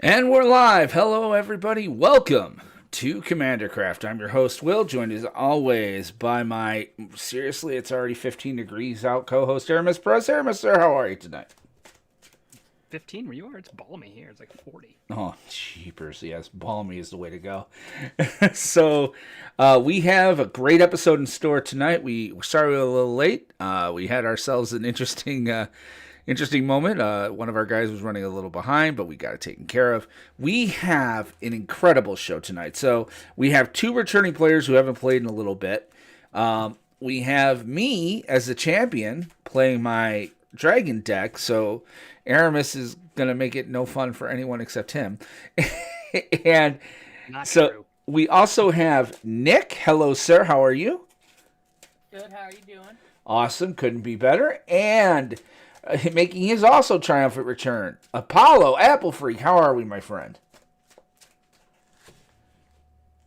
And we're live. Hello, everybody. Welcome to CommanderCraft. I'm your host, Will, joined as always by my, seriously, it's already 15 degrees out co host, Aramis. Press. Aramis, sir, how are you tonight? 15 where you are? It's balmy here. It's like 40. Oh, jeepers. Yes, balmy is the way to go. so, we have a great episode in store tonight. We started a little late. We had ourselves an interesting moment. One of our guys was running a little behind, but we got it taken care of. We have an incredible show tonight. So we have two returning players who haven't played in a little bit. We have me as the champion playing my dragon deck. So Aramis is going to make it no fun for anyone except him. and Not so true. we also have Nick. Hello, sir. How are you? Good. How are you doing? Awesome. Couldn't be better. And making his also triumphant return, Apollo Apple Freak. How are we, my friend?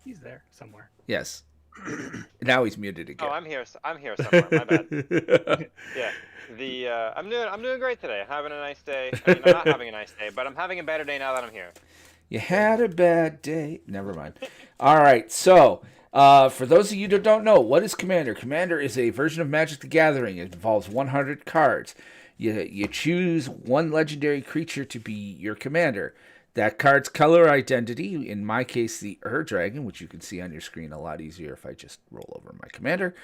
He's there somewhere. Yes. Now he's muted again. Oh, I'm here. I'm here somewhere. My bad. Yeah. I'm doing great today. Having a nice day. I mean, I'm not having a nice day, but I'm having a better day now that I'm here. You had a bad day. Never mind. All right. So, for those of you that don't know, what is Commander? Commander is a version of Magic the Gathering. It involves 100 cards. You choose one legendary creature to be your commander. That card's color identity, in my case, the Dragon, which you can see on your screen a lot easier if I just roll over my commander,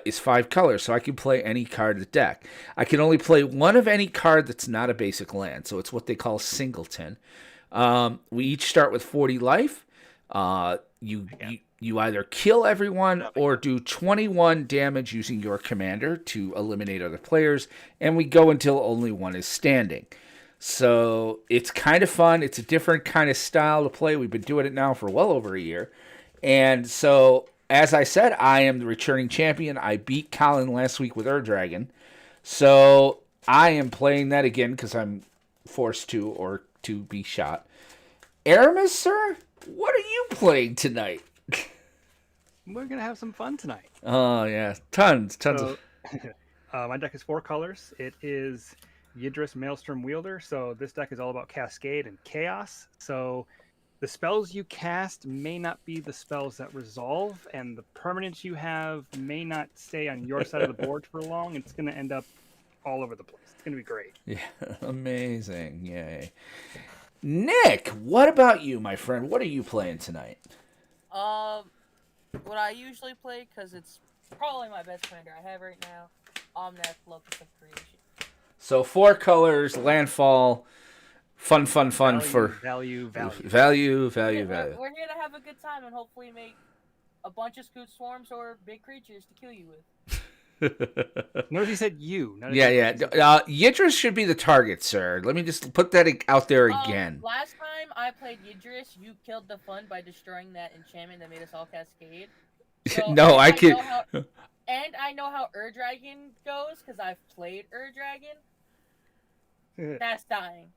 is 5 colors. So I can play any card in the deck. I can only play one of any card that's not a basic land. So it's what they call singleton. We each start with 40 life. You either kill everyone or do 21 damage using your commander to eliminate other players, and we go until only one is standing. So it's kind of fun. It's a different kind of style to play. We've been doing it now for well over a year. And so, as I said, I am the returning champion. I beat Colin last week with Dragon. So I am playing that again because I'm forced to or to be shot. Aramis, sir, what are you playing tonight? We're going to have some fun tonight. Oh, yeah. Tons So, of... my deck is 4 colors. It is Yidris Maelstrom Wielder. So this deck is all about Cascade and Chaos. So the spells you cast may not be the spells that resolve, and the permanents you have may not stay on your side of the board for long. It's going to end up all over the place. It's going to be great. Yeah, amazing. Yay. Nick, what about you, my friend? What are you playing tonight? What I usually play, because it's probably my best commander I have right now, Omnath, Locus of Creation. So 4 colors, landfall, fun Value. for Value. value. We're here to have a good time and hopefully make a bunch of Scoot Swarms or big creatures to kill you with. Notice he said you. Yeah. Yidris should be the target, sir. Let me just put that out there again. Last time I played Yidris, you killed the fun by destroying that enchantment that made us all Cascade. So, no, I can. And I know how Dragon goes because I've played Dragon. That's dying.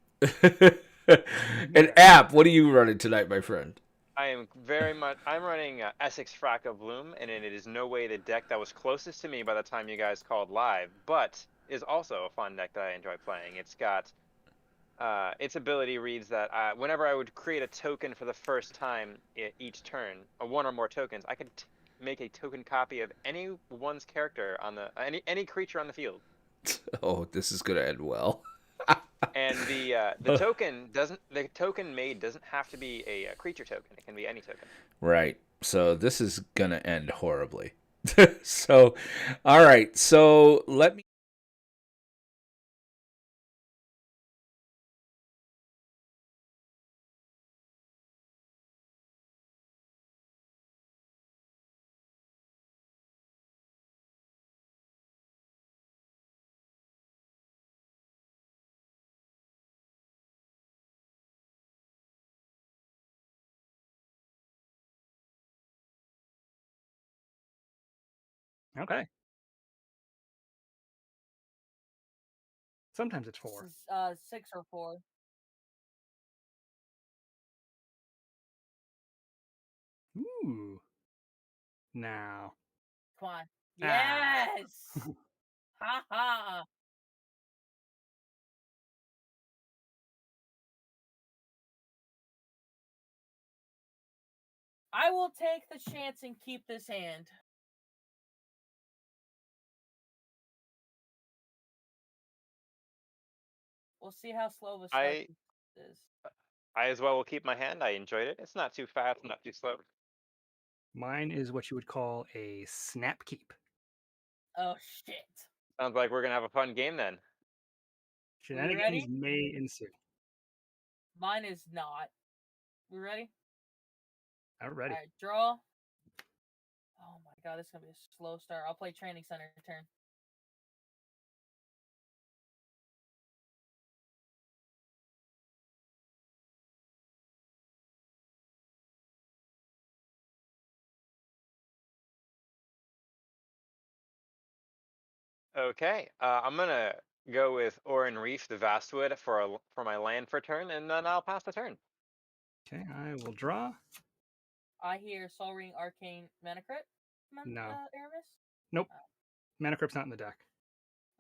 An app. What are you running tonight, my friend? I'm running Essex Fractal Bloom, and it is no way the deck that was closest to me by the time you guys called live, but is also a fun deck that I enjoy playing. It's got its ability reads that whenever I would create a token for the first time each turn, one or more tokens, I could make a token copy of anyone's character on the any creature on the field. Oh, this is gonna end well. And the token made doesn't have to be a creature token. It can be any token. Right. So this is gonna end horribly. So, all right. So let me. Okay. Sometimes it's 4. 6 or 4. Ooh. Now. Come on. Yes! Ha ha! I will take the chance and keep this hand. We'll see how slow of a start I this is. as well will keep my hand. I enjoyed it. It's not too fast, not too slow. Mine is what you would call a snap keep. Oh shit. Sounds like we're gonna have a fun game then. Shenanigans ready? may ensue. Mine is not. We ready? I'm ready. Alright, draw. Oh my god, this is gonna be a slow start. I'll play training center turn. Okay, I'm gonna go with Orin Reef, the Vastwood, for my land for turn, and then I'll pass the turn. Okay, I will draw. I hear Soul Ring Arcane Mana Crypt. No. Aramis? Nope. Mana Crypt's not in the deck.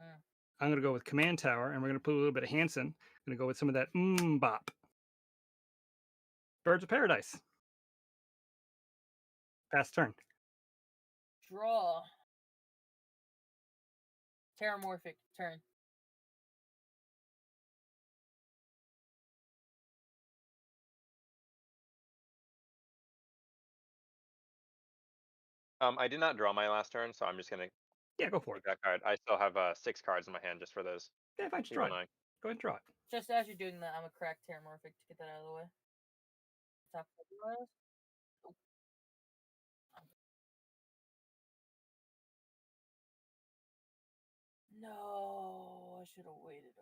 Mm. I'm going to go with Command Tower, and we're going to put a little bit of Hanson. I'm going to go with some of that bop. Birds of Paradise. Pass turn. Draw. Terramorphic turn. I did not draw my last turn, so I'm just gonna Yeah, go for it. take that card. I still have 6 cards in my hand just for those. Yeah, fine, just People draw it. knowing. Go ahead and draw it. Just as you're doing that, I'm gonna crack Terramorphic to get that out of the way. Top of the list. No, I should have waited.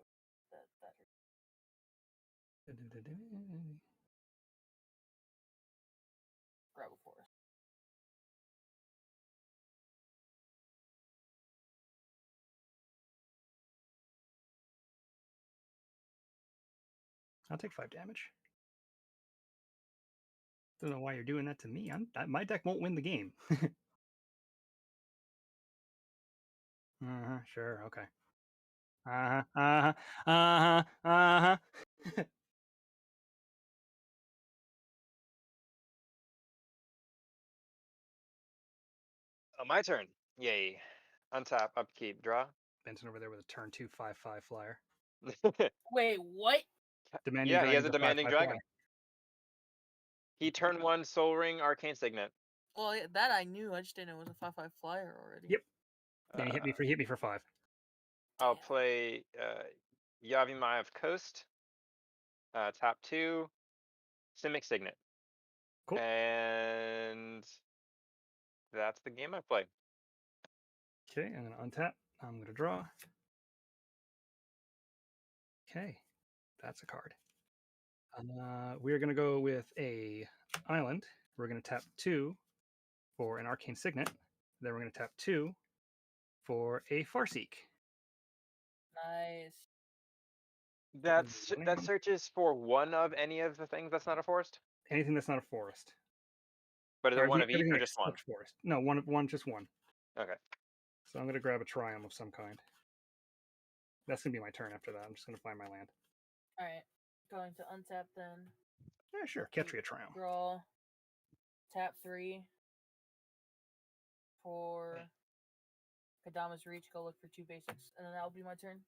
That hurt. Grab a forest. I'll take 5 damage. Don't know why you're doing that to me. My deck won't win the game. Sure, okay. Uh-huh. Oh, my turn. Yay. Untap, upkeep, draw. Benson over there with a turn 2 5/5 flyer. Wait, what? Demanding Yeah, he has Dragon's a demanding 5/5 dragon. flyer. He turn 1 Soul Ring Arcane Signet. Well, yeah, that I knew. I just didn't know it was a 5/5 flyer already. Yep. Yeah, he hit me for 5. I'll play Yavimayev Coast. Tap 2, Simic Signet. Cool. And that's the game I play. Okay, I'm going to untap. I'm going to draw. Okay, that's a card. We're going to go with a island. We're going to tap 2 for an Arcane Signet. Then we're going to tap 2 for a Farseek. Nice. That searches for one of any of the things that's not a forest? Anything that's not a forest. But is it one of each Everything or just one? except forest. No, just one. Okay. So I'm going to grab a Triumph of some kind. That's going to be my turn after that. I'm just going to find my land. Alright. Going to untap then. Yeah, sure. Ketria Triumph. Draw. Tap 3. For Kadama's Reach, go look for 2 basics. And then that'll be my turn.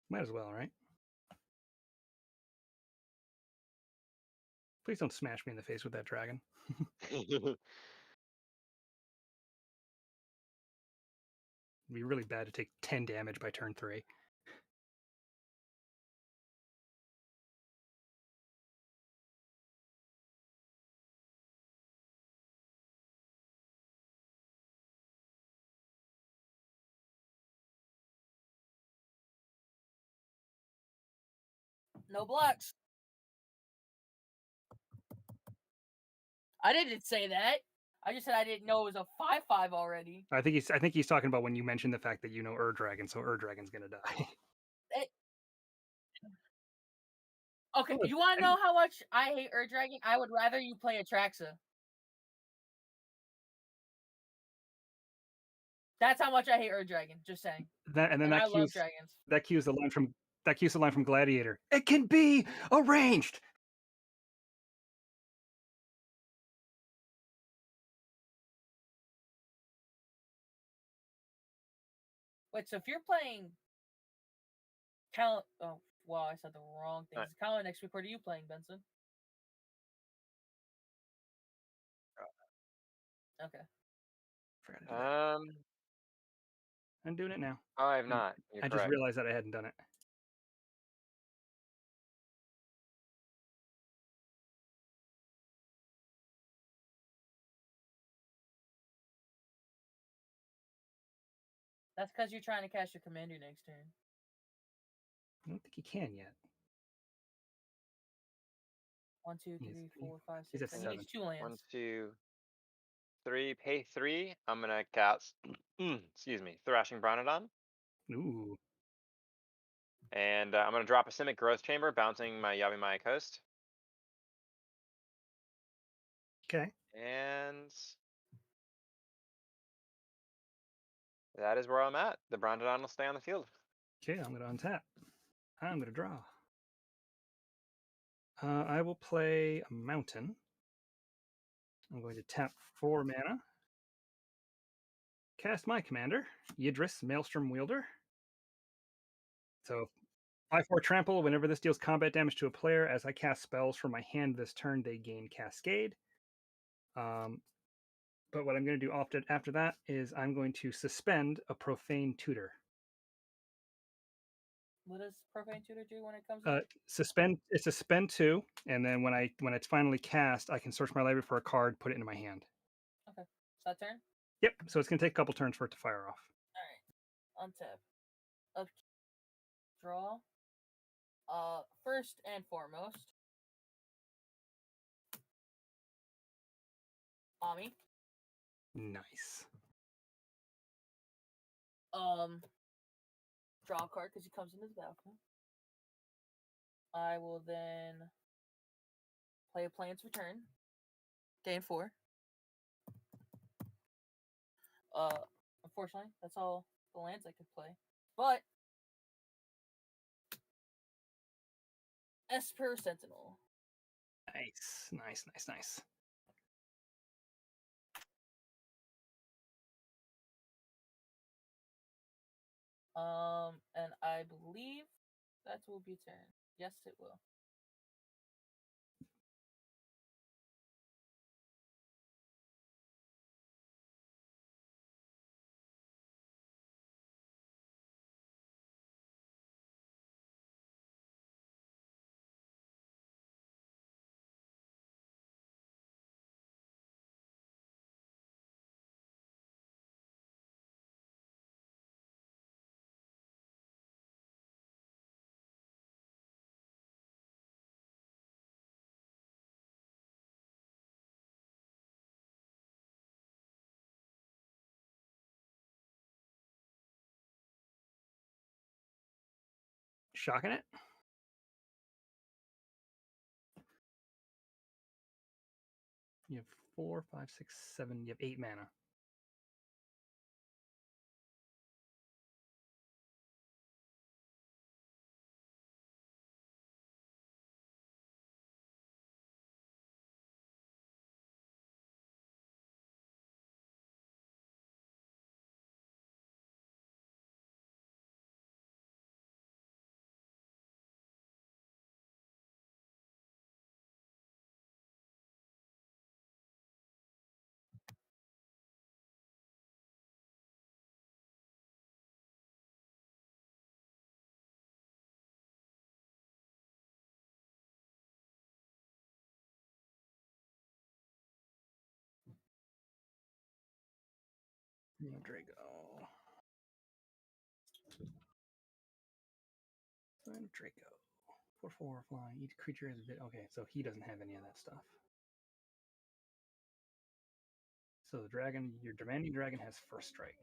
Might as well, right? Please don't smash me in the face with that dragon. It'd be really bad to take 10 damage by turn 3. No blocks. I didn't say that. I just said I didn't know it was a 5/5 already. I think he's talking about when you mentioned the fact that you know Ur-Dragon, so Ur-Dragon's gonna die. Okay, Look, you want to and- know how much I hate Ur-Dragon? I would rather you play Atraxa. That's how much I hate Ur-Dragon. Just saying. and then And I that love cues dragons. the line from Gladiator. It can be arranged. Wait, so if you're playing oh wow, I said the wrong thing. Alright. It's Calendar next week. What are you playing, Benson? Okay. Forgot to do that. Um, I'm doing it now. I have not. You're I just correct. realized that I hadn't done it. That's because you're trying to cast your commander next turn. I don't think he can yet. 1, 2, He's- 3, 4, 5, he's 6. at He needs 2 1, lands. 2, 3. Pay 3. I'm gonna cast. Excuse me. Thrashing Bronodon. Ooh. And I'm going to drop a Simic Growth Chamber, bouncing my Yavimaya Coast. Okay. And that is where I'm at. The Bronodon will stay on the field. Okay, I'm gonna untap. I'm gonna draw. I will play a mountain. I'm going to tap 4 mana. Cast my commander, Yidris Maelstrom Wielder. So 5/4 trample. Whenever this deals combat damage to a player, as I cast spells from my hand this turn, they gain Cascade. But what I'm going to do after that is I'm going to suspend a Profane Tutor. What does Profane Tutor do when it comes in? Suspend 2, and then when it's finally cast, I can search my library for a card, put it into my hand. Okay. Is that turn? Yep. So it's going to take a couple turns for it to fire off. Alright. Untap. Up. Draw. First and foremost. Ami. Nice. Draw a card because he comes into the battlefield. I will then play a Plains Return. Gain 4. Unfortunately, that's all the lands I could play. But Esper Sentinel. Nice. And I believe that will be turn. Yes, it will. Shocking it. You have 4, 5, 6, 7. You have 8 mana. Drago. Draco. 4/4 flying. Each creature has a bit. Okay, so he doesn't have any of that stuff. So the dragon, your demanding dragon has first strike.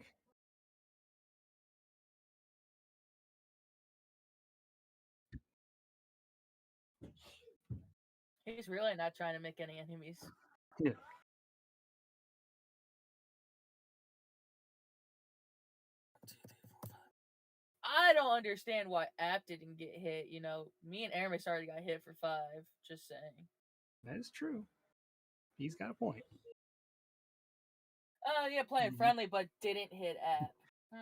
He's really not trying to make any enemies. Yeah. I don't understand why App didn't get hit. You know, me and Aramis already got hit for 5. Just saying. That is true. He's got a point. Yeah, playing friendly, but didn't hit App.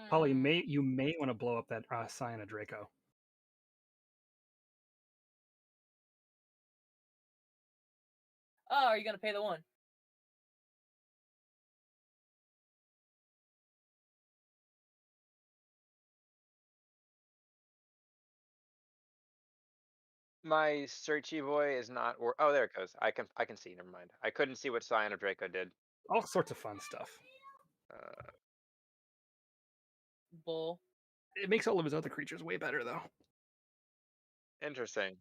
Paul, you may want to blow up that Cyan Draco. Oh, are you gonna pay the 1? My searchy boy is not. Oh, there it goes. I can see. Never mind. I couldn't see what Scion of Draco did. All sorts of fun stuff. Bull. It makes all of his other creatures way better, though. Interesting.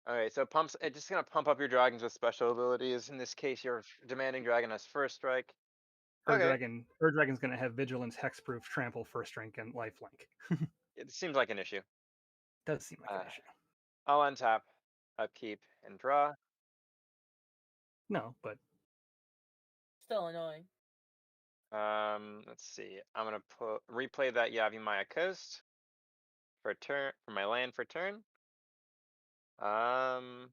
All right, so it's just gonna pump up your dragons with special abilities. In this case, your demanding dragon has first strike. Her dragon's gonna have vigilance, hexproof, trample, first strike, and lifelink. It seems like an issue. Does seem like an issue. I'll untap, upkeep, and draw. No, but Still annoying. Let's see. I'm gonna replay that Yavimaya Coast for my land for turn. Can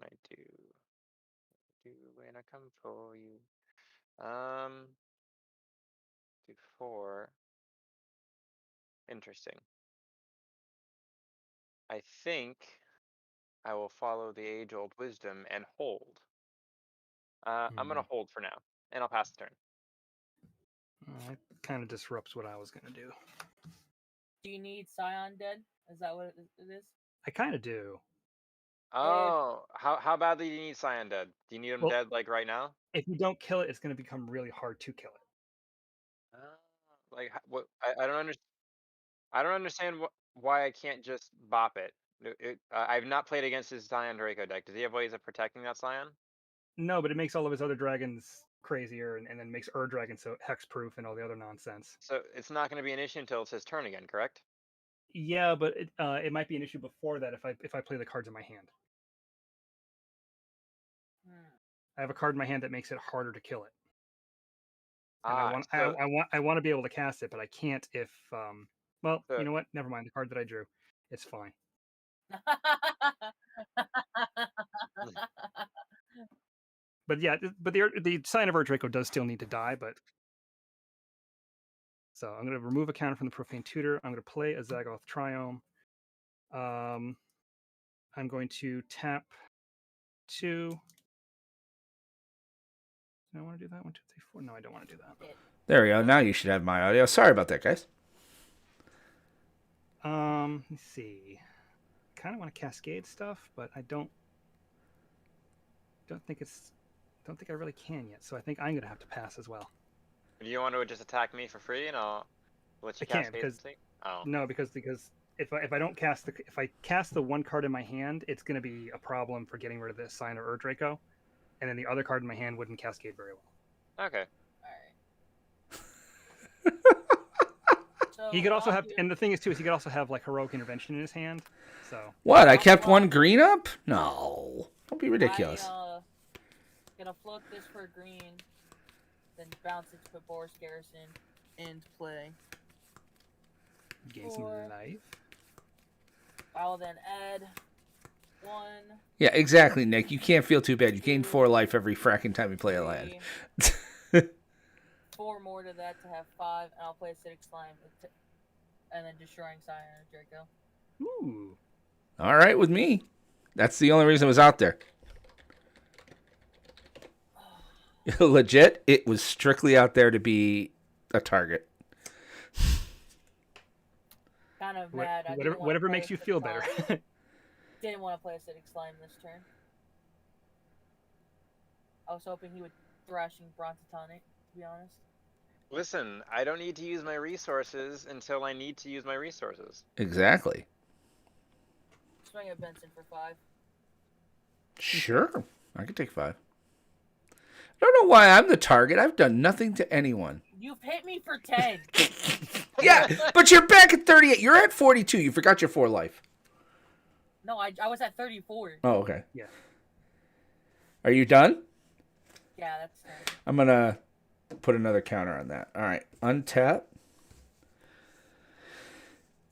I do when I come for you? Do 4. Interesting. I think I will follow the age-old wisdom and hold. I'm gonna hold for now, and I'll pass the turn. It kind of disrupts what I was gonna do. Do you need Scion dead? Is that what it is? I kind of do. Oh, how badly do you need Scion dead? Do you need him dead like right now? If you don't kill it, it's going to become really hard to kill it. Like what? I don't understand. I don't understand why I can't just bop it. I've not played against his Scion Draco deck. Does he have ways of protecting that Scion? No, but it makes all of his other dragons crazier, and then makes Dragon so hexproof and all the other nonsense. So it's not going to be an issue until it's his turn again, correct? Yeah, but it might be an issue before that if I play the cards in my hand. I have a card in my hand that makes it harder to kill it. And I want to be able to cast it, but I can't if you know what? Never mind. The card that I drew, it's fine. But yeah, but the Scion of Draco does still need to die, but so I'm going to remove a counter from the Profane Tutor. I'm going to play a Zagoth Triome. I'm going to tap 2. Do I want to do that? 1, 2, 3, 4. No, I don't want to do that. There we go. Now you should have my audio. Sorry about that, guys. Let's see. Kind of want to cascade stuff, but I don't think I really can yet. So I think I'm gonna have to pass as well. Do you want to just attack me for free, and I'll let you cascade? Because if I don't cast if I cast the one card in my hand, it's gonna be a problem for getting rid of this Scion of Draco, and then the other card in my hand wouldn't cascade very well. Okay. All right. So he could also have, and the thing is too, is he could also have like Heroic Intervention in his hand. So what? I kept one green up? No, don't be ridiculous. Gonna float this for green, then bounce it to put Boris Garrison into play. Gain some life. I will then add 1. Yeah, exactly, Nick. You can't feel too bad. You gain 4 life every fracking time you play a land. 4 more to that to have 5, and I'll play Acidic Slime, and then Destroying Scion of Draco. Ooh. All right with me. That's the only reason it was out there. Legit, it was strictly out there to be a target. Kind of mad. Whatever makes you feel better. Didn't want to play Acidic Slime this turn. I was hoping he would Thrashing Bronzatonic, to be honest. Listen, I don't need to use my resources until I need to use my resources. Exactly. Swing at Benson for 5. Sure. I could take 5. I don't know why I'm the target. I've done nothing to anyone. You've hit me for 10. Yeah, but you're back at 38. You're at 42. You forgot your 4 life. No, I was at 34. Oh, okay. Yeah. Are you done? Yeah, that's 10. I'm going to put another counter on that. All right. Untap.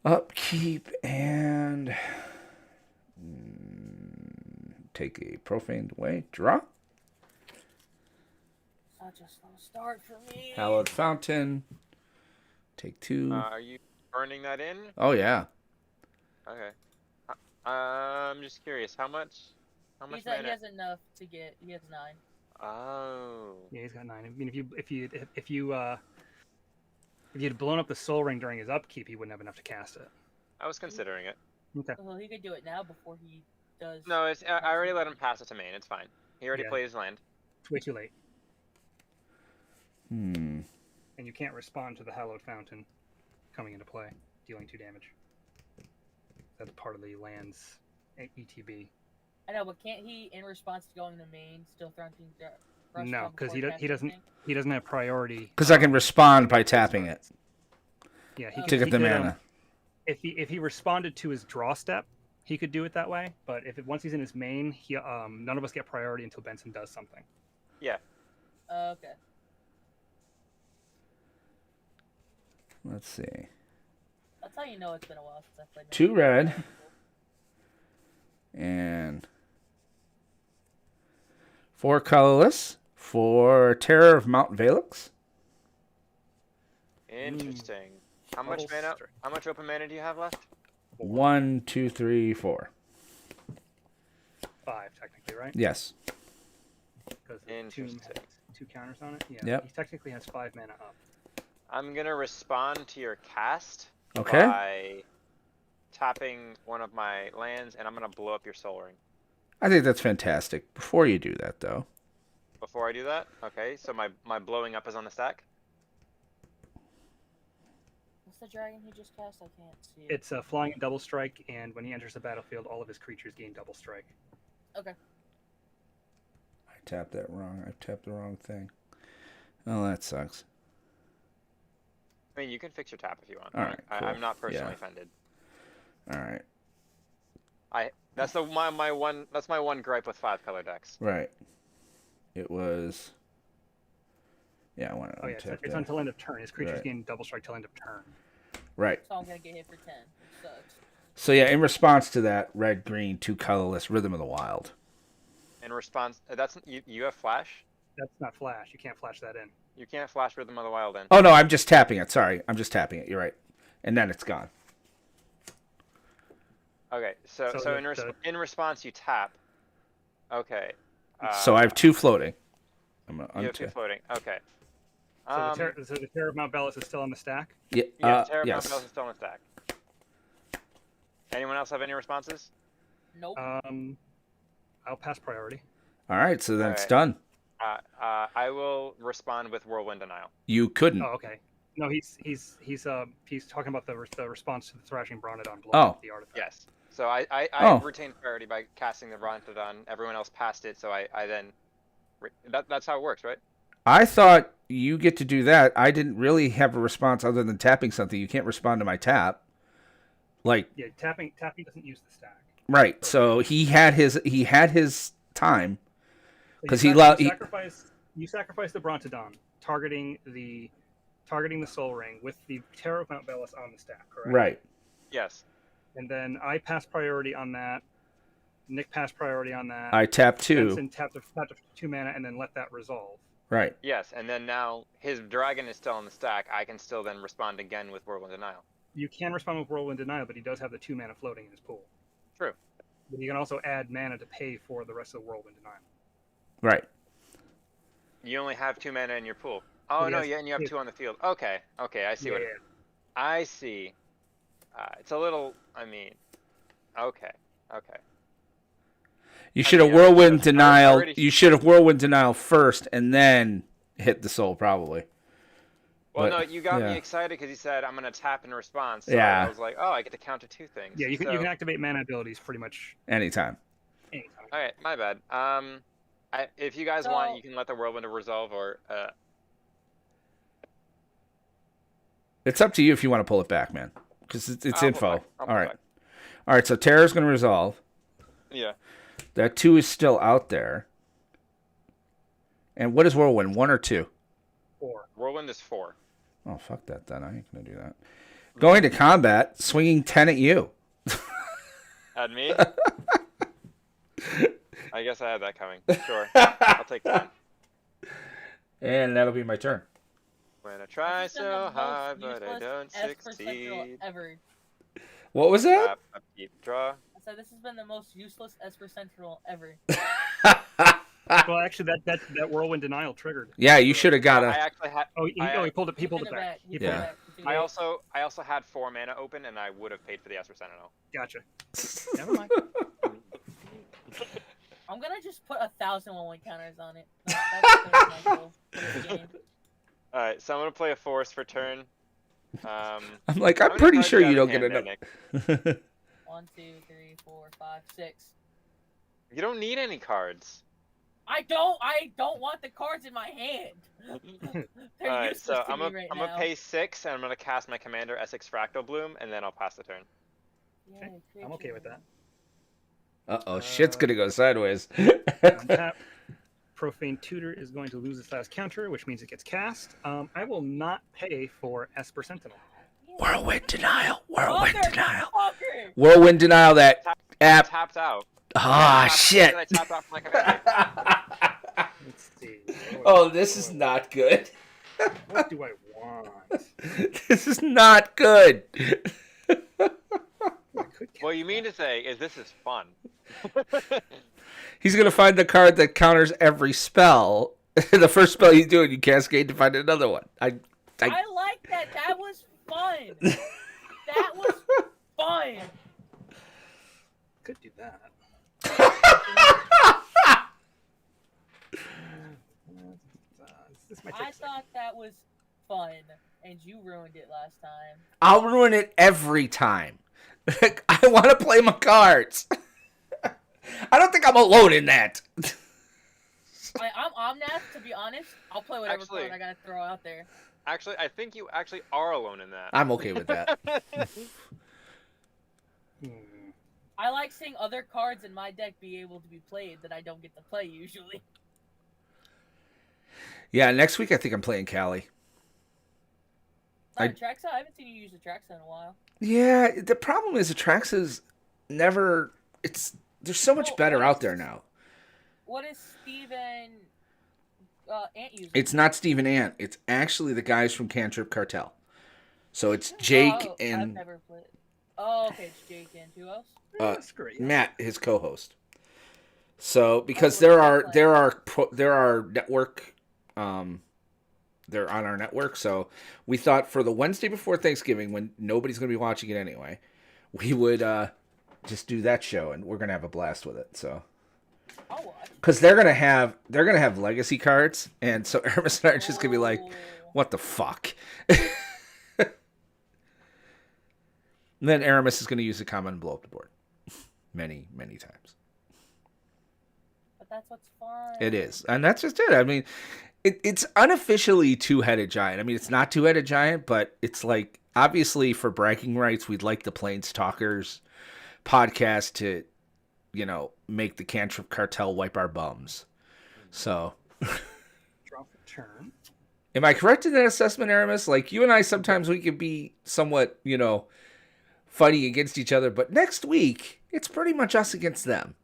Upkeep and take a Profaned away. Draw. Such a slow start for me. Hallowed Fountain. Take 2. Are you burning that in? Oh, yeah. Okay. I'm just curious, how much He said he mana? has enough to get. He has 9. Oh. Yeah, he's got 9. I mean, if you'd blown up the Soul Ring during his upkeep, he wouldn't have enough to cast it. I was considering it. Okay. Well, he could do it now before he does. No, I already let him pass it to main. It's fine. He already Yeah. played his land. It's way too late, Hmm. and you can't respond to the Hallowed Fountain coming into play, dealing 2 damage. That's part of the land's ETB. I know, but can't he, in response to going to main, still thrusting? No, because he doesn't have priority. Because I can respond by tapping it Yeah, he To to could, get the he could, mana. if he responded to his draw step, he could do it that way. But once he's in his main, none of us get priority until Benson does something. Yeah. Okay. Let's see. That's how you know it's been a while since I played. 2 red. And 4 colorless for Terror of Mount Valix. Interesting. How much Bubble mana? strike. How much open mana do you have left? 1, 2, 3, 4. 5 technically, right? Yes. Because the tomb Interesting. has 2 counters on it. Yeah. Yep. He technically has 5 mana up. I'm gonna respond to your cast Okay. by tapping one of my lands, and I'm gonna blow up your Soul Ring. I think that's fantastic. Before you do that, though. Before I do that, okay. So my blowing up is on the stack. What's the dragon he just cast? I can't see it. It's a flying and double strike, and when he enters the battlefield, all of his creatures gain double strike. Okay. I tapped that wrong. I tapped the wrong thing. Oh, that sucks. I mean, you can fix your tap if you want. All right, cool. I'm not personally Yeah. offended. All right. That's my one gripe with 5-color decks. Right. It was... Yeah, I want to Oh yeah, untap it's that. until end of turn. His creatures Right. gain double strike till end of turn. Right. So I'm gonna get hit for 10. Which sucks. So yeah, in response to that, red, green, 2 colorless, Rhythm of the Wild. In response, that's you have flash. That's not flash. You can't flash that in. You can't flash Rhythm of the Wild in. Oh no, I'm just tapping it. Sorry, I'm just tapping it. You're right. And then it's gone. Okay, so So in response you tap. Okay. So I have 2 floating. I'm gonna You have 2 untap. floating. Okay. So the Terror of Mount Bellis is still on the stack. Yeah. Yeah, Terror of Mount Yes. Bells is still in the stack. Anyone else have any responses? Nope. I'll pass priority. All right. So then All it's right. done. I will respond with Whirlwind Denial. You couldn't. Oh, okay. No, he's talking about the response to the Thrashing Bronodon blowing Oh. up the artifact. Yes. So I Oh. retained priority by casting the Brontodon. Everyone else passed it, so I then... That's how it works, right? I thought you get to do that. I didn't really have a response other than tapping something. You can't respond to my tap. Like, Yeah, tapping doesn't use the stack. right. So he had his time. So 'Cause you he allowed- you sacrifice the Brontodon, targeting the Soul Ring with the Terror of Mount Bellis on the stack, correct? Right. Yes. And then I pass priority on that. Nick passed priority on that. I tapped 2. Benson tapped 2 mana and then let that resolve. Right. Yes, and then now his dragon is still on the stack. I can still then respond again with Whirlwind Denial. You can respond with Whirlwind Denial, but he does have the 2 mana floating in his pool. True. But you can also add mana to pay for the rest of the Whirlwind Denial. Right. You only have 2 mana in your pool. Oh, no, Yes. yeah, and you have 2 on the field. Okay, I see what... I see. It's a little... I mean... Okay. You should have mean, I whirlwind should've- I denial. already- You should have whirlwind denial first, and then hit the soul probably. Well, But, no, you got yeah. me excited because you said I'm gonna tap in response. So Yeah. I was like, oh, I get to counter 2 things. Yeah, you can So- you can activate mana abilities pretty much Anytime. anytime. All right, my bad. If you guys want, So- you can let the whirlwind resolve, or It's up to you if you want to pull it back, man. Because it's I'll pull it info. back. I'll All pull it right. back. All right, so Terror's going to resolve. Yeah. That 2 is still out there. And what is whirlwind, 1 or 2? 4. Whirlwind is 4. Oh, fuck that then. I ain't going to do that. Going to combat, swinging 10 at you. At me? I guess I had that coming. Sure. I'll take 10. And that'll be my turn. When I try This has been so the hard, most but I useless don't S% succeed. ever. What was that? Tap, up, keep, draw. I said this has been the most useless S% ever. Well, actually, that whirlwind denial triggered. Yeah, you should have got I a... actually had. Oh, he pulled it. He pulled Took it back. He Yeah. pulled it back. He took it I back. also had 4 mana open, and I would have paid for the S Sentinel. Gotcha. Never mind. I'm gonna just put 1,000 1-1 counters on it. That's my goal for this game. All right, so I'm gonna play a force for turn. I'm like, how I'm many pretty cards sure do you have don't in get hand enough. there, Nick? 1, 2, 3, 4, 5, 6. You don't need any cards. I don't want the cards in my hand. They're All right, useless so to I'm me gonna right I'm now. gonna pay 6, and I'm gonna cast my commander Essex Fractal Bloom, and then I'll pass the turn. Yay, I'm okay with that. Uh-oh, shit's going to go sideways. Untap. Profane Tutor is going to lose its last counter, which means it gets cast. I will not pay for Esper Sentinel. Whirlwind denial. Whirlwind denial. Fucker! Whirlwind denial that app. Tapped out. Ah, shit. I tapped out for my commander. Let's see. Oh, this is not good. What do I want? This is not good. I could What cast you mean that. to say is this is fun. He's going to find the card that counters every spell. The first spell you do, and you cascade to find another one. I like that. That was fun. That was fun. Could do that. This might I take a second. thought that was fun, and you ruined it last time. I'll ruin it every time. I want to play my cards. I don't think I'm alone in that. I'm Omnath, to be honest. I'll play whatever Actually- card I gotta throw out there. Actually, I think you actually are alone in that. I'm okay with that. Hmm. I like seeing other cards in my deck be able to be played that I don't get to play usually. Yeah, next week I think I'm playing Callie. Atraxa? I haven't seen you use Atraxa in a while. Yeah, the problem is Atraxa's never... There's so much Well, better what out is- there now. What is Steven Ant using? It's not Steven Ant. It's actually the guys from Cantrip Cartel. So it's Jake I've and never played. Oh, okay, it's Jake and who else? That's great. Matt, his co-host. So because Oh, there what's that are there are network, they're on our network. So we thought for the Wednesday before Thanksgiving, when nobody's going to be watching it anyway, we would just do that show, and we're going to have a blast with it. So. I'll watch. Because they're gonna have legacy cards, and so Aramis and I are just gonna be like, Oh. "What the fuck?" And then Aramis is gonna use the common and blow up the board, many times. But that's what's fun. It is, and that's just it. I mean, it's unofficially two-headed giant. I mean, it's not two-headed giant, but it's like obviously for bragging rights, we'd like the Planestalkers podcast to, make the Cantrip Cartel wipe our bums. So, Draw for turn. am I correct in that assessment, Aramis? Like, you and I, sometimes we can be somewhat, fighting against each other, but next week, it's pretty much us against them.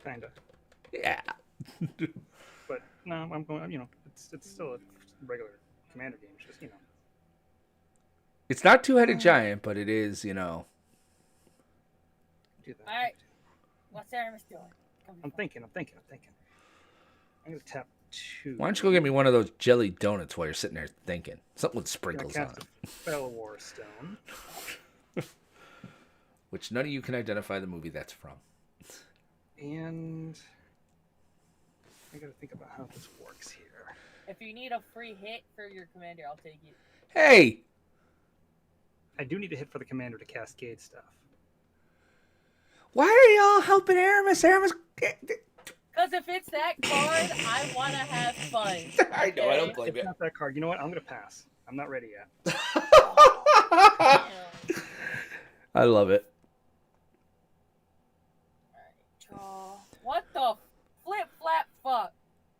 Kinda. Yeah. But no, I'm going. It's still a regular commander game. It's just It's not two-headed giant, but it is, do that. Alright. What's Aramis doing? Come I'm on. thinking. I'm gonna tap 2. Why don't you go get me one of those jelly donuts while you're sitting there thinking? Something with Gonna sprinkles on cast it. a Spell War Stone. which none of you can identify the movie that's from. And I gotta think about how this works here. If you need a free hit for your commander, I'll take it. Hey! I do need to hit for the commander to cascade stuff. Why are y'all helping Aramis? Aramis... Because if it's that card, I want to have fun. I know, I don't okay? blame It's you. not that card. You know what? I'm gonna pass. I'm not ready yet. I love it. Draw. What the flip flap fuck?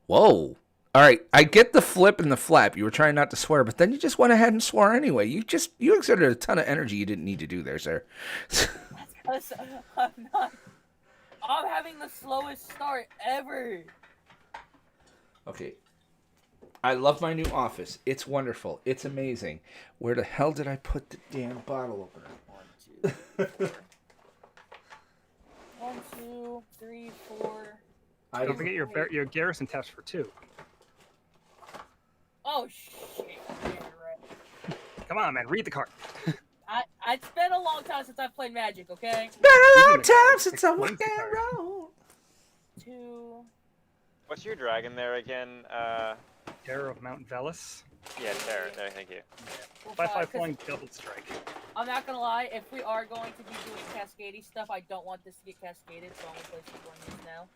Whoa. All right, I get the flip and the flap. You were trying not to swear, but then you just went ahead and swore anyway. You exerted a ton of energy you didn't need to do there, sir. That's because I'm having the slowest start ever. Okay. I love my new office. It's wonderful. It's amazing. Where the hell did I put the damn bottle opener? 1, 2, 1, 2, 3, 4. Don't forget your garrison taps for 2. Oh shit! Yeah, you're right. Come on, man. Read the card. It's been a long time since I've played Magic. Okay. Been a long Even the time card. since I Explains went the that card. road. 2. What's your dragon there again? Terror of Mount Velis. Yeah, Terror. There, thank you. 5/5 flying double strike. I'm not gonna lie. If we are going to be doing cascading stuff, I don't want this to get cascaded, so I'm gonna play Seaborn Muse now.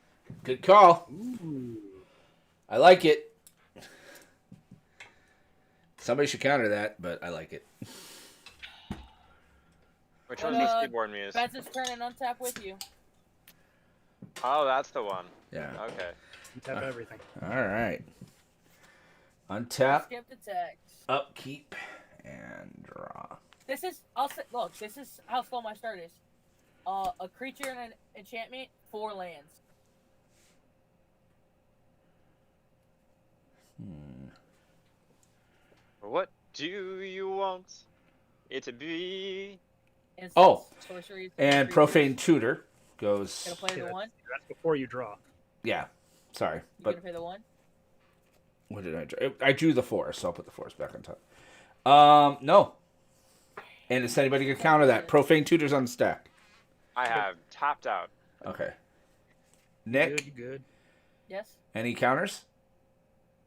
Good call. Ooh. I like it. Somebody should counter that, but I like it. Which Well, one's the Seaborn Muse? Benson's turn and untap with you. Oh, that's the one. Yeah. Okay. You tap everything. All right. Untap, Skip the text. upkeep, and draw. This is look. This is how slow my start is. A creature and an enchantment, 4 lands. What do you want it to be? Instants, Oh, sorceries, And creatures. Profane Tutor goes. Gonna play Yeah, the 1. That's before you draw. Yeah. Sorry, You but gonna play the 1? what did I draw? I drew the 4, so I'll put the 4s back on top. No. And is anybody gonna counter that? Profane Tutor's on the stack. I have tapped out. Okay. Nick, Good, good. Yes. any counters?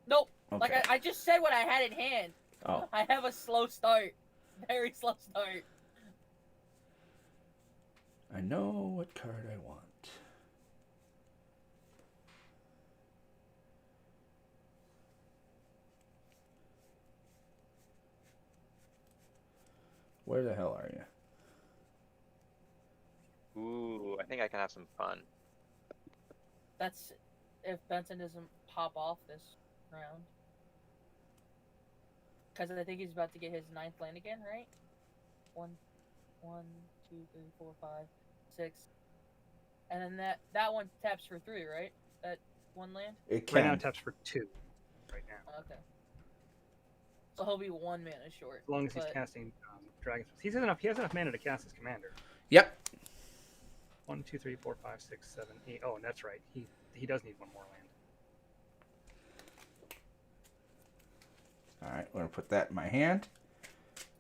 Nope. Okay. Like I just said what I had in hand. Oh. I have a slow start. Very slow start. I know what card I want. Where the hell are you? Ooh, I think I can have some fun. That's if Benson doesn't pop off this round. Because I think he's about to get his 9th land again, right? 1, 2, 3, 4, 5, 6. And then that one taps for 3, right? That 1 land? It Right now can. it taps for 2. Right now. Okay. So he'll be 1 mana short. As long as he's but- casting Dragon's He has enough mana to cast his commander. Yep. 1, 2, 3, 4, 5, 6, 7, 8. Oh, and that's right. He does need 1 more land. All right, we're gonna put that in my hand.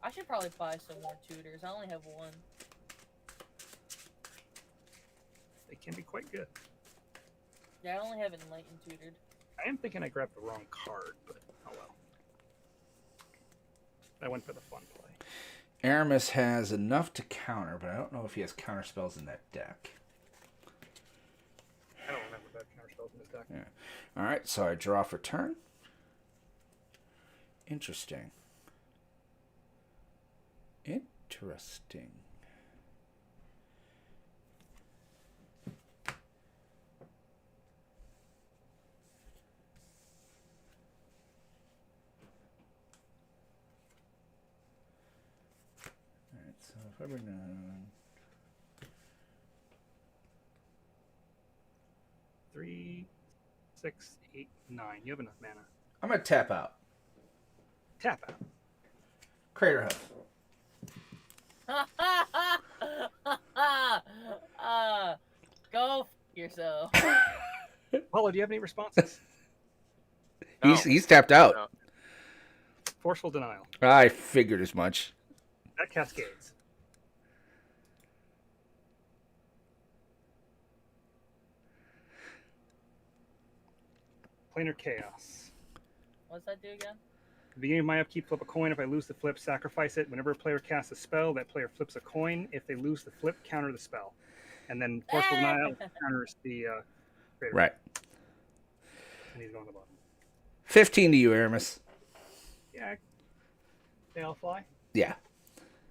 I should probably buy some more tutors. I only have 1. They can be quite good. Yeah, I only have Enlightened tutored. I am thinking I grabbed the wrong card, but oh well. I went for the fun play. Aramis has enough to counter, but I don't know if he has counter spells in that deck. I don't remember bad counter spells in this deck. Yeah. All right, so I draw for turn. Interesting. Interesting. All right, so if I bring down 3, 6, 8, 9. You have enough mana. I'm gonna tap out. Tap out. Crater Hoof. Go f yourself. Paulo, do you have any responses? No. He's tapped out. No. Forceful denial. I figured as much. That cascades. Planar Chaos. What does that do again? At the beginning of my upkeep, flip a coin. If I lose the flip, sacrifice it. Whenever a player casts a spell, that player flips a coin. If they lose the flip, counter the spell. And then Forceful Denial counters the Creator. Right. And he's going to the bottom. 15 to you, Aramis. Yeah. They all fly. Yeah.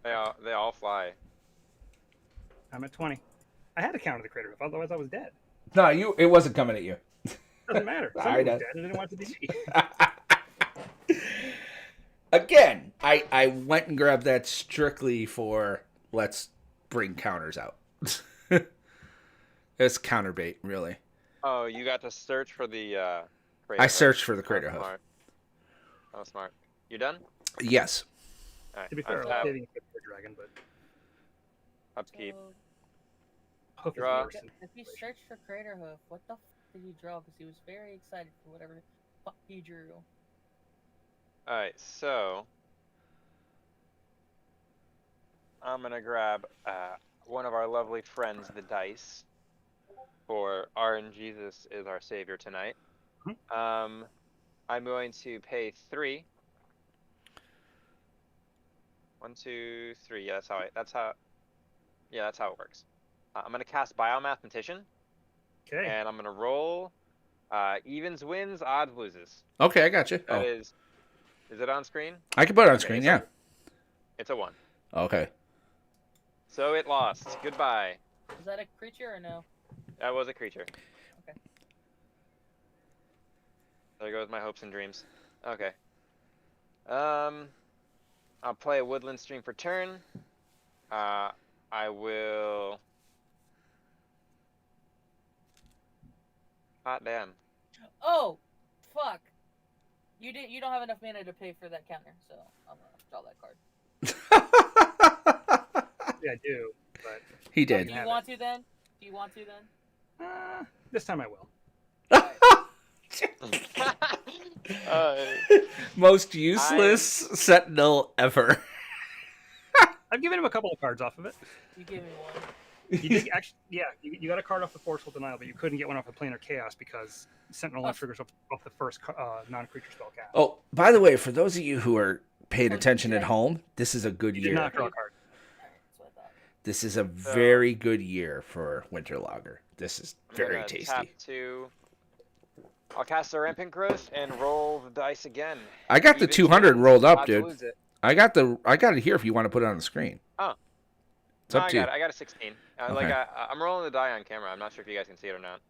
They all fly. I'm at 20. I had to counter the Creator, otherwise I was dead. No, it wasn't coming at you. Doesn't matter. I Somebody know. was dead. I didn't want it to be me. Again, I went and grabbed that strictly for let's bring counters out. It's counter bait, really. Oh, you got to search for the Crater I Hoof. searched for the Crater Oh, Hoof. smart. Oh, smart. You done? Yes. All right. To be fair, I was saving it for Dragon, but Upkeep. So, Hoof is Draw. worse. if he searched for Crater Hoof, what the f did he draw? Because he was very excited for whatever the fuck he drew. All right, so I'm gonna grab one of our lovely friends, the dice, for RNGesus is our savior tonight. I'm going to pay 3. 1, 2, 3. Yeah, that's how it works. I'm gonna cast Biomathematician, Okay. and I'm gonna roll evens wins, odds loses. Okay, I got you. That is it on screen? I can put it on Okay, screen, it's yeah. It's a 1. Okay. So it lost. Goodbye. Is that a creature or no? That was a creature. Okay. There goes my hopes and dreams. Okay. I'll play a Woodland Stream for turn. I will. Hot damn. Oh, fuck! You don't have enough mana to pay for that counter, so I'm gonna draw that card. Yeah, I do, but He Do did. you want to then? Do you want to then? this time I will. Most useless sentinel ever. I've given him a couple of cards off of it. You give me one. You did actually, yeah. You got a card off the Forceful Denial, but you couldn't get one off of Planar Chaos because Sentinel only triggers off the first non-creature spell cast. Oh, by the way, for those of you who are paying attention at home, this is a good You did year. not draw a card. Alright, that's what I thought. This is a very good year for Winter Lager. This is I'm very gonna tasty. Tap 2. I'll cast the Rampant Growth and roll the dice again. I got the Evens 200 wins, rolled up, odds dude. lose it. I got it here if you want to put it on the screen. Oh. It's No, up to you. I got a 16. Okay. I'm rolling the die on camera. I'm not sure if you guys can see it or not.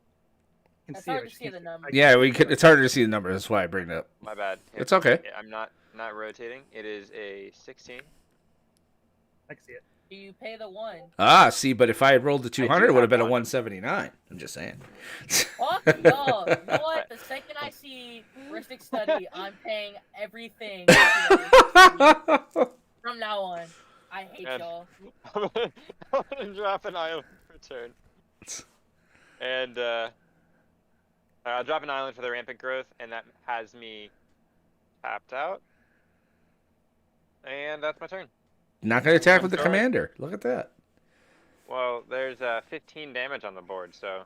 You can It's see it, hard I to just see can't the number. Yeah, it's harder to see the number. That's why I bring it up. My bad. It's okay. I'm not rotating. It is a 16. I can see it. Do you pay the one? Ah, see, but if I had rolled the 200, it would have have been a one. 179. I'm just saying. Fuck no. You know what? The second I see Heuristic Study, I'm paying everything from now on. I hate And- y'all. I'm gonna drop an island for turn. And I'll drop an island for the Rampant Growth, and that has me tapped out. And that's my turn. Not going to attack I'm with the sorry. commander. Look at that. Well, there's 15 damage on the board, so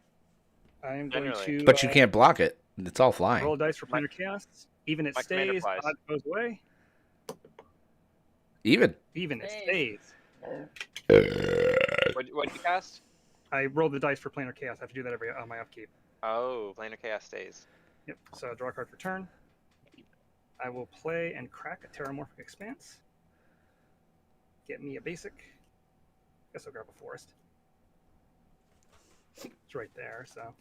I am going Generally. to. But you can't block it. It's all flying. roll dice for Planar Chaos. Even it My commander stays. flies. Odd goes away. Even. Even it Stays. stays. what'd you cast? I roll the dice for Planar Chaos. I have to do that every on my upkeep. Oh, Planar Chaos stays. Yep. So I draw a card for turn. I will play and crack a Terramorphic Expanse. Get me a basic. Guess I'll grab a forest. It's right there, so.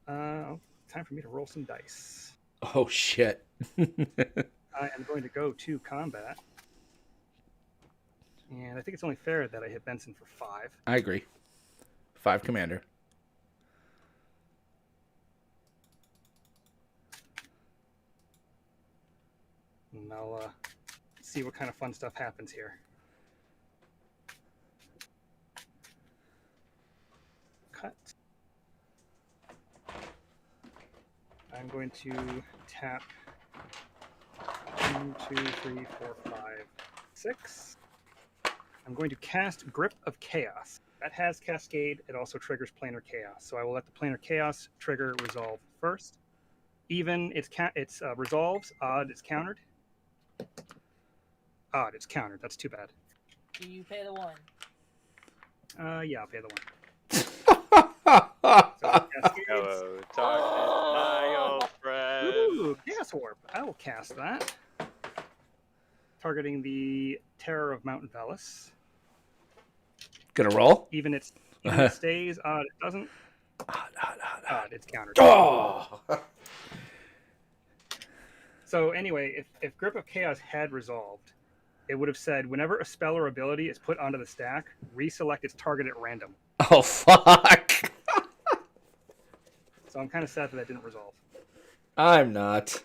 Time for me to roll some dice. Oh, shit. I am going to go to combat. And I think it's only fair that I hit Benson for 5. I agree. 5 commander. And I'll see what kind of fun stuff happens here. Cut. I'm going to tap 1, 2, 3, 4, 5, 6. I'm going to cast Grip of Chaos. That has Cascade. It also triggers Planar Chaos. So I will let the Planar Chaos trigger resolve first. Even, it's resolves. Odd, it's countered. Odd, it's countered. That's too bad. Do you pay the 1? Yeah, I'll pay the 1. So Cascades. Hello, darkness, my old friend. Ooh, Chaos Warp. I will cast that. Targeting the Terror of Mountain Palace. Gonna roll? Even it stays. Odd, it doesn't. Odd, it's countered. Oh! So anyway, if Grip of Chaos had resolved, it would have said whenever a spell or ability is put onto the stack, reselect its target at random. Oh, fuck. So I'm kind of sad that didn't resolve. I'm not.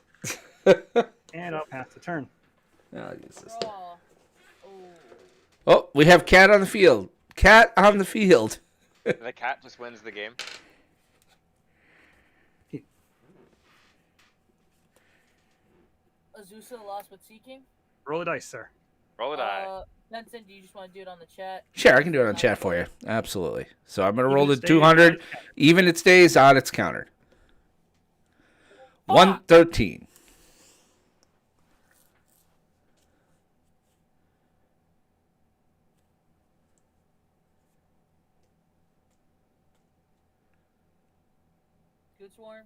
And I'll pass the turn. I'll use this. Draw. Oh. Oh, we have cat on the field. Cat on the field. The cat just wins the game. Azusa lost with Seeking. Roll a dice, sir. Roll a die. Benson, do you just want to do it on the chat? Sure, I can do it on chat for you. Absolutely. So I'm going to Even roll it the stays, 200. odd, it's countered. Even it stays, odd it's countered. Fuck. 113. Good swarm.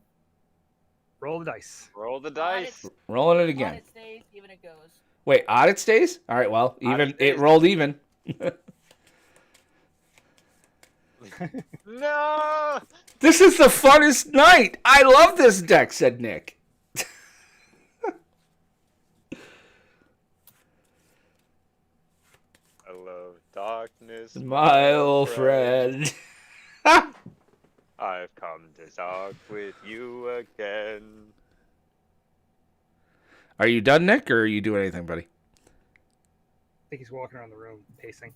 Roll the dice. Roll the Odd dice. Rolling it Odd again. it stays, even it goes. Wait, odd it stays? All right, well, Odd even it stays. it rolled even. No! This is the funnest night. I love this deck, said Nick. Hello, darkness. My old friend. I've come to talk with you again. Are you done, Nick, or are you doing anything, buddy? I think he's walking around the room, pacing.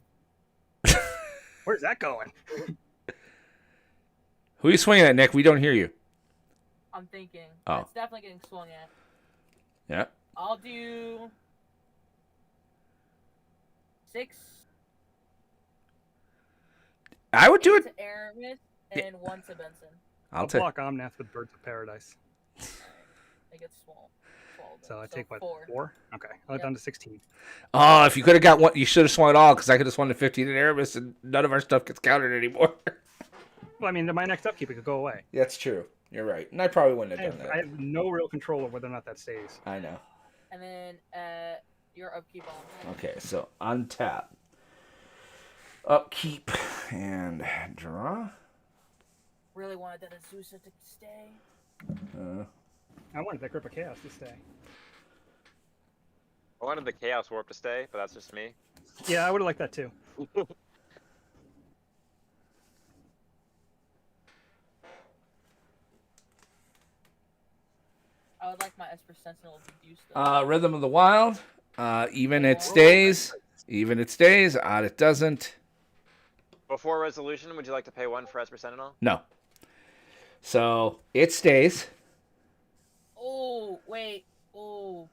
Where's that going? Who are you swinging at, Nick? We don't hear you. I'm thinking. Oh. It's definitely getting swung at. Yeah. I'll do 6. I would do it. To Aramis and 1 to Benson. I'll I'll take. block Omnath with Birds of Paradise. It gets swallowed. So I take what? 4. 4? Okay. I'll Yep. down to 16. Oh, if you could have got one, you should have swung it all because I could have swung to 15 in Aramis and none of our stuff gets counted anymore. Well, I mean, my next upkeep it could go away. That's true. You're right. And I probably wouldn't I have done have, that. I have no real control of whether or not that stays. I know. And then your upkeep on. Okay, so untap. Upkeep and draw. Really wanted that Azusa to stay. I wanted that Grip of Chaos to stay. I wanted the Chaos Warp to stay, but that's just me. Yeah, I would have liked that too. I would like my Esper Sentinel to do stuff. Rhythm of the Wild. Even it stays. Even it stays. Odd it doesn't. Before resolution, would you like to pay 1 for Esper Sentinel? No. So it stays. Oh, wait. Oh.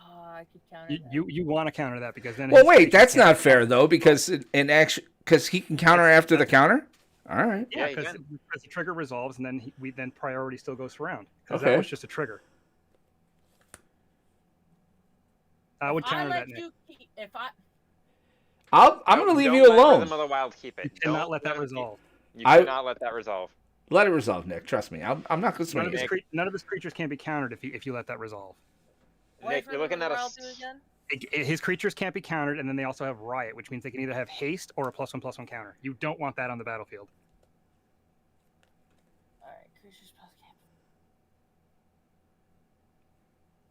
I could counter that. You want to counter that because then. Well, his wait, creature that's can't not fair counter. though because because he can counter after the counter. All right. Yeah, Yeah, you because can. the trigger resolves and then then priority still goes around because Okay. that was just a trigger. I would If counter I that. let Nick. you keep, if I I'm going to leave Don't you let alone. Rhythm of the Wild keep it. You cannot Don't let that him keep- resolve. You I- cannot let that resolve. Let it resolve, Nick. Trust me. I'm not going to None swing of, his it. none of his creatures can be countered if you let that resolve. what Nick, does you're looking Rhythm at of a... the Wild do again? His creatures can't be countered, and then they also have Riot, which means they can either have haste or a +1/+1 counter. You don't want that on the battlefield. Alright, creatures plus camp.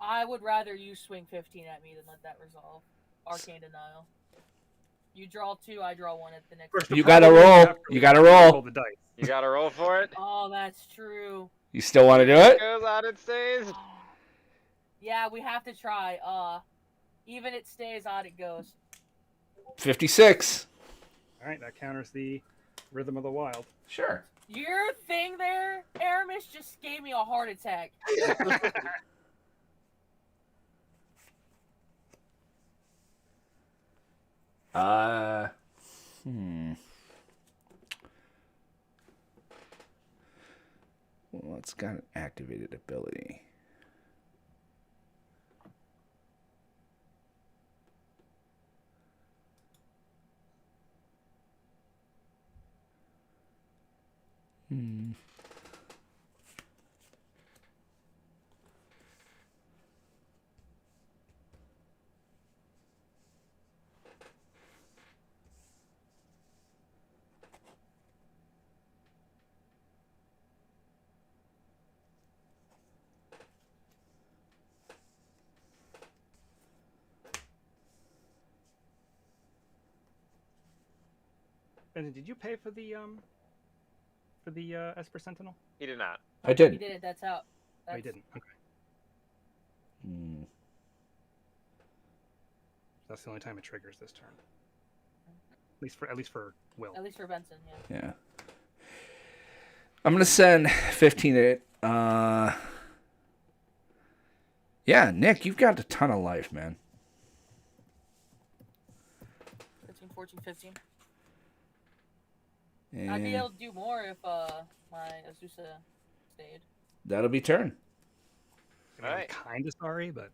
I would rather you swing 15 at me than let that resolve. Arcane Denial. You draw 2, I draw 1 at the next. First, You gotta probably roll. have to You gotta roll. the dice. You gotta roll for it. Oh, that's true. You still want to do it? Goes out, it stays. Yeah, we have to try. Even it stays, odd it goes. 56. All right, that counters the Rhythm of the Wild. Sure. Your thing there, Aramis, just gave me a heart attack. it's got an activated ability. Benson, did you pay for the Esper Sentinel? He did not. I He did. did it. That's how. Oh, That's, he didn't. Okay. That's the only time it triggers this turn. At least for Will. At least for Benson, yeah. Yeah. I'm gonna send 15 to it. Yeah, Nick, you've got a ton of life, man. 13, 14, 15. And I'd be able to do more if my Azusa stayed. that'll be turn. I mean, Alright. I'm kind of sorry, but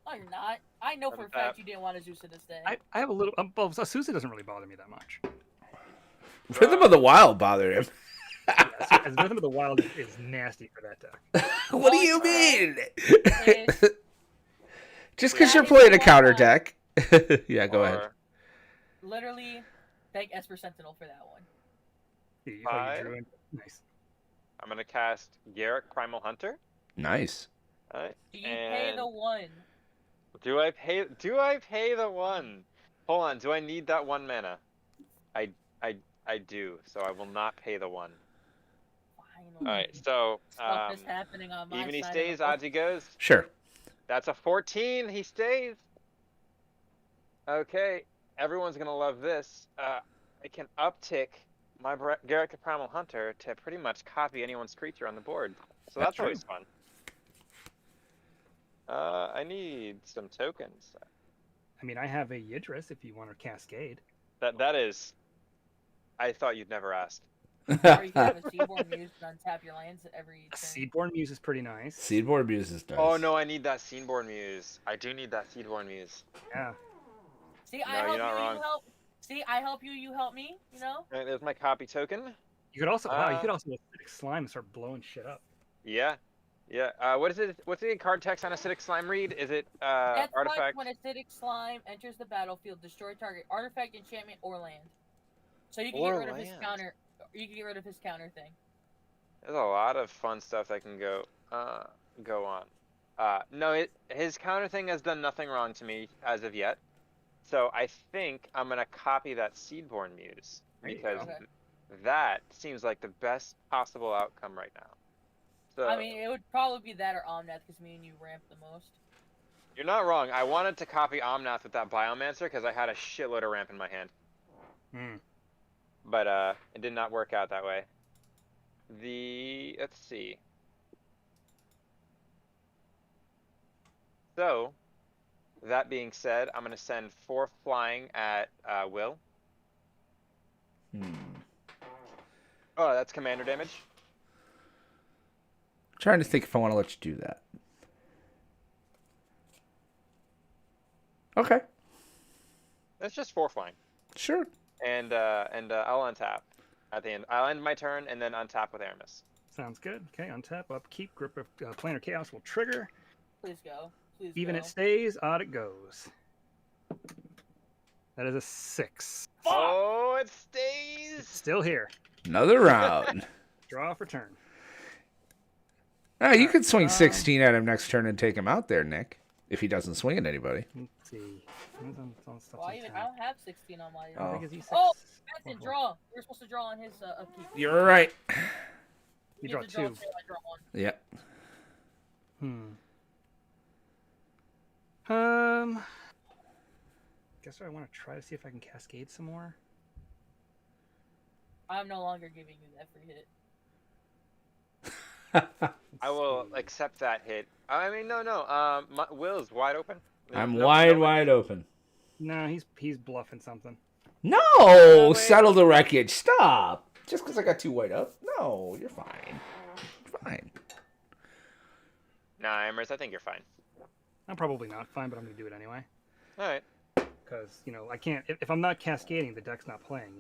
No, you're not. I know for a fact you didn't want Azusa to stay. I have a little. Well, Azusa doesn't really bother me that much. Rhythm of the Wild bothered him. As Rhythm of the Wild is nasty for that deck. What do No, you it's mean? It's- Just because Yeah, you're it's playing a a counter lot. deck. Yeah, go ahead. Or Literally, thank Esper Sentinel for that one. You Five. drew in. Nice. I'm gonna cast Garrett Primal Hunter. Nice. Alright. Do you pay the one? Do I pay the one? Hold on, do I need that 1 mana? I do, so I will not pay the one. Finally. Alright, so Stuff is happening on my even he side of stays, the odds he goes. Sure. That's a 14, he stays. Okay, everyone's gonna love this. I can uptick my Garrett Primal Hunter to pretty much copy anyone's creature on the board. So That's that's always fun. I need some tokens. I mean, I have a Yidris if you want to Cascade. That is. I thought you'd never asked. Or you can have a Seaborn Muse and untap your lands every A turn. Seedborn Muse is pretty nice. Seedboard Muses does. Oh no, I need that Seedborn Muse. I do need that Seedborn Muse. Yeah. See, I No, help you're you, not wrong. you help. See, I help you, you help me. You know. Alright, there's my copy token. You could also wow. You Uh, could also acidic slime and start blowing shit up. Yeah. Yeah. What is it? What's the card text on Acidic Slime read? Is it That's artifact? when acidic slime enters the battlefield, destroy target artifact, enchantment, or land. So you can Or get rid of his land. counter. You can get rid of his counter thing. There's a lot of fun stuff that can go on. No, his counter thing has done nothing wrong to me as of yet. So I think I'm gonna copy that Seedborn Muse There you because go. Okay. that seems like the best possible outcome right now. So I mean, it would probably be that or Omnath because me and you ramp the most. you're not wrong. I wanted to copy Omnath with that Biomancer because I had a shitload of ramp in my hand, Hmm. but it did not work out that way. Let's see. So, that being said, I'm gonna send 4 flying at Will. Oh, that's commander damage. Trying to think if I want to let you do that. Okay. That's just 4 flying, Sure. and I'll untap at the end. I'll end my turn and then untap with Aramis. Sounds good. Okay, untap, upkeep, grip of planar chaos will trigger. Please go. Please Even go. it stays, odd it goes. That is a 6. Oh, it It's stays. still here. Another round. Draw for turn. You could swing 16 at him next turn and take him out there, Nick. If he doesn't swing at anybody. Let's see. Stuff's Well, I don't have 16 on my. Oh. How big is E6? Oh, Benson, draw. We're supposed to draw on his upkeep. You're right. You He draw has to 2. I draw 1. Yeah. Guess I want to try to see if I can cascade some more. I'm no longer giving you that free hit. I will accept that hit. I mean, no. Will's wide open. I'm No- wide open. No, he's bluffing something. No! wait. Settle the wreckage. Stop! Just because I got 2 white up? No, you're fine. fine. Nah, Aramis, I think you're fine. I'm probably not fine, but I'm going to do it anyway. All right. Because, I can't... If I'm not cascading, the deck's not playing,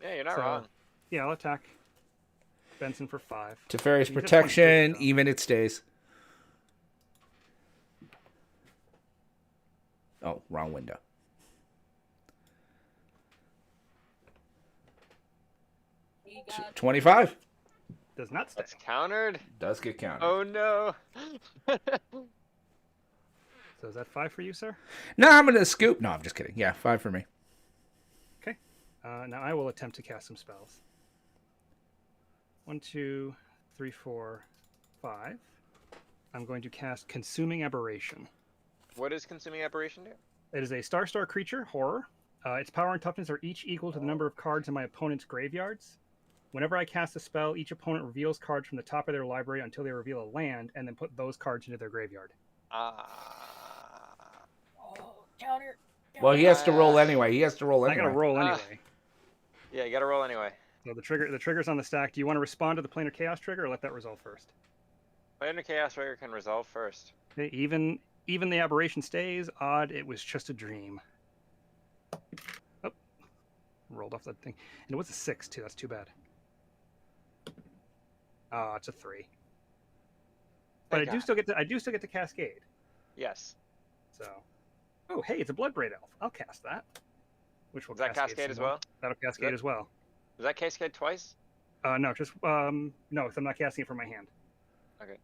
Yeah, you're not So, wrong. Yeah, I'll attack Benson for 5. Teferi's He's at protection, 23, though. even it stays. Oh, wrong window. He got 25. Does not stay. That's countered. Does get counted. Oh no. So is that 5 for you, sir? No, I'm going to scoop. No, I'm just kidding. Yeah, 5 for me. Okay. Now I will attempt to cast some spells. 1, 2, 3, 4, 5. I'm going to cast Consuming Aberration. What does consuming aberration do? It is a star creature, horror. Its power and toughness are each equal to the number of cards in my opponent's graveyards. Whenever I cast a spell, each opponent reveals cards from the top of their library until they reveal a land, and then put those cards into their graveyard. oh, counter. Well, he has to roll anyway. He has to roll I anyway. gotta roll anyway. Yeah, you gotta roll anyway. So the trigger's on the stack. Do you want to respond to the Planar Chaos trigger, or let that resolve first? Planar Chaos Trigger can resolve first. Okay, even the aberration stays. Odd, it was just a dream. Oh, rolled off that thing, and it was a 6 too. That's too bad. Oh, it's a 3. But Thank I do God. still get to cascade. Yes. So, oh hey, it's a Bloodbraid Elf. I'll cast that. Which will Does that cascade some as more. well? That'll cascade that- as well. Does that cascade twice? No, just no, because I'm not casting it from my hand. Okay.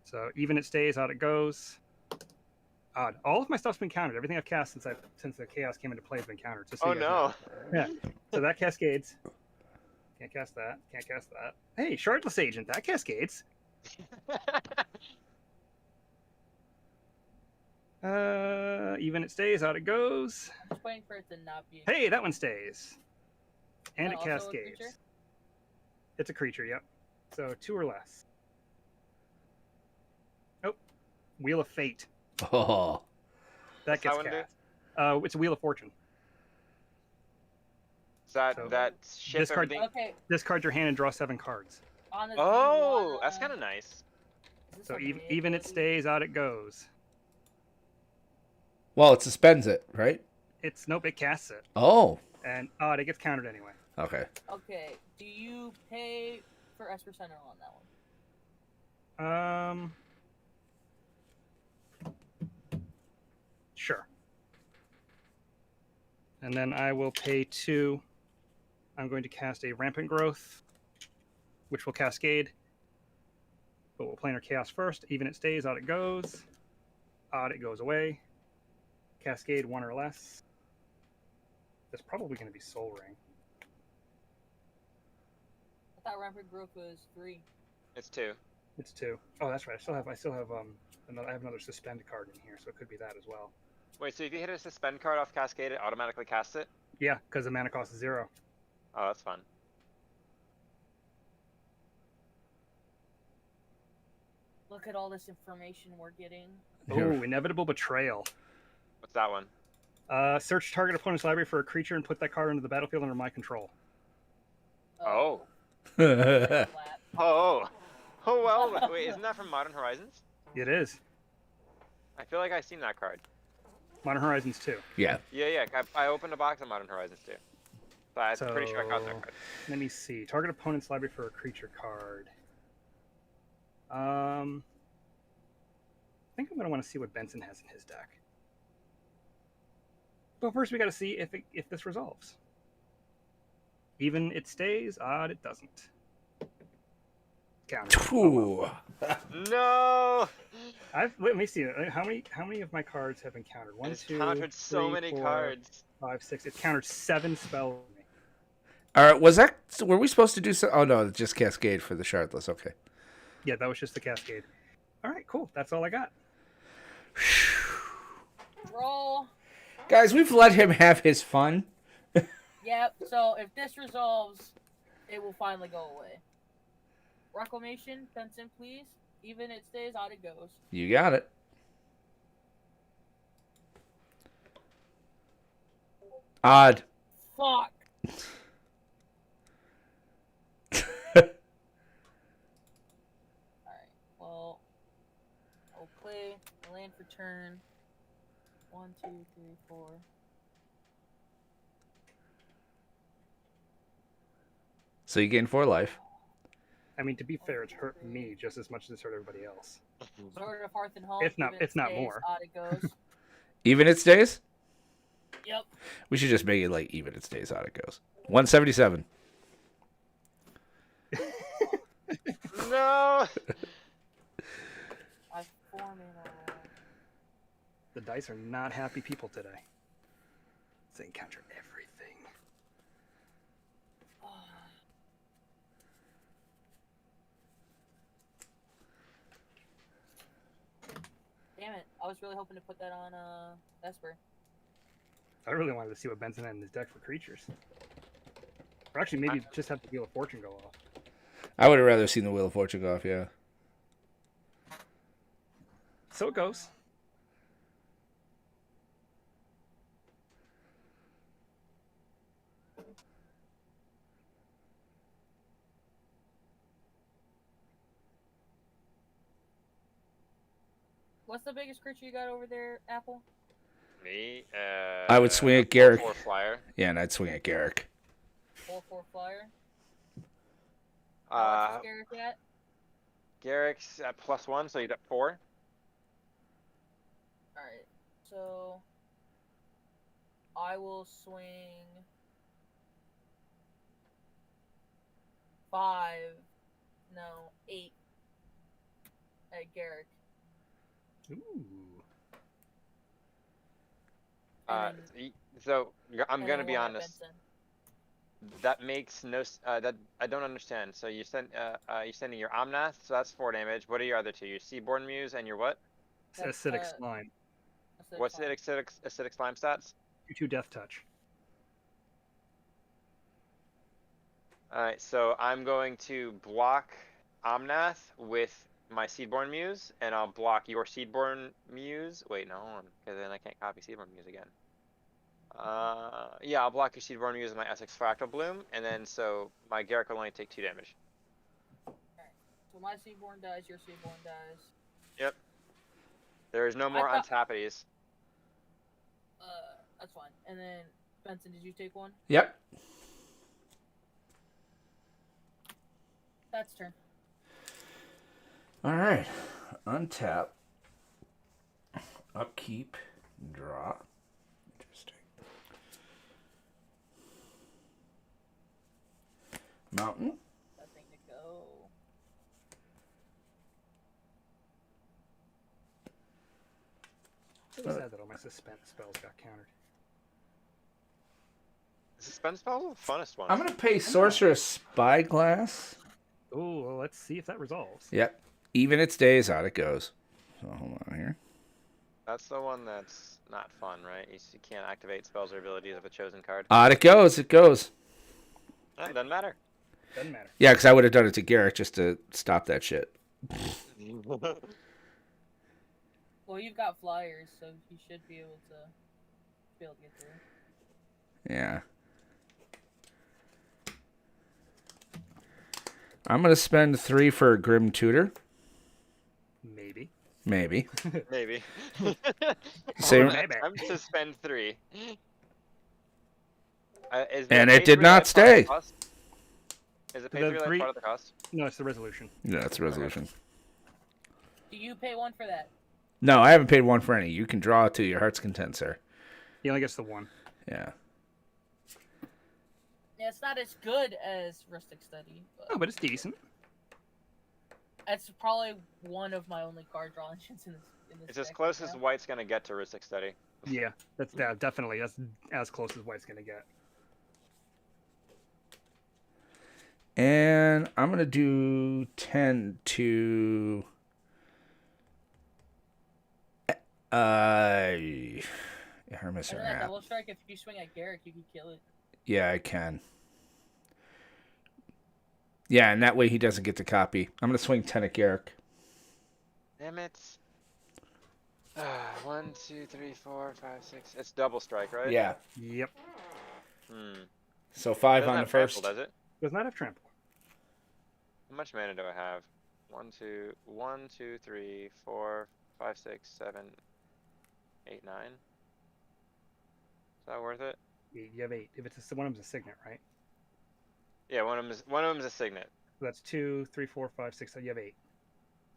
So even it stays, odd it goes. Odd. All of my stuff's been countered. Everything I've cast since the chaos came into play has been countered. Just so Oh you guys know. no. Yeah. So that cascades. Can't cast that. Can't cast that. Hey, Shardless Agent, that cascades. Even it stays, out it goes. I'm just waiting for it to not be. Hey, that one stays. And Is it that also a cascades. creature? It's a creature, yep. So 2 or less. Oh, Wheel of Fate. Oh. That What's that gets one do? cast. It's a Wheel of Fortune. Is that So- that ship Discard- everything? Okay. Discard your hand and draw 7 cards. On the Oh, that's kind of nice. So even it stays, out it goes. Well, it suspends it, right? Nope, it casts it. Oh. And odd, it gets countered anyway. Okay. Okay. Do you pay for Esper Sentinel on that one? Sure. And then I will pay 2. I'm going to cast a Rampant Growth, which will cascade. But we'll Planar Chaos first. Even it stays, odd it goes. Odd it goes away. Cascade 1 or less. That's probably going to be Soul Ring. I thought Rampant Growth was 3. It's 2. It's 2. Oh, that's right. I still have another suspend card in here, so it could be that as well. Wait, so if you hit a suspend card off Cascade, it automatically casts it? Yeah, because the mana cost is 0. Oh, that's fun. Look at all this information we're getting. Oh, Inevitable Betrayal. What's that one? Search target opponent's library for a creature and put that card into the battlefield under my control. Oh. Flat. Oh. Oh, well. Wait, isn't that from Modern Horizons? It is. I feel like I've seen that card. Modern Horizons 2. Yeah. Yeah. I opened a box of Modern Horizons too. So I'm pretty sure I caught that So- card. Let me see. Target opponent's library for a creature card. I think I'm going to want to see what Benson has in his deck. But first we got to see if this resolves. Even it stays, odd it doesn't. Counter. Ooh. No! Let me see. How many of my cards have been countered? 1, It's 2, countered so 3, many 4, cards. 5, 6. It's countered 7 spells for me. All right. Were we supposed to do so? Oh no, it's just Cascade for the Shardless. Okay. Yeah, that was just the cascade. All right, cool. That's all I got. Roll. Guys, we've let him have his fun. Yep. So if this resolves, it will finally go away. Reclamation, Benson, please. Even it stays, out it goes. You got it. Odd. Fuck. land for turn. 1, 2, 3, 4. So you gain 4 life. I mean, to be fair, it's hurt me just as much as it's hurt everybody else. Sword of Hearth and Home. If not- even if not stays, more. Odd it goes. Even it stays? Yep. We should just make it like even it stays, out it goes. 177. No. I form it all. The dice are not happy people today. They encounter everything. Damn it! I was really hoping to put that on Vesper. I really wanted to see what Benson had in his deck for creatures. Or actually, maybe just have the Wheel of Fortune go off. I would have rather seen the Wheel of Fortune go off, yeah. So it goes. What's the biggest creature you got over there, Apple? Me. I would swing at Garrick. 4/4 flyer. Yeah, and I'd swing at Garrick. 4/4 flyer. How much Uh, is Garrick at? Garrick's at +1, so you got 4. Alright, so I will swing 8 at Garrick. Ooh. And then- So I'm and gonna then be one at honest. Benson. That makes no. That I don't understand. So you're sending your Omnath, so that's 4 damage. What are your other 2? Your Seaborn Muse and your what? That's, Acidic Slime. Acidic What's the Slime. acidic slime stats? 2/2 Death Touch. All right, so I'm going to block Omnath with my Seedborn Muse, and I'll block your Seedborn Muse. Wait, no, hold on, because then I can't copy Seedborn Muse again. Yeah, I'll block your Seedborn Muse with my Essex Fractal Bloom, and then so my Garrick will only take 2 damage. So my Seaborn dies, your Seaborn dies. Yep. There is no more thought- untappities. That's fine. And then, Benson, did you take one? Yep. That's turn. All right. Untap. Upkeep. Draw. Interesting. Mountain. That thing to go. It's really sad that all my suspense spells got countered. Suspense spells are the funnest ones. I'm going to pay Sorceress Spyglass. Ooh, well, let's see if that resolves. Yep. Even it stays, out it goes. So hold on here. That's the one that's not fun, right? You can't activate spells or abilities of a chosen card. Out it goes. It goes. It doesn't matter. Doesn't matter. Yeah, because I would have done it to Garrick just to stop that shit. Well, you've got flyers, so you should be able to get through. Yeah. I'm going to spend 3 for a Grim Tutor. Maybe. Maybe. Maybe. Same. Maybe. I'm to spend 3. And it did not stay. Is it pay The 3 three- part of the cost? No, it's the resolution. Yeah, that's a resolution. Do you pay 1 for that? No, I haven't paid 1 for any. You can draw to your heart's content, sir. He only gets the 1. Yeah. Yeah, it's not as good as Rustic Study, but Oh, but it's decent. it's probably one of my only card draw engines in this. It's as deck close right as now. White's gonna get to Ristic Study. Yeah, definitely. That's as close as White's gonna get. And I'm going to do 10 to... Aramis And or then that App. double strike, if you swing at Garrick, you can kill it. Yeah, I can. Yeah, and that way he doesn't get to copy. I'm going to swing 10 at Garrick. Damn it. 1, 2, 3, 4, 5, 6. It's double strike, right? Yeah. Yep. So 5 Doesn't on the have trample, first. does it? Does not have trample. How much mana do I have? 1, 2, 3, 4, 5, 6, 7, 8, 9. Is that worth it? You have 8. If it's one of them's a signet, right? Yeah, one of them's a signet. So that's 2, 3, 4, 5, 6. So you have 8.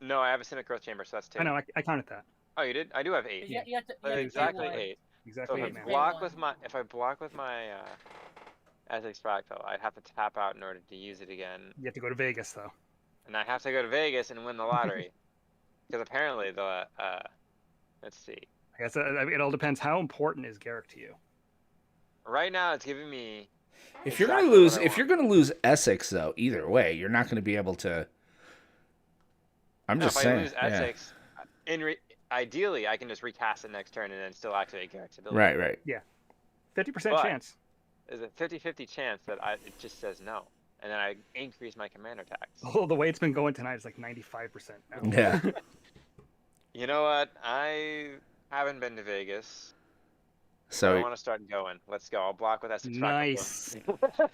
No, I have a Simic Growth Chamber, so that's 2. I know. I counted that. Oh, you did? I do have 8. You have to pay Exactly one. 8. Exactly So 8 if I mana. block one. with my Essex Fractal, I'd have to tap out in order to use it again, You have to go to Vegas though. and I have to go to Vegas and win the lottery, because apparently the let's see. I guess it all depends. How important is Garrick to you? Right now, it's giving me. If you're exactly gonna lose, what I if want. you're gonna lose Essex though, either way, you're not gonna be able to. I'm No, just if saying. I lose Yeah. Essex, ideally I can just recast it next turn and then still activate Garrick's ability. Right. 50% But- chance. There's a 50-50 chance that it just says no, and then I increase my commander tax. Oh, the way it's been going tonight is like 95% now. Yeah. You know what? I haven't been to Vegas. I So want to start going. Let's go. I'll block with Essex Fractal. Nice.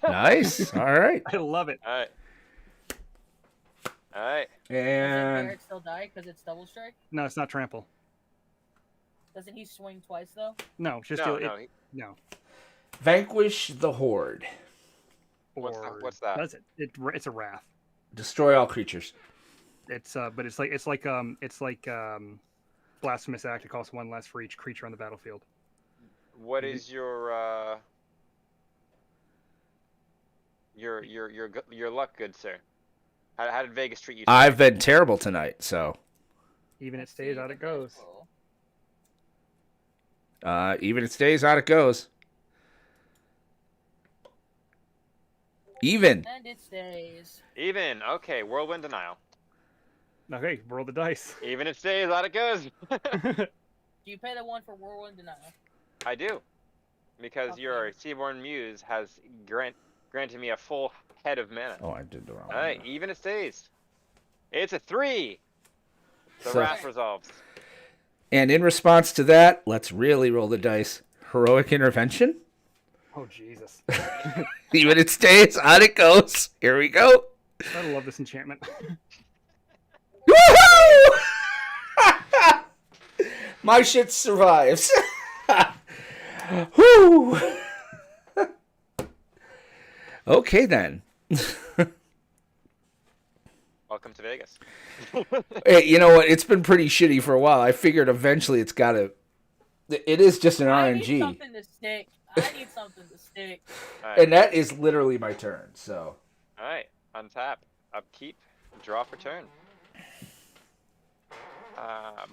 nice. All right. I love it. All right. Doesn't And Garrett still die because it's double strike? No, it's not trample. Doesn't he swing twice though? No, just No. vanquish the horde. Or What's that? Does it? It's a wrath. Destroy all creatures. It's but it's like blasphemous act. It costs 1 less for each creature on the battlefield. What is your luck, good sir? How did Vegas treat you? I've been terrible tonight, so Even it Let's stays see out the it goes. dice roll. even it stays, out it goes. Even. And it stays. Even. Okay, Whirlwind Denial. Okay, roll the dice. Even it stays, out it goes. Do you pay the 1 for Whirlwind Denial? I do. Because Okay. your Seaborn Muse has granted me a full head of mana. Oh, I did the wrong. Alright, even it stays. It's a 3. The So- wrath resolves. And in response to that, let's really roll the dice. Heroic intervention. Oh Jesus! Even it stays, out it goes. Here we go. I love this enchantment. Woohoo! My shit survives. Whew. Okay then. Welcome to Vegas. Hey, you know what? It's been pretty shitty for a while. I figured eventually it's got to. It is just an I need RNG, something to stick. I need something to stick. Alright, and that is literally my turn. So alright. Untap. Upkeep. Draw for turn.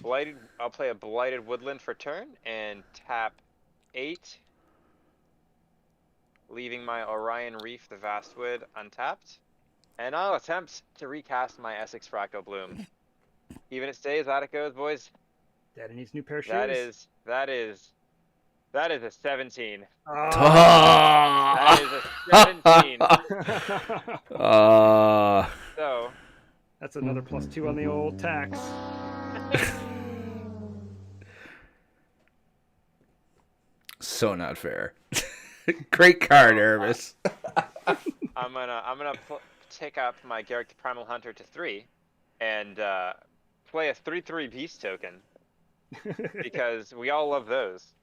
Blighted. I'll play a Blighted Woodland for turn and tap 8. Leaving my Orion Reef, the Vastwood, untapped. And I'll attempt to recast my Essex Fractal Bloom. Even it stays, out it goes, boys. Daddy needs a new pair of shoes. That is a 17. Oh. That is a 17. So, That's another +2 on the old tax. so not fair. Great card, Aramis. I'm gonna take up my Garrick the Primal Hunter to 3, and play a 3/3 Beast token because we all love those.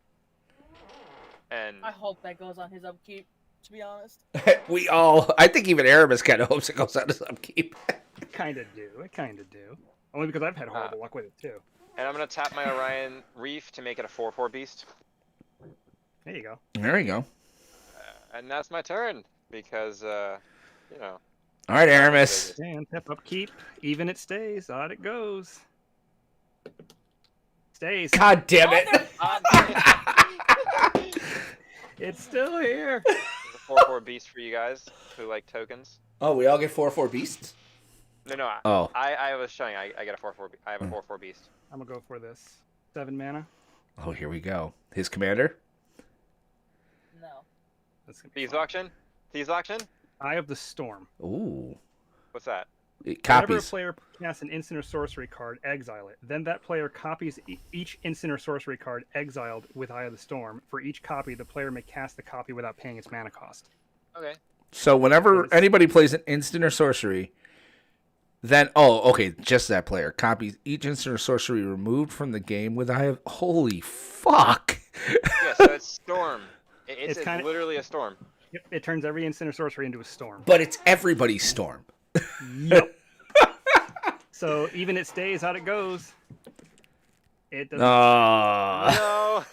And I hope that goes on his upkeep, to be honest. I think even Aramis kind of hopes it goes out as upkeep. I kind of do. Only because I've had horrible luck with it too. and I'm gonna tap my Orion Reef to make it a 4/4 Beast, There you go. There you go. and that's my turn because you know. All right, Aramis. And tap upkeep. Even it stays. Odd it goes. Stays. God damn it. It's still here. There's a 4/4 Beast for you guys who like tokens. Oh, we all get 4/4 beasts? No, Oh. I was showing. I get a 4/4. I have a 4/4 Beast. I'm gonna go for this. 7 mana. Oh, here we go. His commander? No. That's gonna be Thieves fun. auction. Thieves auction. Eye of the Storm. Ooh. What's that? It Whenever a copies. player casts an instant or sorcery card, exile it. Then that player copies each instant or sorcery card exiled with Eye of the Storm. For each copy, the player may cast the copy without paying its mana cost. Okay. So whenever Yes. anybody plays an instant or sorcery, Then, okay, just that player. Copies each instant or sorcery removed from the game with I have... Holy fuck! Yeah, so it's storm. It's kinda- literally a storm. Yep, it turns every instant or sorcery into a storm. But it's everybody's storm. Yep. So even it stays out, it goes. It doesn't. Oh,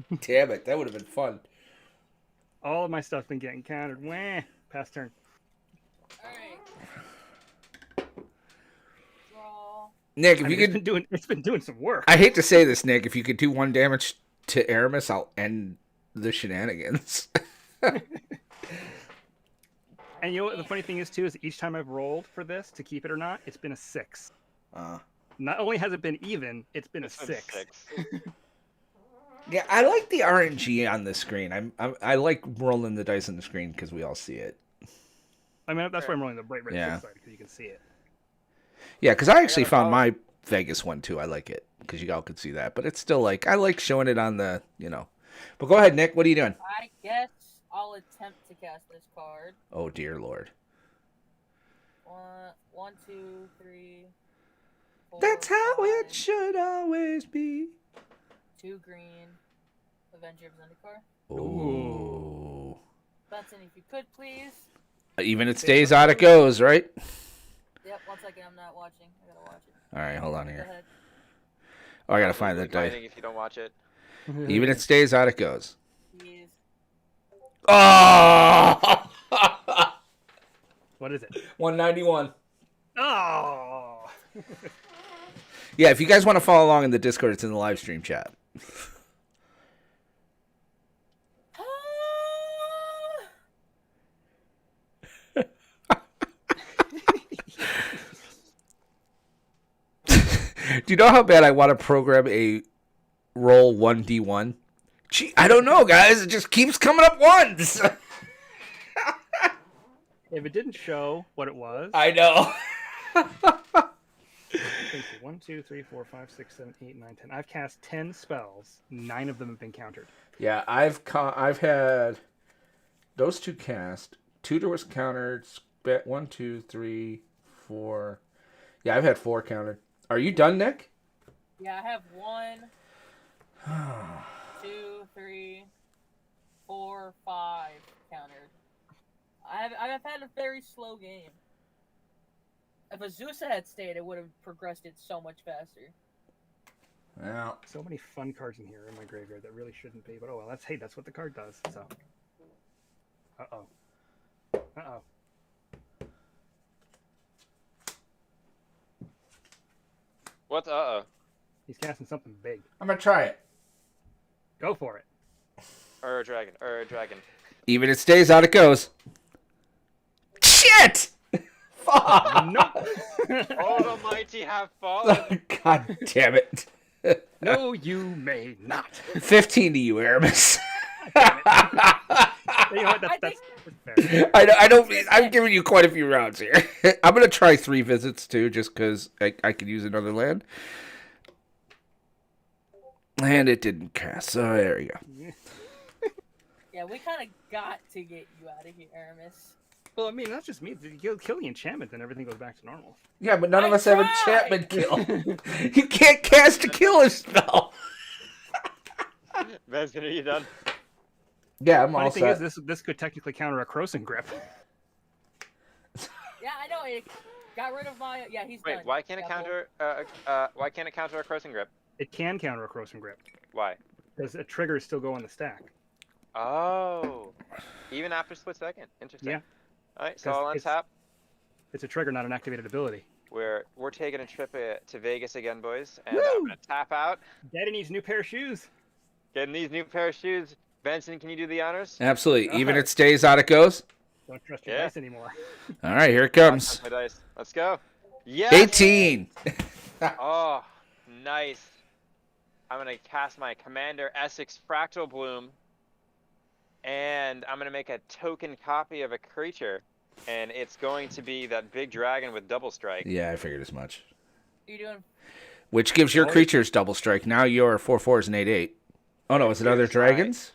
No. damn it. That would have been fun. All of my stuff been getting countered. Wah. Pass turn. Alright. Draw. Nick, if I you mean, could... it's been doing some work. I hate to say this, Nick. If you could do 1 damage to Aramis, I'll end the shenanigans. And you know what the funny thing is too is that each time I've rolled for this to keep it or not, it's been a 6. Not only has it been even, it's been a 6. Yeah, I like the RNG on the screen. I like rolling the dice on the screen because we all see it. I mean, that's why I'm rolling the bright red Yeah. side because you can see it. Yeah, because I actually gotta found follow. my Vegas one too. I like it because you all could see that. But it's still like, I like showing it on the, But go ahead, Nick. What are you doing? I guess I'll attempt to cast this card. Oh, dear Lord. 1, 2, 3. 4, That's how 5, it should always be. 2 green. Avenger of Zendikar. Ooh. Benson, if you could please. Even it stays out, it goes, right? Yep, 1 second, I'm not watching. I gotta watch it. All right, hold on Go here. ahead. Oh, I gotta find that dice. Fighting if you don't watch it. Even it stays out, it goes. Please. Oh! What is it? 191. Oh! Yeah, if you guys want to follow along in the Discord, it's in the live stream chat. Do you know how bad I want to program a roll 1d1? Gee, I don't know, guys. It just keeps coming up ones. If it didn't show what it was, I know. let's see, 1, 2, 3, 4, 5, 6, 7, 8, 9, 10. I've cast 10 spells. 9 of them have been countered. Yeah, I've had those 2 cast. 2 was countered. 1, 2, 3, 4. Yeah, I've had 4 countered. Are you done, Nick? Yeah, I have 1, 2, 3, 4, 5 countered. I've had a very slow game. If Azusa had stayed, it would have progressed it so much faster. Well, So many fun cards in here in my graveyard that really shouldn't be, but oh well, that's what the card does, so. Uh-oh. Uh-oh. What's uh-oh? He's casting something big. I'm gonna try it. Go for it. Dragon. Dragon. Even it stays out, it goes. Shit! Fuck! Nope. Oh, the mighty have fallen. God damn it. No, you may not. 15 to you, Aramis. You know what? That's fair. I don't. I'm giving you quite a few rounds here. I'm gonna try 3 visits too, just because I could use another land. And it didn't cast, so there you go. Yeah, we kind of got to get you out of here, Aramis. Well, I mean, that's just me. You kill the enchantment, then everything goes back to normal. Yeah, but none of I us have tried! enchantment kill. You can't cast a killer spell. Benson, are you done? Yeah, I'm Funny all thing set. is, this could technically counter a Croson Grip. Yeah, I know. It got rid of my. Yeah, he's Wait, done. why can't it Yeah, counter? Why can't it counter a crossing grip? It can counter a Croson Grip Why? because a triggers still go on the stack. Oh, even after split second. Interesting. Yeah. All right, so 'Cause I'll it's- untap. It's a trigger, not an activated ability. We're taking a trip to Vegas again, boys, and Woo! I'm gonna tap out. Daddy needs a new pair of shoes. Getting these new pair of shoes. Benson, can you do the honors? Absolutely. Even Alright. it stays out, it goes. Don't trust your Yeah. dice anymore. All right, here it comes. My dice. Let's go. Yes. 18. Oh, nice. I'm gonna cast my Commander Essex Fractal Bloom, and I'm gonna make a token copy of a creature, and it's going to be that big dragon with double strike. Yeah, I figured as much. You doing? Which gives your Oh. creatures double strike. Now you're 4/4s and 8/8. Oh no, is it other Here's my- dragons?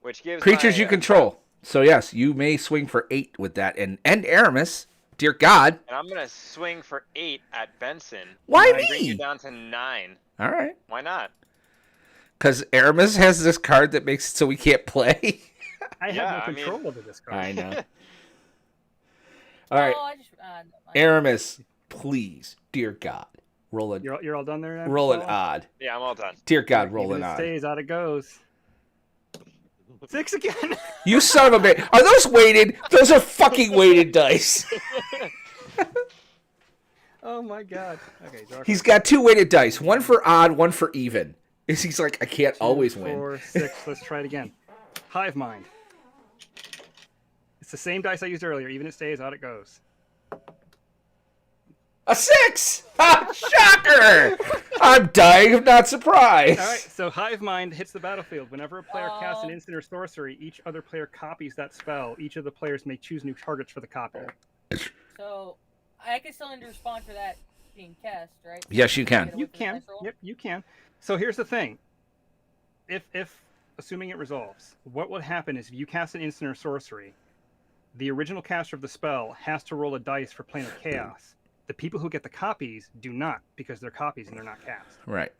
Which gives Creatures my, you control. So yes, you may swing for 8 with that, and Aramis Dear God. And I'm gonna swing for 8 at Benson. Why and bring you me? down to 9. All right. Why not? Because Aramis has this card that makes it so we can't play. I have Yeah, no I mean- control over this card. I know. All right. Oh, I just never mind. Aramis, please, dear God, roll it. You're all done there. Roll an Paula? odd. Yeah, I'm all done. Dear God, roll Even an it odd. stays, out it goes. 6 again. You son of a bitch. Are those weighted? Those are fucking weighted dice. Oh my God. Okay, draw He's got 2 weighted dice. One for odd, one for even. He's like, I can't 2, always win. 4, 6. Let's try it again. Hive mind. It's the same dice I used earlier. Even it stays, out it goes. A 6! Ah, shocker! I'm dying of not surprise. All right, so Hive Mind hits the battlefield. Whenever a player casts an instant or sorcery, each other player copies that spell. Each of the players may choose new targets for the copy. So I can still respond to that being cast, right? Yes, you can. Get away You from the can. dice roll? Yep, you can. So here's the thing. If assuming it resolves, what would happen is if you cast an instant or sorcery, the original caster of the spell has to roll a dice for Plane of Chaos. The people who get the copies do not, because they're copies and they're not cast. Right.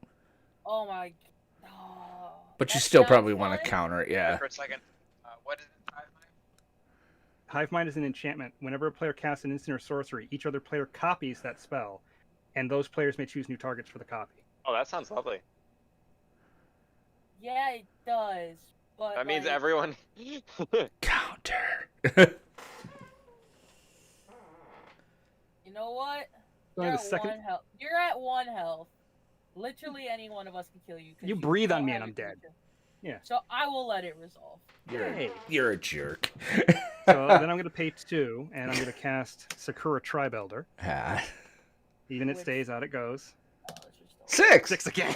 Oh my. Oh, But you that still sounds probably want to fun. counter it, yeah. For a second. What is it? Hive Mind is an enchantment. Whenever a player casts an instant or sorcery, each other player copies that spell, and those players may choose new targets for the copy. Oh, that sounds lovely. Yeah, it does. But That means like, everyone. Counter. You know what? Only You're the at second- 1 health. You're at 1 health. Literally, any one of us can kill you. 'cause You breathe don't on me have and a I'm dead. creature. Yeah. So I will let it resolve. You're a jerk. So then I'm going to pay 2, and I'm going to cast Sakura Tribe Elder. Ah. Even it stays, out it goes. Oh, it's just all- 6. 6 again.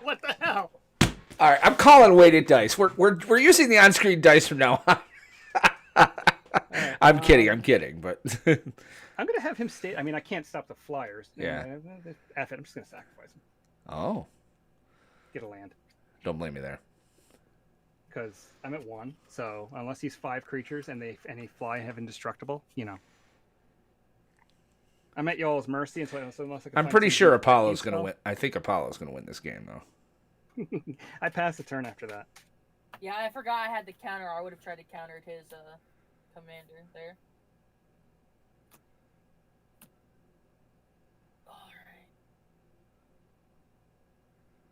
What the hell? All right, I'm calling weighted dice. We're using the on-screen dice from now on. Right, I'm kidding, but I'm going to have him stay. I mean, I can't stop the flyers. Yeah. F it. I'm just going to sacrifice him. oh, Get a land. don't blame me there. Because I'm at 1. So unless he's 5 creatures and they fly and have indestructible, I'm at y'all's mercy. And so unless I can I'm find pretty some sure good Apollo's spell, going to win. I think Apollo's going to win this game, though. I pass the turn after that. Yeah, I forgot I had the counter. I would have tried to counter his commander there. Alright.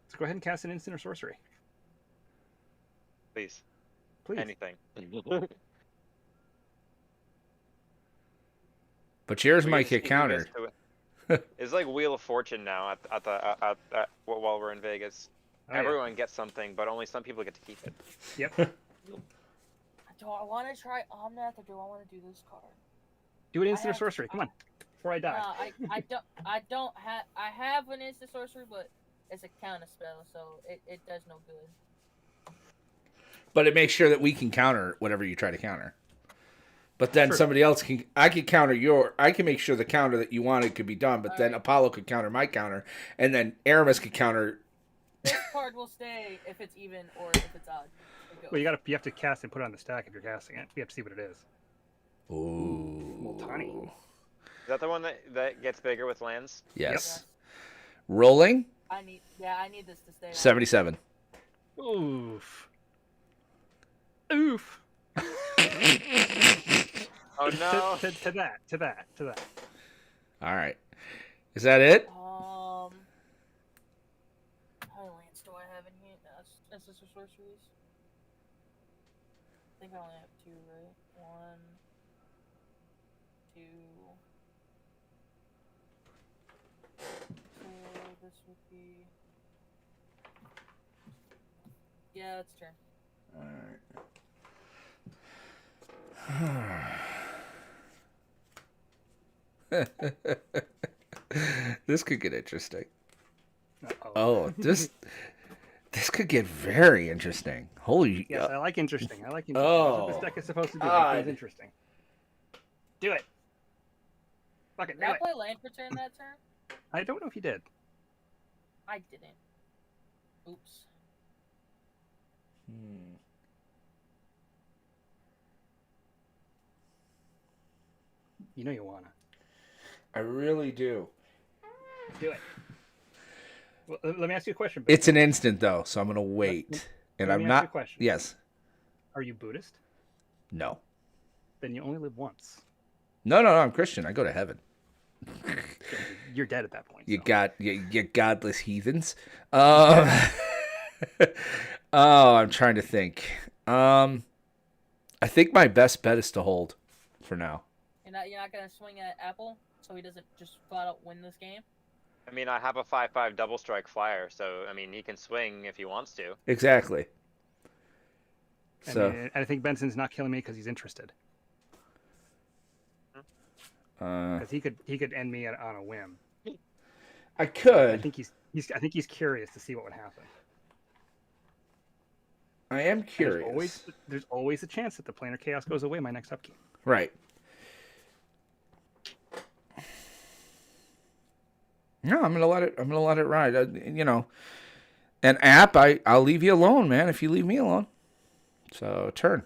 So go ahead and cast an instant or sorcery. Please. Please. Anything. But yours We might just get keep countered. used to it. It's like Wheel of Fortune now while we're in Vegas. Oh, yeah. Everyone gets something, but only some people get to keep it. Yep. Do I want to try Omnath or do I want to do this card? Do an instant or have- sorcery. Come on. Before I die. I don't have. I have an instant sorcery, but it's a counter spell, so it does no good. But it makes sure that we can counter whatever you try to counter. But then Sure. somebody else can. I can counter I can make sure the counter that you wanted could be done. But then Alright. Apollo could counter my counter, and then Aramis could counter. This card will stay if it's even or if it's odd. It goes. Well, you have to cast and put it on the stack if you're casting it. You have to see what it is. Ooh. Well, tiny. Is that the one that gets bigger with lands? Yes. Yes. Rolling I need this to stay. on. 77. Oof. Oof. Oh no! To that. All right. Is that it? How many lands do I have in here? That's just sorceries. I think I only have 2, right? 1, 2. So this would be. Yeah, that's turn. All right. This could get interesting. Uh-oh. Oh, this could get very interesting. Holy. Yes, I like interesting. That's what Oh, this deck is supposed to do. God. It's interesting. Do it. Fuck it. Did Do I it. play land for turn that turn? I don't know if you did. I didn't. Oops. You know you wanna. I really do. Do it. Well, let me ask you a question. It's an instant though, so I'm gonna wait. And let I'm me ask you a not. question. Yes. Are you Buddhist? No. Then you only live once. No. I'm Christian. I go to heaven. You're dead at that point. You so. got you godless heathens. Oh, I'm trying to think. I think my best bet is to hold for now. You're not gonna swing at Apple, so he doesn't just flat out win this game. I mean, I have a 5/5 double strike flyer, so I mean, he can swing if he wants to. Exactly. So I mean, I think Benson's not killing me because he's interested. Because he could end me on a whim. I could. I think he's curious to see what would happen. I am And curious. There's always a chance that the planar chaos goes away my next upkeep. Right. No, I'm gonna let it ride. You know, an app. I'll leave you alone, man. If you leave me alone. So turn.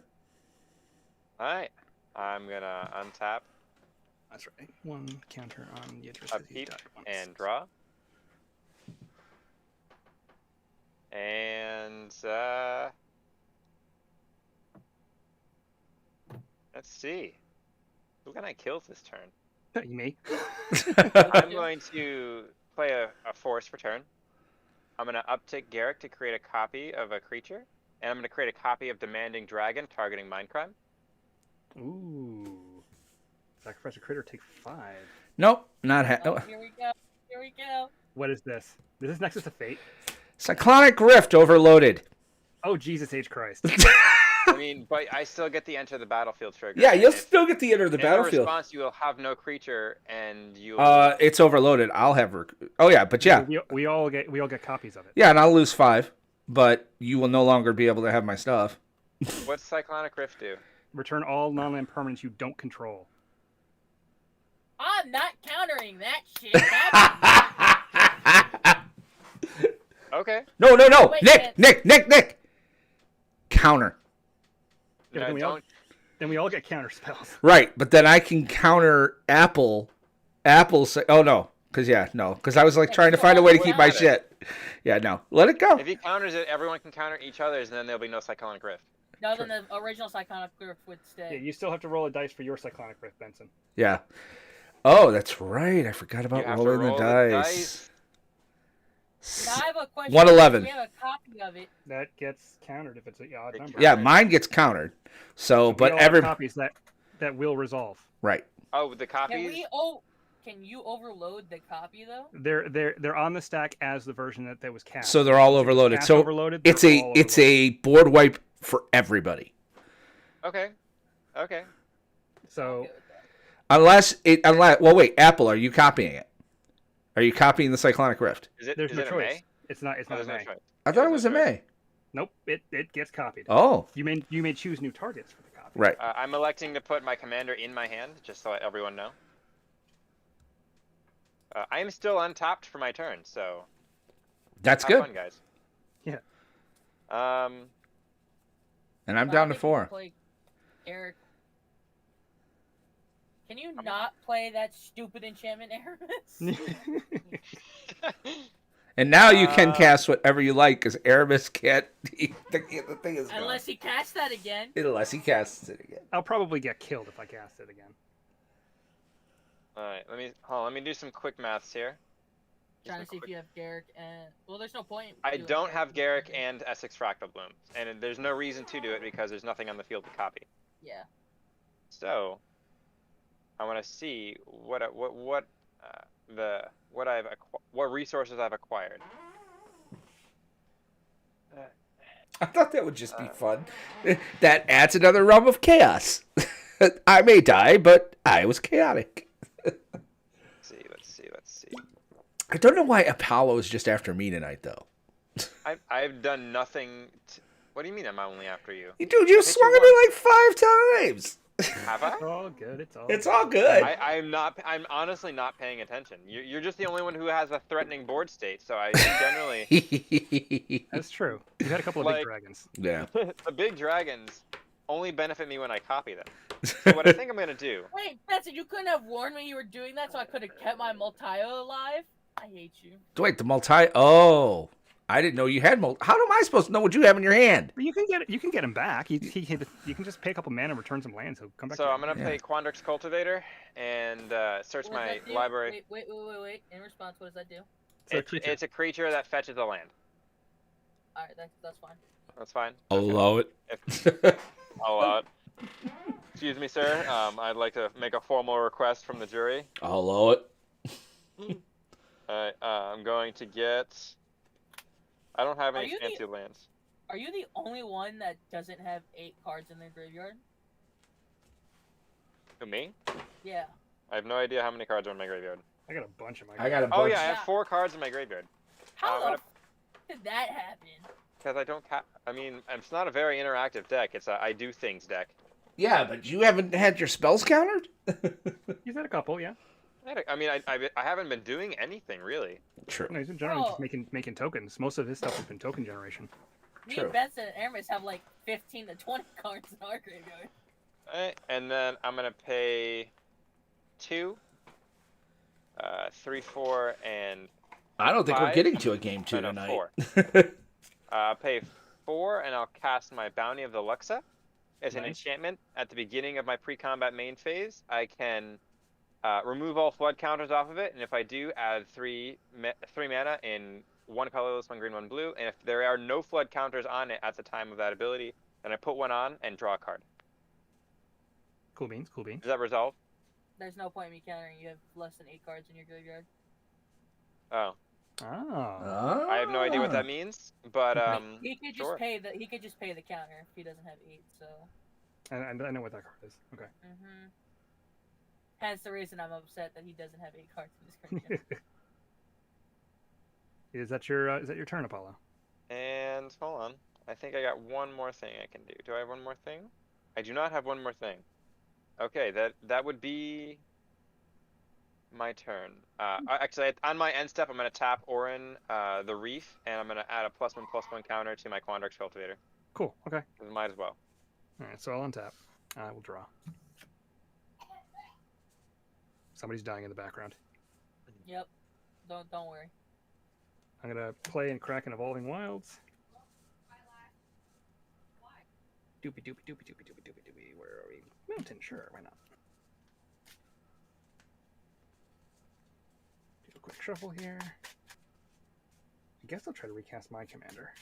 All right, I'm gonna untap, That's right. One counter on Yidris. upkeep, and draw. And let's see. Who can I kill this turn? Me. I'm going to play a force for turn. I'm going to uptick Garrick to create a copy of a creature. And I'm going to create a copy of Demanding Dragon targeting Mindcrime. Ooh. Sacrifice a critter, take 5. Nope, not Oh, here we go. Here we go. What is this? Is this Nexus of Fate? Cyclonic Rift overloaded. Oh, Jesus H. Christ. I mean, but I still get the enter the battlefield trigger. Yeah, and you'll if- still get the enter the in battlefield. response, you will have no creature, and you. It's overloaded. I'll have. Oh yeah, but yeah, We all get copies of it. yeah, and I'll lose 5, but you will no longer be able to have my stuff. What's Cyclonic Rift do? Return all non-land permanents you don't control. I'm not countering that shit. Okay. No, Wait, Nick. Counter. Yeah, No, then, don't. then we all get counter spells. Right, but then I can counter Apple. Oh no, because I was like trying to find a way to keep my shit. Yeah, no, let it go. If he counters it, everyone can counter each other's, and then there'll be no Cyclonic Rift. No, then the original Cyclonic Rift would Yeah, stay. you still have to roll a dice for your Cyclonic Rift, Benson. Yeah. Oh, that's right. I forgot You about have to rolling roll the dice. Now I have a question. 111. We have a copy of it. That gets countered if it's an odd It number. Yeah, mine gets countered. So, We but all have every copies that will resolve. right. Oh, the Can copies. we? Can you overload the copy though? They're on the stack as the version that was cast. So they're all If it was overloaded. cast So overloaded, it's they're a all it's overloaded. a board wipe for everybody. Okay. Okay. So Okay with that. Unless well wait, Apple, are you copying it? Are you copying the Cyclonic Rift? Is it? there's is no it a choice. May? It's not Oh, a there's no May. choice. I thought it There's was no a choice. May. Nope, it gets copied. Oh, You may choose new targets for the copy. right. I'm electing to put my commander in my hand, just to let everyone know. I am still untapped for my turn, so That's have good. fun, guys. Yeah. And I'm I down to think we 4. play Eric. Can you not play that stupid enchantment, Aramis? And now you can cast whatever you like because Aramis can't. The thing is gone. Unless he casts that again. Unless he casts it again. I'll probably get killed if I cast it again. All right, let me do some quick maths here. Do Trying to some see if quick- you have Garrick and there's no point. I doing don't have Garrick and Essex Fractal Bloom, and there's no reason to do it because there's nothing on the field to copy. Yeah. So, I want to see what resources I've acquired. I thought that would just be fun. That adds another realm of chaos. I may die, but I was chaotic. Let's see. I don't know why Apollo is just after me tonight, though. I've done nothing. What do you mean I'm only after you? Dude, you swung at me like 5 times. Have I? It's all good. It's all good. I'm not. I'm honestly not paying attention. You're just the only one who has a threatening board state. So I generally That's true. You had a couple of big Like- dragons. Yeah. the big dragons. only benefit me when I copy them. So what I think I'm gonna do. Wait, Benson, you couldn't have warned me you were doing that so I could have kept my Multio alive? I hate you. Wait, the multi. Oh, I didn't know you had multi. How am I supposed to know what you have in your hand? But you can get him back. You can just pay a couple mana and return some lands. He'll come back. So to I'm gonna play Quandrix Cultivator and search What does my that do? library. Wait. In response, what does that do? It's a creature that fetches a land. Alright, that's fine. That's fine. I'll allow it. I'll allow it. Excuse me, sir. I'd like to make a formal request from the jury. I'll allow it. Alright, I'm going to get. I don't have any you fancy lands. Are you the only one that doesn't have 8 cards in their graveyard? To me? Yeah. I have no idea how many cards are in my graveyard. I got a bunch of my. I got a bunch. Oh yeah, I have 4 cards in my graveyard. How the f did that happen? Because I don't I mean, it's not a very interactive deck. It's a I do things deck. Yeah, but you haven't had your spells countered? You've had a couple, yeah. I mean, I haven't been doing anything really. True. No, he's generally just making tokens. Most of his stuff has been token generation. Me True. and Benson and Aramis have like 15 to 20 cards in our graveyard. Alright, and then I'm gonna pay 2, 3, 4, and I don't think we're 5. getting to a game 2 No, tonight. 4. I'll pay 4, and I'll cast my Bounty of the Luxa. As an enchantment at the beginning of my pre-combat main phase. I can remove all flood counters off of it, and if I do, add 3 mana in 1 colorless, 1 green, 1 blue. And if there are no flood counters on it at the time of that ability, then I put 1 on and draw a card. Cool beans. Cool beans. Does that resolve? There's no point in me countering. You have less than 8 cards in your graveyard. Oh. Oh. I have no idea what that means, but He could sure. just pay the counter if he doesn't have 8. So. I know what that card is. Okay. Mhm. Hence the reason I'm upset that he doesn't have 8 cards in his graveyard. Is that your turn, Apollo? And hold on. I think I got one more thing I can do. Do I have one more thing? I do not have one more thing. Okay, that would be my turn. Actually, on my end step, I'm going to tap Orin the Reef, and I'm going to add a +1/+1 counter to my Quandrix Cultivator. Cool. Okay. Might as well. All right. So I'll untap. I will draw. Somebody's dying in the background. Yep. Don't worry. I'm gonna play and crack an Evolving Wilds. Doopy. Where are we? Mountain, sure, why not? Do a quick shuffle here. I guess I'll try to recast my commander.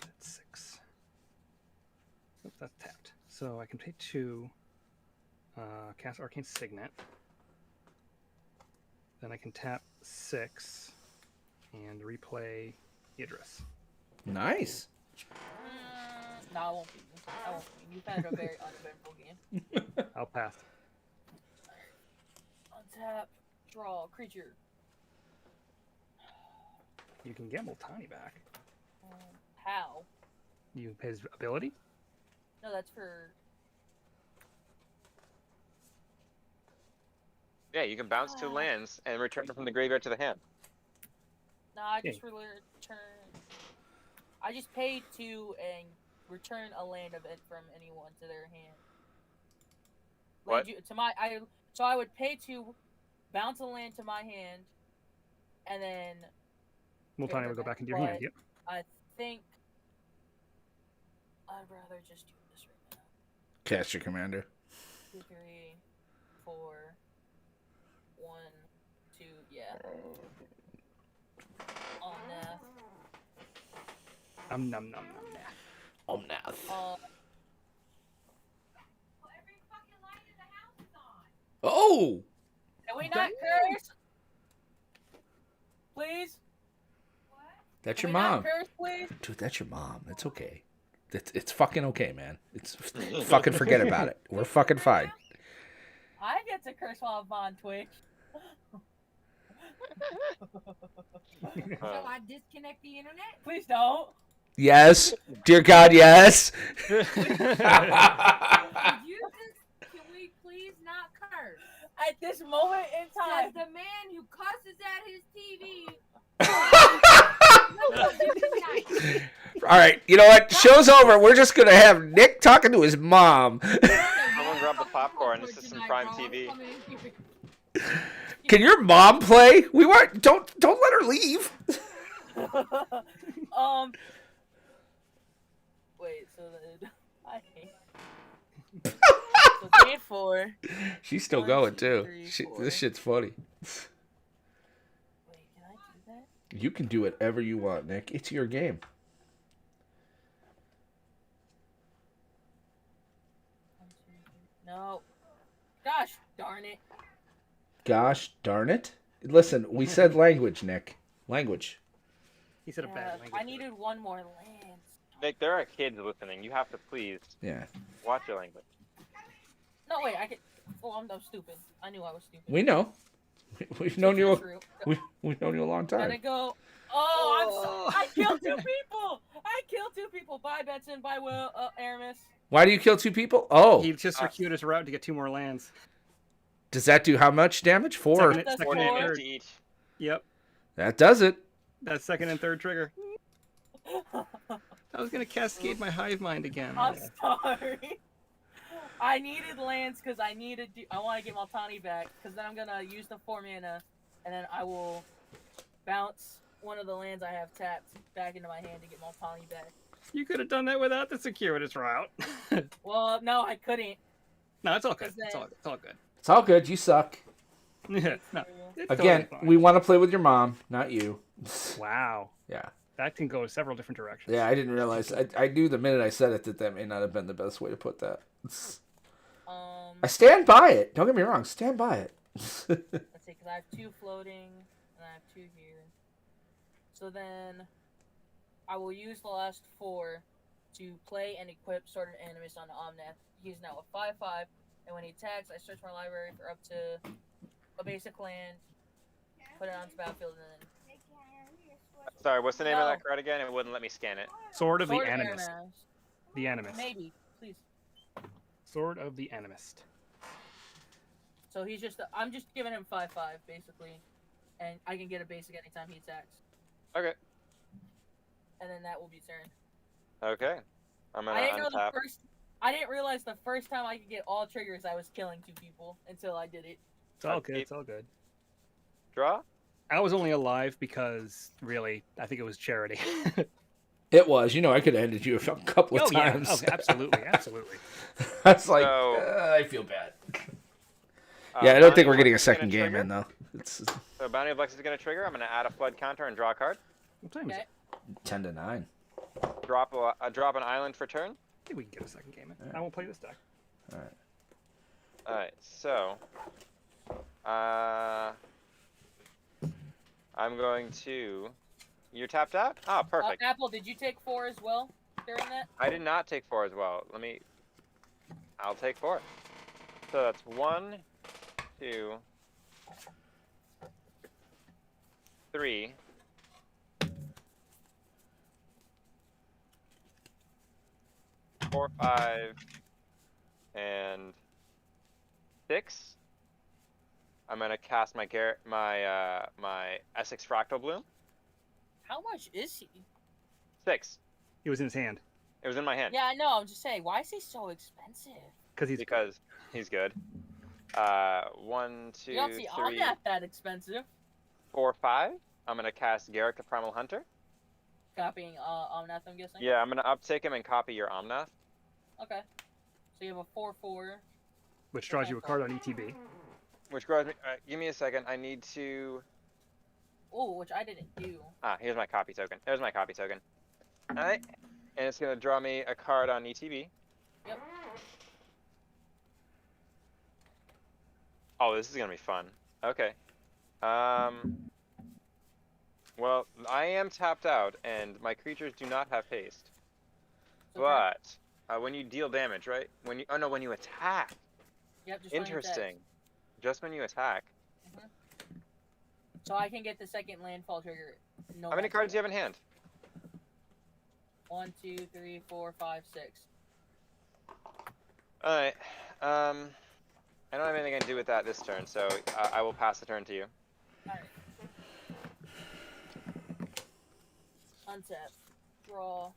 That's 6. Oh, that's tapped. So I can pay 2, cast Arcane Signet. Then I can tap 6 and replay Idris. Nice. No, I won't be. You've had a very uneventful game. I'll pass. Untap, draw, creature. You can get Multani back. How? You pay his ability? No, that's for. Yeah, you can bounce 2 lands and return them from the graveyard to the hand. No, I just return. I just pay 2 and return a land of it from anyone to their hand. What? So I would pay 2, bounce a land to my hand, and then. Multani will go back into your hand. Yep. I think I'd rather just do this right now. Cast your commander. 2, 3, 4, 1, 2, yeah. On that. Nom. Omnath. Oh! Can we not curse? Please? That's Can your we not mom. curse, please? Dude, that's your mom. It's okay. It's fucking okay, man. It's fucking forget about it. We're fucking fine. I get to curse while I'm on Twitch. Shall I disconnect the internet? Please don't. Yes. Dear God, yes. Can we please not curse? At this moment in time. Says the man who cusses at his TV. All right, you know what? Show's over. We're just gonna have Nick talking to his mom. Someone grab the popcorn. This is some prime TV. Can your mom play? We weren't. Don't let her leave. Wait. So then I hate. So 3 and 4. She's still 1, going 2, too. 3, 4. This shit's funny. Wait, can I do that? You can do whatever you want, Nick. It's your game. 1, 2, 3. No. Gosh darn it. Gosh darn it! Listen, we said language, Nick. Language. He said a bad language. I needed one more land. Nick, there are kids listening. You have to please Yeah. watch your language. No, wait, I could. Oh, I'm stupid. I knew I was stupid. We know. We've known you. True. We've known you a long Gotta time. go. Oh, I killed 2 people. I killed 2 people. Bye, Benson. Bye, Will. Aramis. Why do you kill 2 people? Oh, He just circuitous route to get 2 more lands. does that do how much damage? 4. Second, That's 4 second and damage third. to each. Yep. That does it. That's second and third trigger. I was gonna cascade my hive mind again. I'm sorry. I needed lands because I want to get Maltani back because then I'm gonna use the 4 mana and then I will bounce one of the lands I have tapped back into my hand to get Maltani back. You could have done that without the circuitous route. Well, no, I couldn't. No, it's all good. Is that- It's all good. It's all good. You suck. Yeah, no, it's Again, totally fine. we want to play with your mom, not you. Wow, Yeah. that can go several different directions. Yeah, I didn't realize. I knew the minute I said it that may not have been the best way to put that. I stand by it. Don't get me wrong. Stand by it. Let's see, because I have 2 floating and I have 2 here. So then I will use the last 4 to play and equip Sword of Animus on Omnath. He's now a 5/5, and when he attacks, I search my library for up to a basic land, put it onto the battlefield, and then Sorry, what's the name of No. that card again? It wouldn't let me scan it. Sword of the Sword of Animist. Aramis. The Animist. Maybe, please. Sword of the Animist. So he's just, I'm just giving him 5/5 basically, and I can get a basic anytime he attacks, Okay. and then that will be turn. Okay. I'm I didn't gonna know untap. I didn't realize the first time I could get all triggers, I was killing 2 people until I did it. It's all good. It's all good. Draw. I was only alive because, really, I think it was charity. It was. You know, I could have ended you a couple of Oh yeah. times. Oh, absolutely, absolutely. That's like, So- I feel bad. Yeah, I don't think we're getting a second Bounty of game Flex in, is though. It's So Bounty of Flex is going to trigger. I'm going to add a flood counter and draw a card. What time is Okay. it? 10 to 9. Drop an island for turn. I think we can get a second game in. I won't play this deck. All right. All right. So, I'm going to. You're tapped out. Ah, perfect. Apple, did you take 4 as well during that? I did not take 4 as well. I'll take 4. So that's 1, 2, 3. 4, 5, and 6. I'm gonna cast my my Essex Fractal Bloom. How much is he? 6. It was in his hand It was in my hand. Yeah, I know. I'm just saying, why is he so expensive? because He's good. 1, 2, You don't see 3, Omnath that expensive. 4, 5. I'm gonna cast Garrick the Primal Hunter. Copying Omnath, I'm guessing. Yeah, I'm gonna uptake him and copy your Omnath. Okay. So you have a 4/4. which draws you a card on ETB. Which grows me. Give me a second. I need to. Oh, which I didn't do. Here's my copy token. There's my copy token. All right, and it's gonna draw me a card on ETB. Yep. Oh, this is gonna be fun. Okay. Well, I am tapped out, and my creatures do not have haste. Okay. But when you deal damage, right? When you attack. Yep, just when you attack. Interesting. Just when you attack. So I can get the second landfall trigger. No How many matter cards do you what. have in hand? 1, 2, 3, 4, 5, 6. All right. I don't have anything to do with that this turn, so I will pass the turn to you. Alright. Untap. Draw.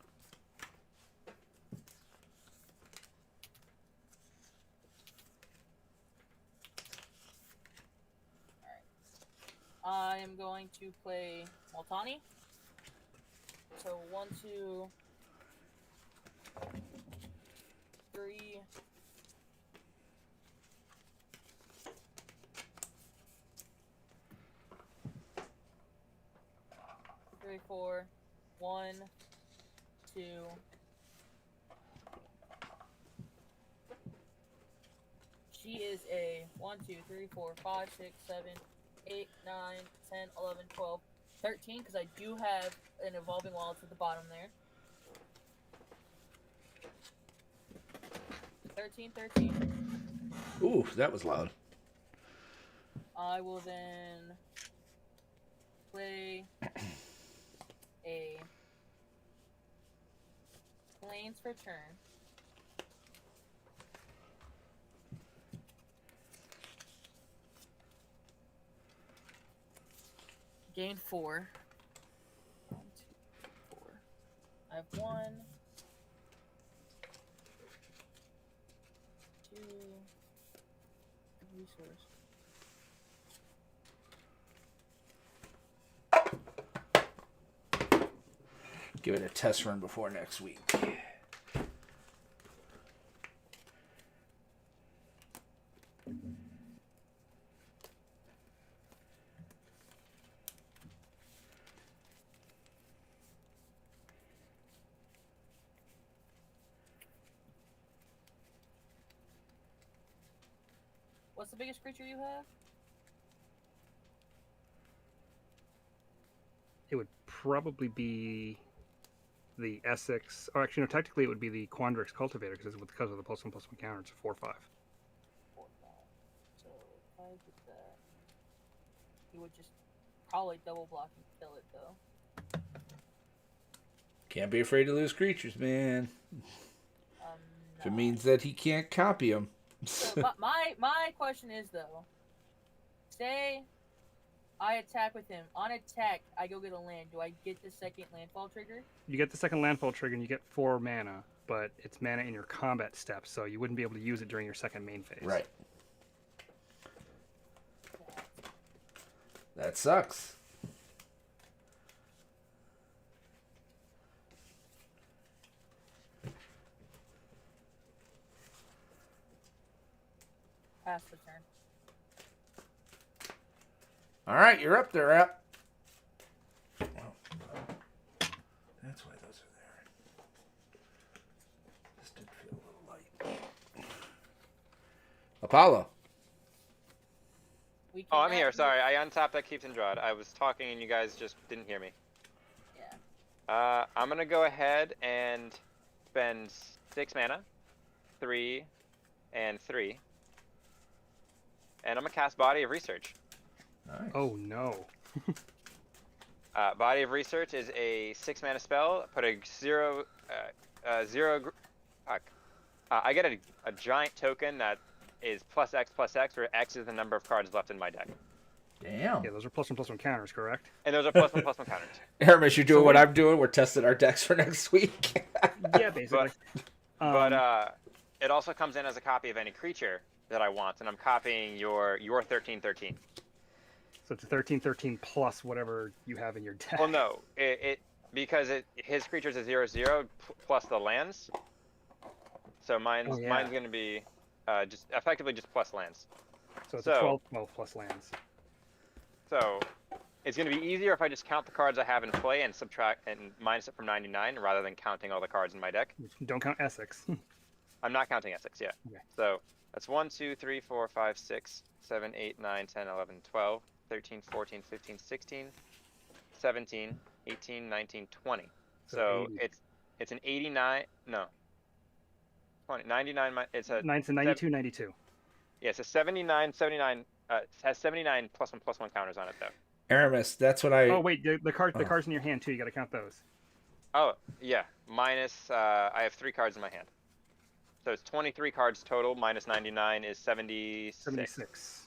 I am going to play Multani. So 1, 2, 3. 3, 4. 1, 2. She is a 1, 2, 3, 4, 5, 6, 7, 8, 9, 10, 11, 12, 13, because I do have an evolving wallet at the bottom there. 13, 13. Ooh, that was loud. I will then play a Plains for turn. Gain 4. 1, 2, 4. I have 1, 2 resource. Give it a test run before next week. What's the biggest creature you have? It would probably be the Essex. Or actually, no, technically it would be the Quandrix Cultivator because of the +1/+1 counter. It's a 4/5. 4, 5. So if I did that, he would just probably double block and kill it though. Can't be afraid to lose creatures, man. If it No. means that he can't copy them. So, my question is though, say I attack with him. On attack, I go get a land. Do I get the second landfall trigger? You get the second landfall trigger and you get 4 mana, but it's mana in your combat steps, so you wouldn't be able to use it during your second main phase. Right. That sucks. Pass the turn. All right, you're up there, App. That's why those are there. This did feel a little light. Apollo. We Oh, I'm cannot here. move- Sorry, I untapped that Keeps and Drawed. I was talking and you guys just didn't hear me. Yeah. I'm gonna go ahead and spend 6 mana, 3, and 3, and I'm gonna cast Body of Research. Nice. Oh no. Body of Research is a 6 mana spell. Put a 0, fuck. I get a giant token that is +X, where X is the number of cards left in my deck. Damn. Yeah, those are +1/+1 counters, correct? And those are +1/+1 counters. Aramis, you're doing So what we- I'm doing. We're testing our decks for next week. Yeah, basically. But it also comes in as a copy of any creature that I want, and I'm copying your 13/13. So it's a 13/13 plus whatever you have in your deck. Well, no, because his creature's a 0/0 plus the lands. So mine's Oh, yeah. mine's gonna be just effectively just plus lands. So it's so- a 12 plus lands. So it's gonna be easier if I just count the cards I have in play and subtract and minus it from 99 rather than counting all the cards in my deck. Don't count Essex. I'm not counting Essex yet. Okay. So that's 1, 2, 3, 4, 5, 6, 7, 8, 9, 10, 11, 12, 13, 14, 15, 16, 17, 18, 19, 20. So 80. it's an 89. No. 20, 99. It's a 92, 92. yeah. It's a 79. 79. It has 79 +1/+1 counters on it though. Aramis, that's what I. Oh wait, the cards Oh. in your hand too. You got to count those. Oh yeah. Minus. I have 3 cards in my hand. So it's 23 cards total, minus 99 is 76. 76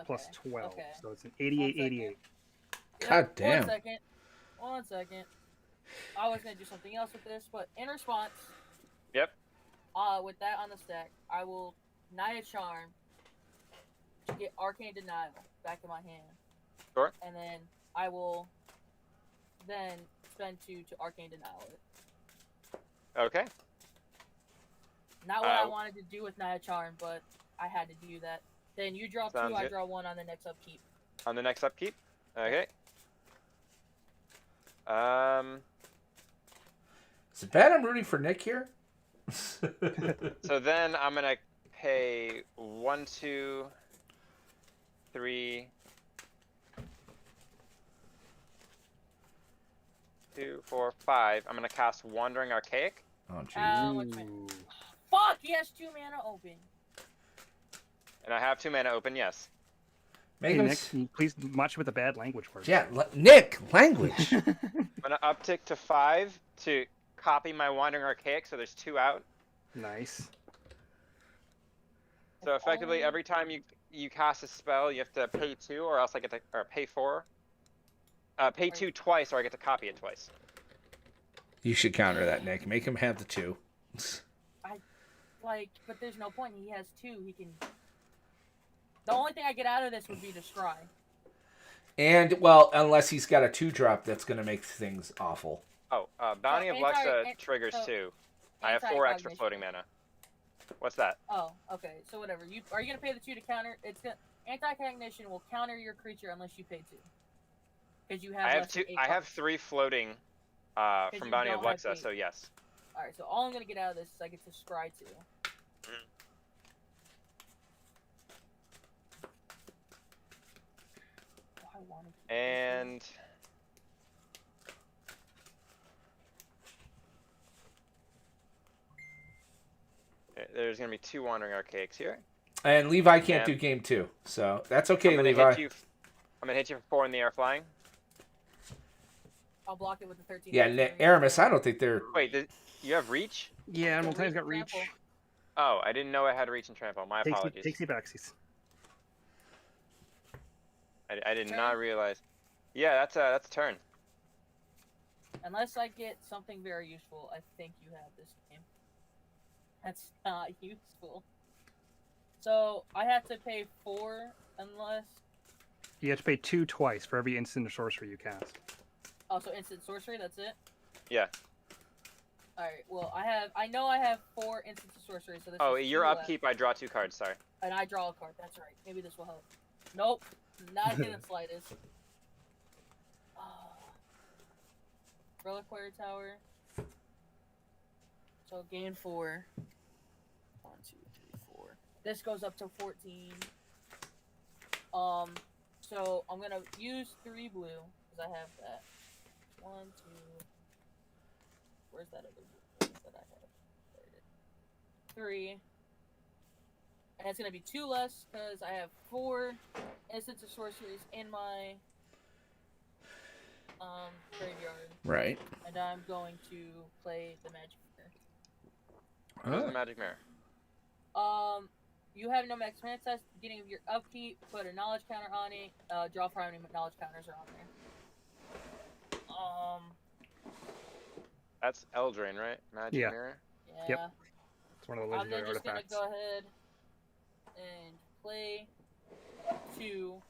plus Okay, 12. okay. So it's an 88, second. 88. God damn. 1 second. 1 second. I was gonna do something else with this, but in response, Yep. with that on the stack, I will Naya Charm to get Arcane Denial back in my hand. Sure. And then I will then spend 2 to Arcane Denial it. Okay. Not what I wanted to do with Naya Charm, but I had to do that. Then you draw 2, Sounds I good. draw 1 on the next upkeep. On the next upkeep? Okay. Is it bad I'm rooting for Nick here? So then I'm going to pay 1, 2, 3, 2, 4, 5. I'm going to cast Wandering Archaic. Oh, jeez. How much mana? Fuck! He has 2 mana open. And I have 2 mana open, yes. Make Hey, him Nick, can you please watch with the bad language words. Yeah, Nick, language. I'm going to uptick to 5 to copy my Wandering Archaic, so there's 2 out. Nice. So effectively, every time you cast a spell, you have to pay 2, or else I get to, or pay 4. Pay 2 twice, or I get to copy it twice. You should counter that, Nick. Make him have the 2. But there's no point. He has 2. He can. The only thing I get out of this would be to scry. And, well, unless he's got a 2-drop, that's going to make things awful. Oh, Bounty of Luxa triggers so 2. I have 4 extra anti-cognition. floating mana. What's that? Oh, okay. So whatever. Are you gonna pay the 2 to counter? Anti-cognition will counter your creature unless you pay 2. Because you have. I have less than 2. 8 I have cards. 3 floating you from Bounty of don't have Luxa, 8. so yes. All right. So all I'm gonna get out of this is I get to scry 2. Oh, I wanted to And there's gonna be 2 Wandering Archaics here. And Levi can't Yeah. do game 2, so that's okay, I'm gonna Levi. hit you. I'm gonna hit you for 4 in the air flying. I'll block it with the 13. Yeah, Aramis, I don't think they're... Wait, you have reach? Yeah, Multime's got reach. Trample. Oh, I didn't know I had reach and trample. My apologies. Takes the backsies. I did Turn. not realize. Yeah, that's a turn. Unless I get something very useful, I think you have this game. That's not useful. So I have to pay 4 unless. You have to pay 2 twice for every instant or sorcery you cast. Oh, so instant sorcery. That's it. Yeah. All right. Well, I know I have 4 instants of sorcery. So this Oh, is your 2 left, upkeep, I draw 2 cards. Sorry. and I draw a card. That's right. Maybe this will help. Nope. Not even the slightest. Reliquary Tower. So gain 4. 1, 2, 3, 4. This goes up to 14. So I'm gonna use 3 blue because I have that. 1, 2. Where's that other blue that I have? There it is. 3. And it's gonna be 2 less because I have 4 instants of sorceries in my graveyard. Right. And I'm going to play the magic mirror. Where's the magic mirror? You have no max mana test. Beginning of your upkeep, put a knowledge counter on it. Draw 5 any knowledge counters are on there. That's Eldraine, right? Magic Yeah. mirror. Yeah. Yep. It's one of the I'm legendary then just artifacts. gonna go ahead and play 2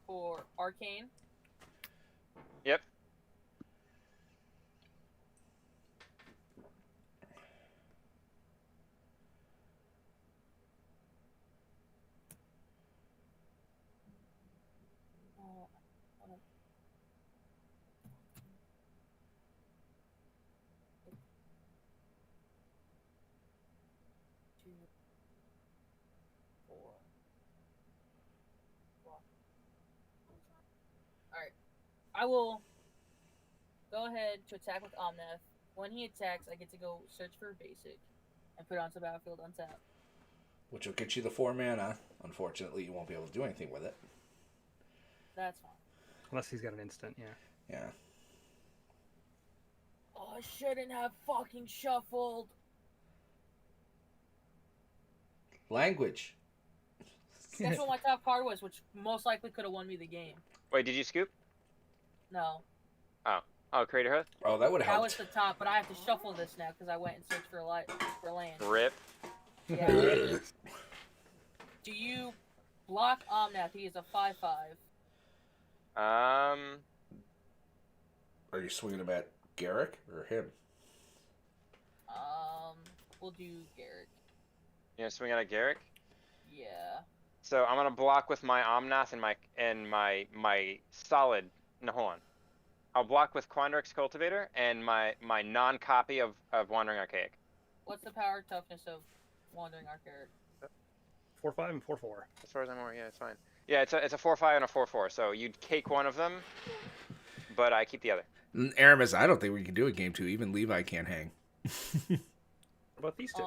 for Arcane. Yep. Alright. I will go ahead to attack with Omnath. When he attacks, I get to go search for basic and put it onto the battlefield untap. Which will get you the 4 mana. Unfortunately, you won't be able to do anything with it. That's fine. Unless he's got an instant, yeah. Yeah. Oh, I shouldn't have fucking shuffled. Language. That's what my top card was, which most likely could have won me the game. Wait, did you scoop? No. Oh, Crater Hood? Oh, that would have That was helped. the top, but I have to shuffle this now because I went and searched for land. Rip. Yeah. Do you block Omnath? He is a 5/5. Are you swinging him at Garrick or him? We'll do Garrick. You gonna swing at Garrick? Yeah. So I'm gonna block with my Omnath and my solid. No, hold on. I'll block with Quandrix Cultivator and my non-copy of Wandering Archaic. What's the power toughness of Wandering Archaic? 4/5 and 4/4. As far as I'm aware, yeah, it's fine. Yeah, it's a 4/5 and a 4/4. So you'd cake one of them, but I keep the other. Aramis, I don't think we can do a game 2. Even Levi can't hang. What about these two?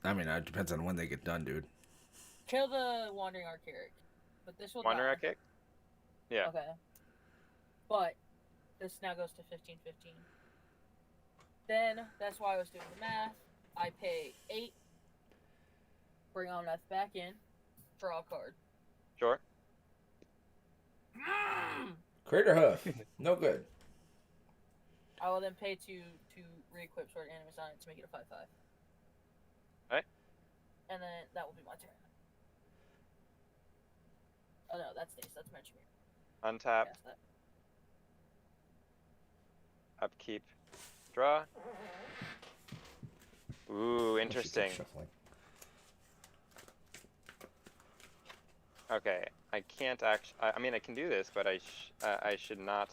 I mean, it depends on when they get done, dude. Kill the Wandering Archaic. But this will Wandering die. Archaic? Yeah. Okay. But this now goes to 15/15. Then that's why I was doing the math. I pay 8. Bring Omnath back in. Draw a card. Sure. Crater Hoof. No good. I will then pay to re-equip Sword Animus on it to make it a 5/5. Alright. And then that will be my turn. Oh no, that stays. That's Mention. Untap. Cast that. Upkeep. Draw. Ooh, interesting. Shuffling. Okay, I can't actually. I mean, I can do this, but I should not.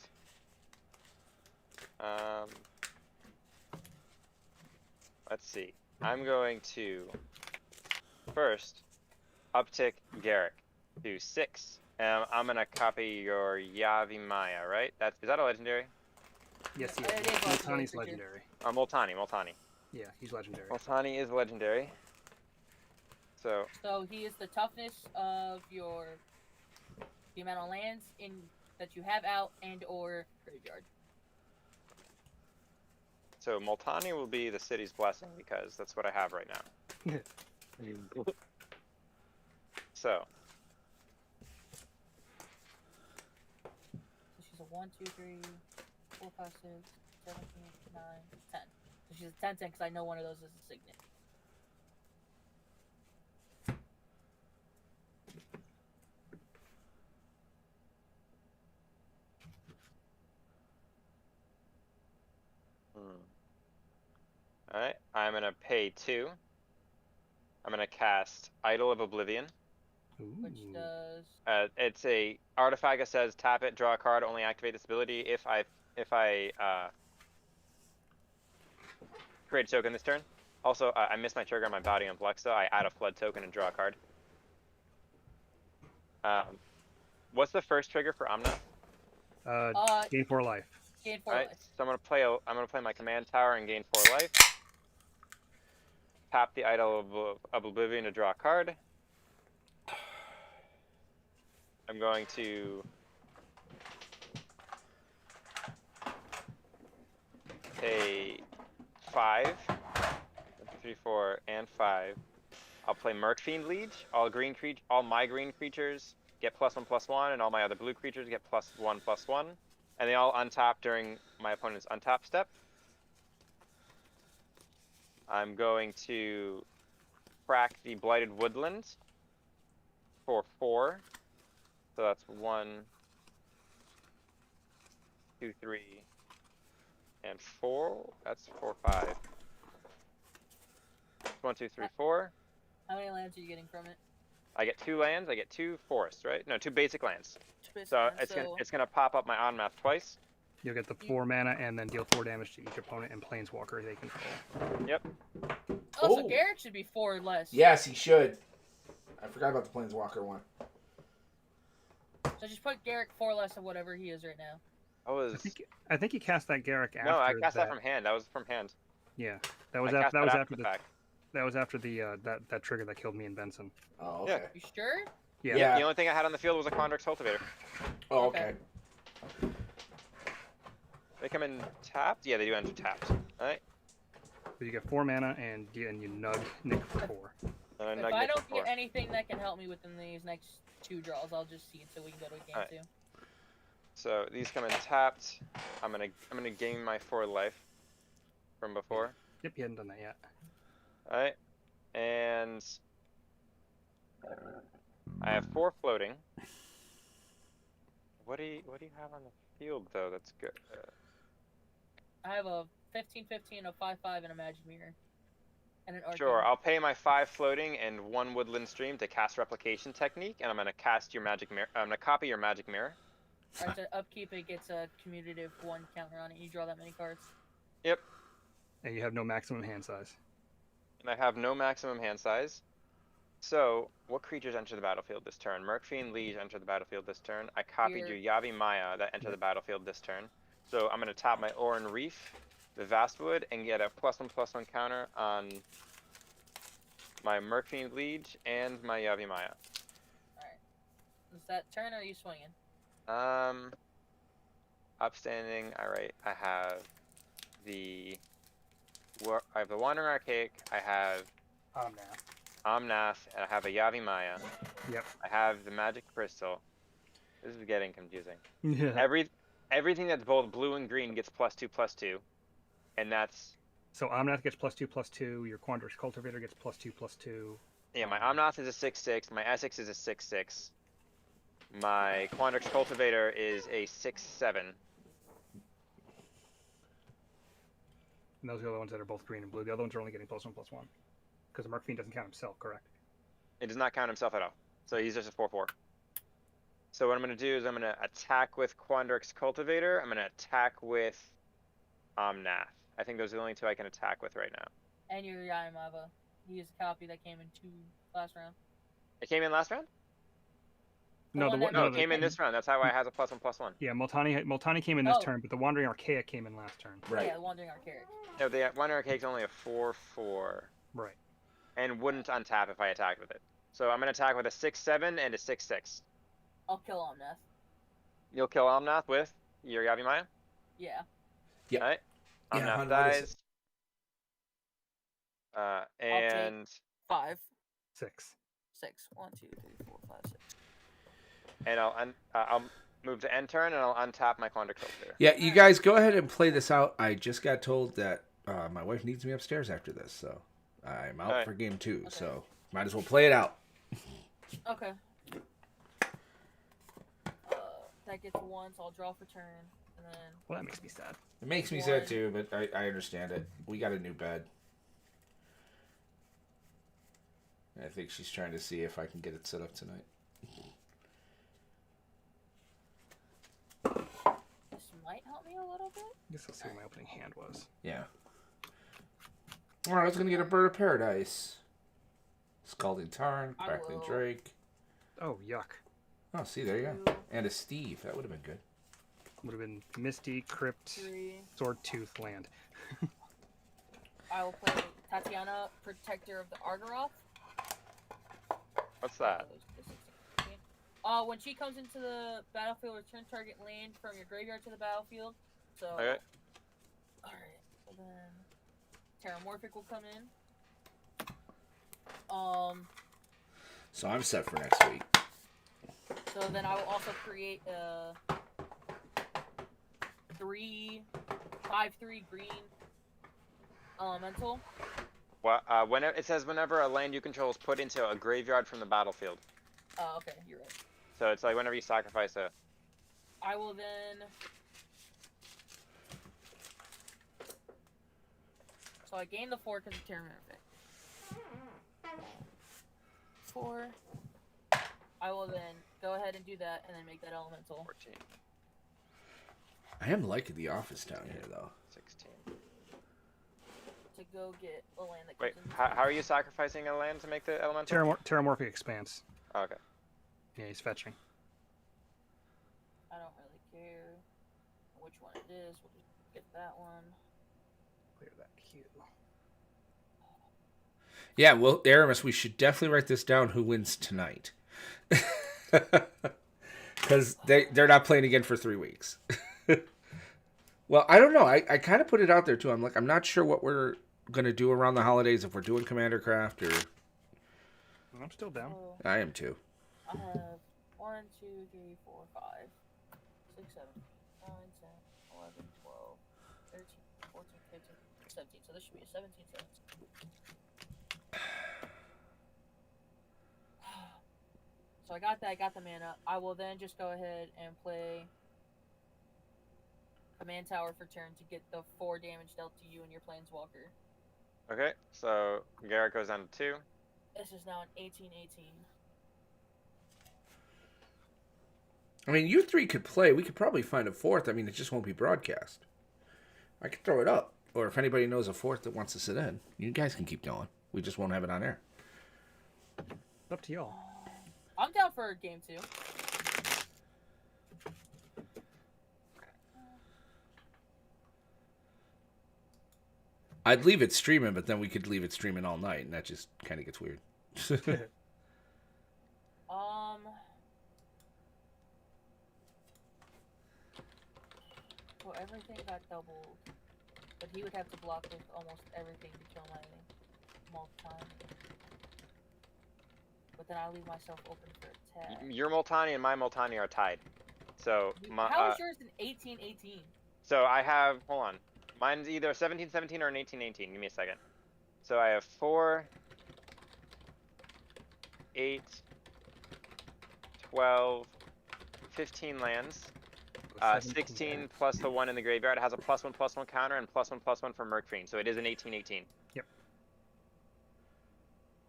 Let's see. I'm going to first uptick Garrick to 6. I'm gonna copy your Yavimaya, right? Is that a legendary? Yes, Yeah, it is Multani's legendary. legendary. Multani. Yeah, he's legendary. Multani is legendary. So he is the toughness of the amount of lands that you have out and or graveyard. So Multani will be the city's blessing because that's what I have right now. So she's a 1, 2, 3, 4, 5, 6, 7, 8, 9, 10. So she's a 10/10 because I know one of those is a signet. Alright, I'm gonna pay 2. I'm gonna cast Idol of Oblivion. Which Ooh. does It's a artifact that says tap it, draw a card, only activate this ability if I create a token this turn. Also, I missed my trigger on my Body on Plexa. I add a flood token and draw a card. What's the first trigger for Omnath? Gain 4 life. gain 4 Alright, life. so I'm gonna play my command tower and gain 4 life. Tap the Idol of Oblivion to draw a card. I'm going to pay 5, 1, 2, 3, 4, and 5. I'll play Mercfiend Liege. All my green creatures get +1/+1, and all my other blue creatures get +1/+1, and they all untap during my opponent's untap step. I'm going to crack the Blighted Woodland for 4. So that's 1, 2, 3, and 4. That's 4, 5. 1, 2, 3, 4. How many lands are you getting from it? I get 2 lands. I get 2 forests, right? No, 2 basic lands. So it's gonna pop up my Onmath twice. You'll get the 4 mana and then deal 4 damage to each opponent and planeswalker they control. Yep. Oh, so Oh. Garrick should be 4 or less. Yes, he should. I forgot about the Planeswalker one. So just put Garrick 4 or less of whatever he is right now. I think you cast that Garrick after. No, I cast that from hand. That was from hand. Yeah, that was I after. cast That was that after the the. fact. That was after the that trigger that killed me and Benson. Oh, okay. You sure? Yeah. Yeah. The only thing I had on the field was a Quandrix Cultivator. Oh, okay. They come in tapped? Yeah, they do enter tapped. Alright. So you get 4 mana, and you nug Nick for 4. And If nug I Nick don't for get 4. anything that can help me within these next 2 draws, I'll just seed so we can go to a game Alright. 2. So these come in tapped. I'm gonna gain my 4 life from before. Yep, you hadn't done that yet. Alright. And I have 4 floating. What do you have on the field though that's good? I have a 15/15, a 5/5, and a magic mirror. And an arcane. Sure, I'll pay my 5 floating and 1 woodland stream to cast replication technique, and I'm gonna cast your magic mirror. I'm gonna copy your magic mirror. Alright, so upkeep, it gets a commutative 1 counter on it. You draw that many cards. Yep. And you have no maximum hand size. And I have no maximum hand size. So, what creatures enter the battlefield this turn? Mercfiend Liege enter the battlefield this turn. I copied Here. your Yavi Maya that enter the battlefield this turn. So I'm gonna tap my Oran Reef, the Vastwood, and get a +1/+1 counter on my Mercfiend Liege and my Yavi Maya. Alright. Is that turn or are you swinging? Upstanding. Alright, I have the Wandering Archaic, I have Omnath, and I have a Yavi Maya. Yep. I have the Magic Crystal. This is getting confusing. Yeah. Everything that's both blue and green gets +2/+2, and that's So Omnath gets +2/+2. Your Quandrix Cultivator gets +2/+2. yeah. My Omnath is a 6/6. My Essex is a 6/6. My Quandrix Cultivator is a 6/7. And those are the other ones that are both green and blue. The other ones are only getting +1/+1. Because the Mercfiend doesn't count himself, correct? It does not count himself at all, so he's just a 4/4. So what I'm gonna do is I'm gonna attack with Quandrix Cultivator. I'm gonna attack with Omnath. I think those are the only 2 I can attack with right now. And your Yamava. He used a copy that came in 2 last round. It came in last round? No, one the that No, no, it came in this round. That's how I has a +1/+1. Yeah, Multani came in this Oh. turn, but the Wandering Archaic came in last turn. Right. Yeah, the Wandering Archaic. No, the Wandering Archaic's only a 4/4. Right. And wouldn't untap if I attacked with it. So I'm gonna attack with a 6/7 and a 6/6. I'll kill Omnath. You'll kill Omnath with your Yavi Maya? Yeah. Yep. Alright. Yeah, Omnath hon, what is dies. And 5, 6. 6. 1, 2, 3, 4, 5, 6. I'll move to end turn and I'll untap my Quandrix Cultivator. Yeah, you guys go ahead and play this out. I just got told that my wife needs me upstairs after this, so I'm out Alright. for game 2. Okay. So might as well play it out. Okay. That gets 1, so I'll draw for turn. And then Well, that makes me sad. It makes me One. sad too, but I understand it. We got a new bed. I think she's trying to see if I can get it set up tonight. this might help me a little bit. I guess I'll see what my opening hand was. Yeah. Alright, I was gonna get a Bird of Paradise. Scalding Tarn, I Crackling will. Drake. Oh, yuck. Oh, see, there you go. And a Steve. That would have been good. Would have been Misty, Crypt, 3. Sword Tooth, Land. I will play Tatiana, Protector of the Argoroth. What's that? When she comes into the battlefield, return target land from your graveyard to the battlefield. So. Okay. Alright. So then. Terramorphic will come in. So I'm set for next week. So then I will also create a 5/3 green elemental. Well, whenever it says whenever a land you control is put into a graveyard from the battlefield. Oh, okay, you're right. So it's like whenever you sacrifice a. I will then. So I gain the 4 because of Terramorphic. 4. I will then go ahead and do that and then make that elemental. 14, I am liking the office down here, though. 16. To go get a land that Wait, comes in. how are you sacrificing a land to make the elemental? Terramorphic Expanse. Oh, okay. Yeah, he's fetching. I don't really care which one it is. We'll just get that one. Clear that queue. Yeah, well, Aramis, we should definitely write this down who wins tonight. Because they're not playing again for 3 weeks. Well, I don't know. I kind of put it out there, too. I'm like, I'm not sure what we're gonna do around the holidays if we're doing CommanderCraft or I'm still down. So I am too. I have 1, 2, 3, 4, 5, 6, 7, 9, 10, 11, 12, 13, 14, 15, 17. So this should be a 17, 17. So I got that, I got the mana. I will then just go ahead and play Command Tower for turn to get the 4 damage dealt to you and your Planeswalker. Okay, so Garrett goes down to 2. This is now an 18-18. I mean, you three could play. We could probably find a fourth. I mean, it just won't be broadcast. I could throw it up. Or if anybody knows a fourth that wants to sit in, you guys can keep going. We just won't have it on air. It's up to y'all. I'm down for game 2. I'd leave it streaming, but then we could leave it streaming all night, and that just kind of gets weird. Well, everything got doubled, but he would have to block with almost everything to kill my Multani. But then I leave myself open for attack. Your Multani and my Multani are tied. So How is yours an 18-18? So I have, hold on. Mine's either 17-17 or an 18-18. Give me a second. So I have 4, 8, 12, 15 lands. 16 plus the 1 in the graveyard. It has a +1/+1 counter and +1/+1 for Merc Fiend. So it is an 18-18. Yep.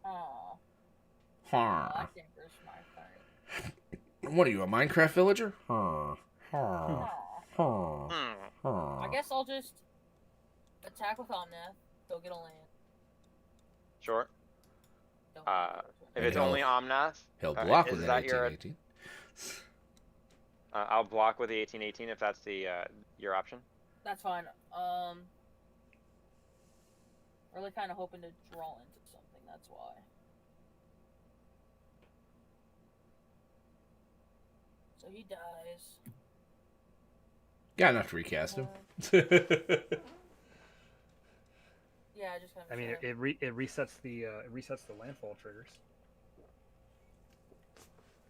Aww. Huh. That dampers my turn. What are you, a Minecraft villager? Huh. Aw. I guess I'll just attack with Omnath. Go get a land. Sure. Don't If it's only Omnath, He'll block is with that an your? 18-18. I'll block with the 18-18 if that's the your option. That's fine. Really kind of hoping to draw into something. That's why. So he dies. Got enough to recast him. Yeah, I just kind of. I mean, it resets the landfall triggers.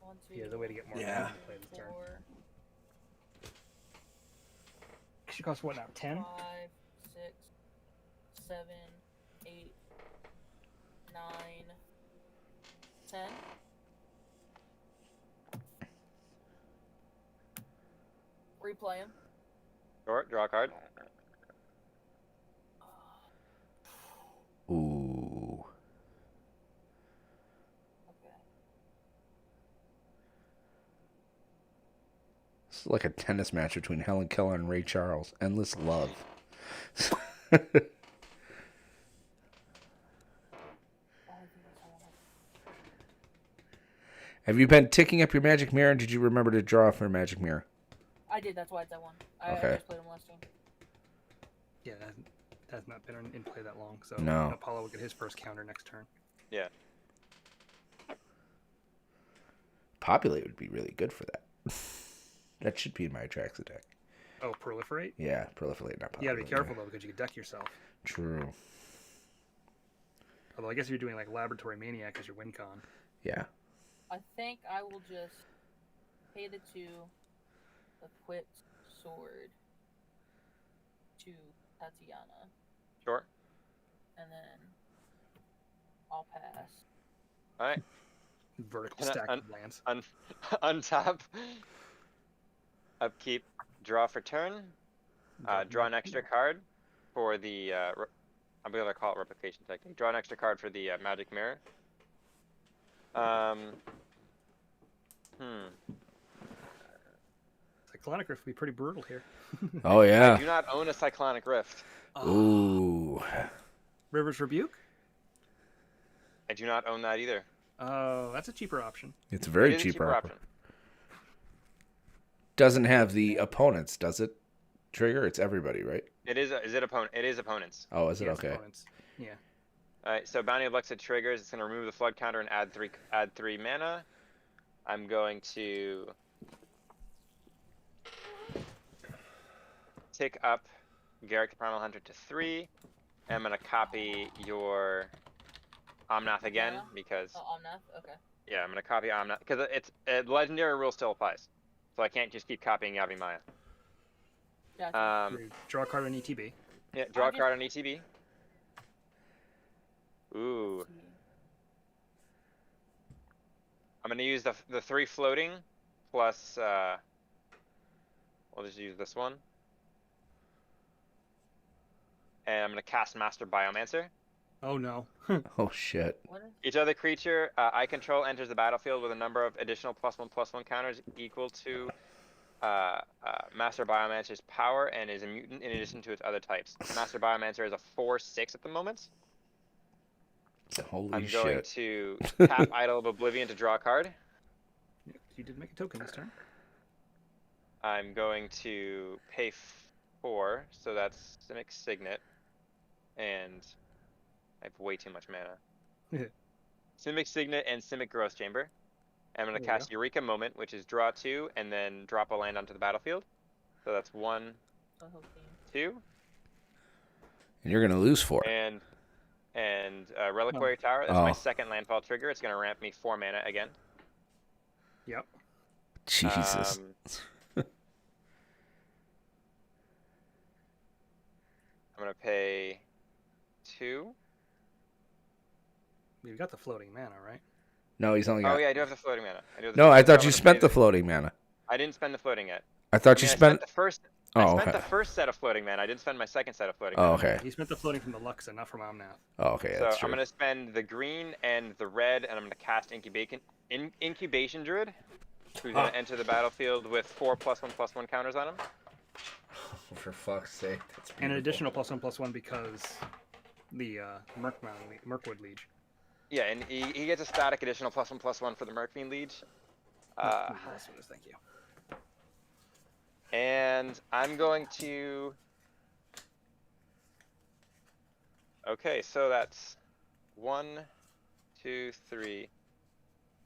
1, 2, Yeah, the way to get more Yeah. mana to play this turn. 4, She costs what now? 10? 5, 6, 7, 8, 9, 10. Replay him. Sure. Draw a card. Ooh. Okay. It's like a tennis match between Helen Keller and Ray Charles. Endless love. Have you been ticking up your magic mirror, and did you remember to draw for a magic mirror? I did. That's why it's that one. I Okay. just played him last game. Yeah, that has not been in play that long, so No. Apollo will get his first counter next turn. Yeah. Populate would be really good for that. That should be in my Atraxa deck. Oh, proliferate? Yeah, proliferate, not populate. You gotta be careful though, because you can deck yourself. True. Although I guess if you're doing like Laboratory Maniac as your win con. Yeah. I think I will just pay the 2, equip sword to Tatiana, Sure. and then I'll pass. All right. Vertical Can I- stack of lands. Untap. Upkeep. Draw for turn. Draw an extra card for the. I'm gonna call it replication technique. Draw an extra card for the magic mirror. Cyclonic Rift would be pretty brutal here. Oh, I yeah. do not own a Cyclonic Rift. Ooh. River's Rebuke? I do not own that either. Oh, that's a cheaper option. It's a very It is a cheaper option. option. Doesn't have the opponents, does it? Trigger? It's everybody, right? It is. Is it opponent? It is opponents. Oh, is it? Yeah, it's Okay. opponents. Yeah. All right. So Bounty of Luxid triggers. It's gonna remove the flood counter and add three mana. I'm going to tick up Garrick the Primal Hunter to 3. And I'm gonna copy your Omnath again Yeah. because Oh, Omnath. Okay. yeah, I'm gonna copy Omnath because it's legendary rule still applies, so I can't just keep copying Yavimaya. Gotcha. Draw a card on ETB. Yeah, draw a card on ETB. Ooh. Let's see. I'm gonna use the 3 floating plus we'll just use this one. And I'm gonna cast Master Biomancer. Oh no. Oh shit. What is? Each other creature I control enters the battlefield with a number of additional +1/+1 counters equal to Master Biomancer's power and is a mutant in addition to its other types. Master Biomancer is a 4/6 at the moment. Holy I'm shit. going to tap Idol of Oblivion to draw a card. You did make a token this turn. I'm going to pay 4, so that's Simic Signet, and I have way too much mana. Simic Signet and Simic Growth Chamber. And I'm going to There you cast Eureka Moment, which is draw 2, and then drop a land onto the battlefield. So that's 1, The whole team. 2, And you're gonna lose 4. and Reliquary Tower. That's my Oh. second landfall trigger. It's going to ramp me 4 mana again. Yep. Jesus. I'm going to pay 2. You got the floating mana, right? No, he's only got. Oh yeah, I do have the floating mana. No, I thought I'm you gonna spent pay the floating mana. I didn't spend the floating yet. I thought I you mean, spent. the first. Oh, I spent okay. the first set of floating mana. I didn't spend my second set of floating Oh, mana. okay. He spent the floating from the Luxa, not from Omnath. Oh, okay. So That's I'm true. gonna spend the green and the red, and I'm gonna cast Incubation Druid, who's gonna enter the battlefield with 4 +1/+1 counters on him. For fuck's sake, that's And an additional +1/+1 because the Mirkwood Liege. Yeah, and he gets a static additional +1/+1 for the Merkfiend Liege. Thank you. And I'm going to. Okay, so that's 1, 2, 3.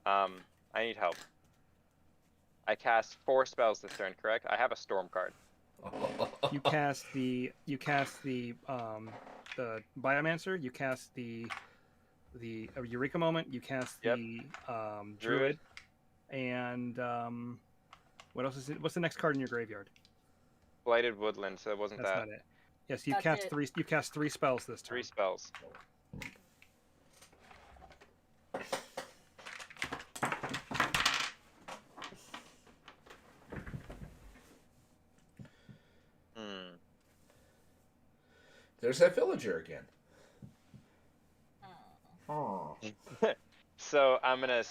I need help. I cast 4 spells this turn, correct? I have a storm card. You cast the Biomancer. You cast the Eureka Moment. You cast Yep. the Druid. And what else is it? What's the next card in your graveyard? Blighted Woodland, so it wasn't That's that. not it. Yes, you That's cast it. 3. You cast 3 spells this turn. 3 spells. There's that villager again. Oh. Oh. So I'm gonna.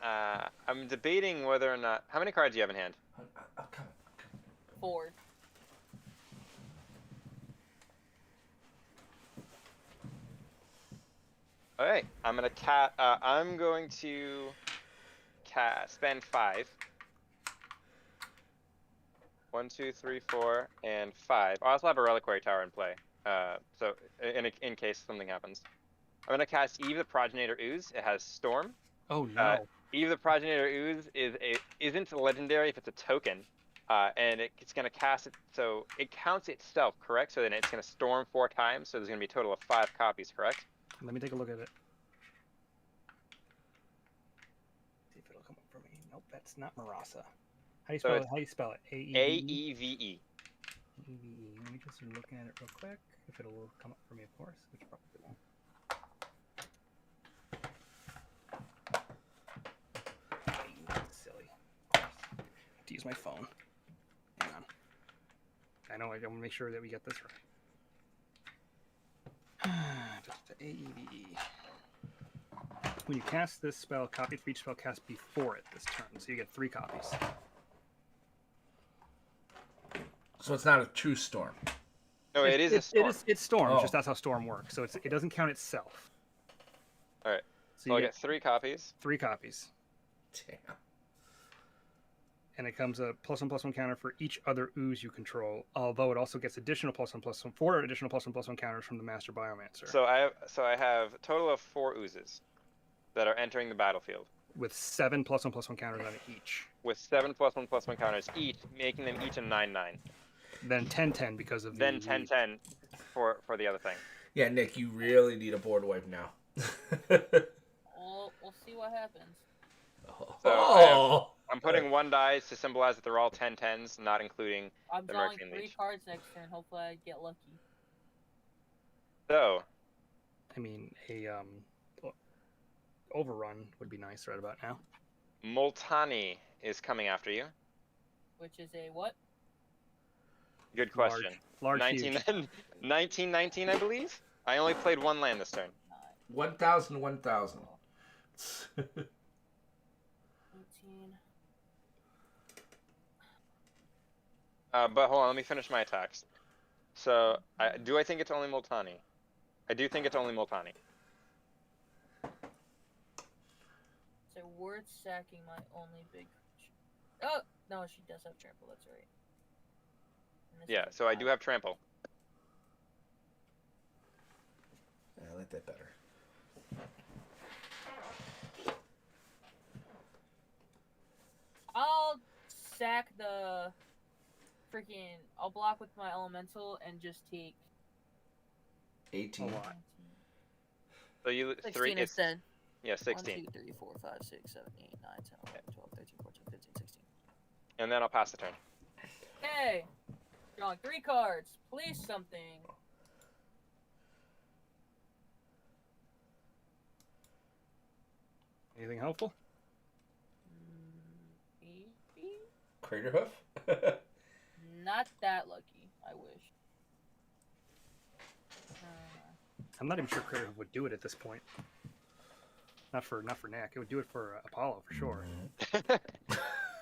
I'm debating whether or not. How many cards do you have in hand? Come 4. All right, I'm gonna I'm going to spend 5. 1, 2, 3, 4, and 5. I also have a Reliquary Tower in play. So in case something happens, I'm gonna cast Eve the Progenitor Ooze. It has Storm. Oh no. Eve the Progenitor Ooze isn't legendary if it's a token, and it's gonna cast it. So it counts itself, correct? So then it's gonna Storm 4 times. So there's gonna be a total of 5 copies, correct? Let me take a look at it. See if it'll come up for me. Nope, that's not Marasa. How do you So spell it? it's How do you spell it? A-E-V-E. A-E-V-E. Let me just look at it real quick. If it'll come up for me, of course, which probably won't. Silly. Of course. I have to use my phone. Hang on. I know I want to make sure that we get this right. Just AEVE. When you cast this spell, copy for each spell cast before it this turn, so you get 3 copies. So it's not a true storm. No, it is a storm. It's storm. Oh. Just that's how storm works. So it doesn't count itself. All right. So So you I get get 3 copies. 3 copies, Damn. and it comes a +1/+1 counter for each other ooze you control. Although it also gets additional +1/+1, 4 additional +1/+1 counters from the Master Biomancer. So I have a total of 4 oozes that are entering the battlefield with 7 +1/+1 counters on it each. with 7 +1/+1 counters each, making them each a 9/9. Then 10/10 because of Then the 10/10 for the other thing. Yeah, Nick, you really need a board wipe now. We'll see what happens. So I'm putting 1 dice to symbolize that they're all 10-10s, not including I'm the drawing Merchant 3 Leech. cards next turn. Hopefully I get lucky. So, I mean, a overrun would be nice right about now. Multani is coming after you. Which is a what? Good question. Large, huge. 1919, I believe? I only played 1 land this turn. 1,000, 1,000. 18. But hold on, let me finish my attacks. So, do I think it's only Multani? I do think it's only Multani. So worth sacking my only big creature. Oh no, she does have trample. That's right. And this Yeah, is a so I do 5. have trample. I like that better. I'll sack the freaking. I'll block with my elemental and just take 18. A lot. So you 16 three. It's, instead. yeah, 16. 1, 2, 3, 4, 5, 6, 7, 8, 9, 10, 11, 12, 13, 14, 15, 16. And then I'll pass the turn. Okay. Drawing 3 cards. Please something. Anything helpful? Maybe? Crater hoof? Not that lucky. I wish. I'm not even sure Crater would do it at this point. Not for Nick. It would do it for Apollo for sure.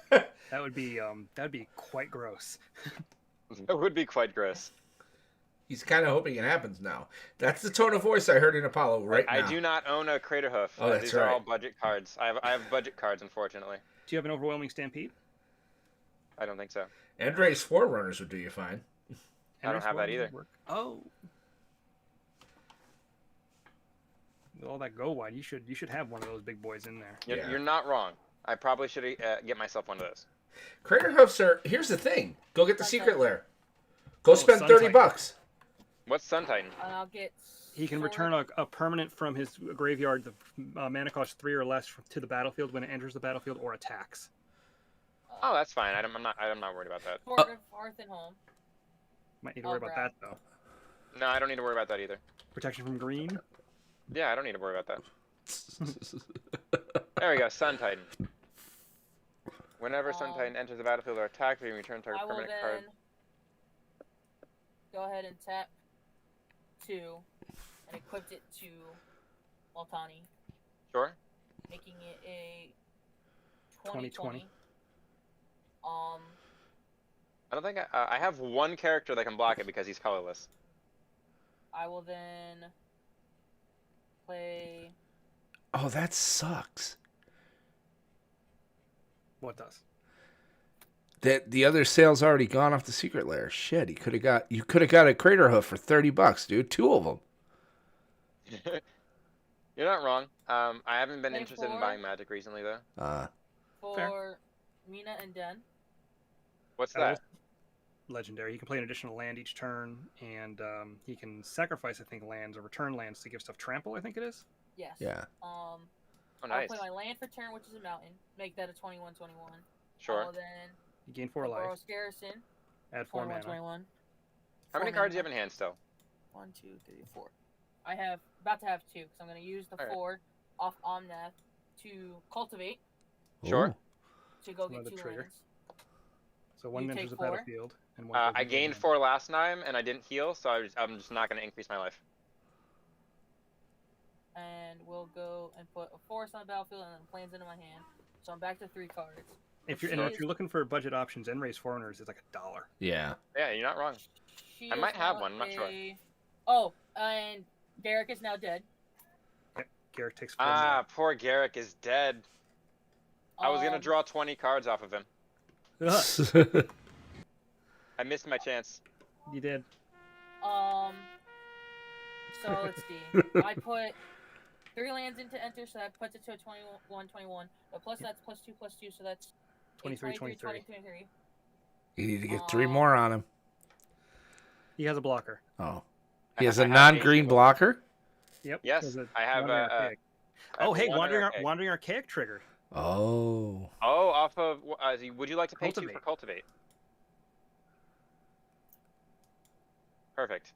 That would be quite gross. That would be quite gross. He's kind of hoping it happens now. That's the tone of voice I heard in Apollo now. I do not own a Crater Hoof. Oh, that's These right. are all budget cards. I have budget cards, unfortunately. Do you have an overwhelming stampede? I don't think so. Andre's Forerunners would do you fine. I don't have that either. Oh. With all that go wide, you should have one of those big boys in there. You're, Yeah. you're not wrong. I probably should get myself one of those. Crater hoofs are. Here's the thing. Go get the secret lair. Go spend Sun 30 Titan. bucks. What's Sun Titan? And I'll get. He can sword. return a permanent from his graveyard. The mana cost 3 or less to the battlefield when it enters the battlefield or attacks. Oh, that's fine. I'm not worried about that. Sword of Hearth and Home. Might need to worry about that grab. though. No, I don't need to worry about that either. Protection from green. Yeah, I don't need to worry about that. There we go. Sun Titan. Whenever Sun Titan enters the battlefield or attacks, we return target I will permanent then card. go ahead and tap 2 and equip it to Multani, Sure. making it a 20/20. Um, I don't think I have one character that can block it because he's colorless. I will then play. Oh, that sucks. What does? That the other sale's already gone off the secret lair. Shit, you could have got a Crater hoof for $30, dude. 2 of them. You're not wrong. I haven't been Play interested in 4. buying Magic recently though. For Fair. Mina and Den. What's That that? is legendary. He can play an additional land each turn, and he can sacrifice, I think, lands or return lands to give stuff trample. I think it is. Yes. Yeah. Oh, I'll nice. play my land for turn, which is a mountain. Make that a 21/21. Sure. I'll then You gain 4 life. Boros Garrison. Add 4 mana. 21/21. How many cards do you have in hand still? 1, 2, 3, 4. I have about to have 2 because I'm going to use the Alright. 4 off Omnath to cultivate Sure. to go get Another 2 trigger. lands. So one You enters take the 4. battlefield, and one. I gained 4 last time and I didn't heal, so I'm just not going to increase my life. And we'll go and put a forest on the battlefield and then planes into my hand. So I'm back to 3 cards. If you're looking for budget options, Enray's Foreigners is like $1. Yeah. Yeah, you're not wrong. She I is might have now one, I'm not sure. Oh, and Garrick is now dead. Garrick takes 4 Ah, poor Garrick is dead. I was going to Um, draw 20 cards off of him. more. I missed my chance. You did. So let's see. I put 3 lands into enter, so that puts it to a 21/21. But plus that's +2/+2, so that's a 23/23. 23. You need to get 3 more on him. He has a blocker. Oh. He has a I have non-green ancient- blocker. Yep. Yes, because it's I have Wandering a. Archaic. I have Oh, a hey, Wandering Archaic. Wandering Archaic triggered. Oh. Oh, off of. Would you like to pay 2 for Cultivate. cultivate? Perfect.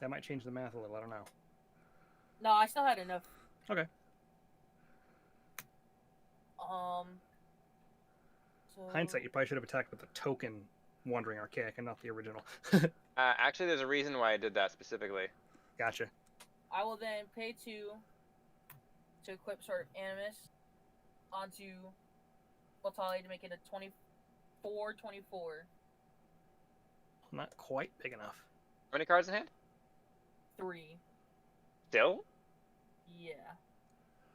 That might change the math a little. I don't know. No, I still had enough. Okay. So Hindsight, you probably should have attacked with the token Wandering Archaic and not the original. Actually, there's a reason why I did that specifically. Gotcha. I will then pay 2 to equip Sword of Aramis onto Voltali to make it a 24/24. Not quite big enough. How many cards in hand? 3. Still? Yeah.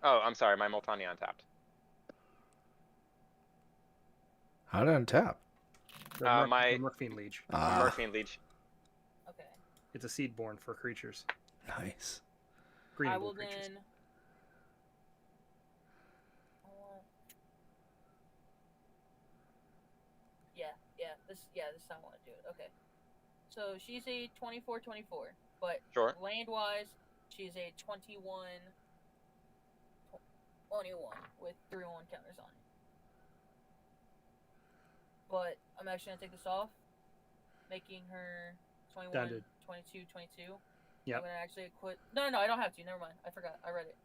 Oh, I'm sorry. My Multani untapped. How to untap? The my- Murkfiend Liege. Murphy Leech. Okay. It's a seedborn for creatures. Nice. Green I and blue will creatures. then. This time I want to do it. Okay. So she's a 24/24, but Sure. land-wise, she's a 21 with 3/1 counters on it. But I'm actually gonna take this off, making her 21, Down to- 22, 22. Yep. I'm gonna actually quit. No, I don't have to. Never mind. I forgot. I read it.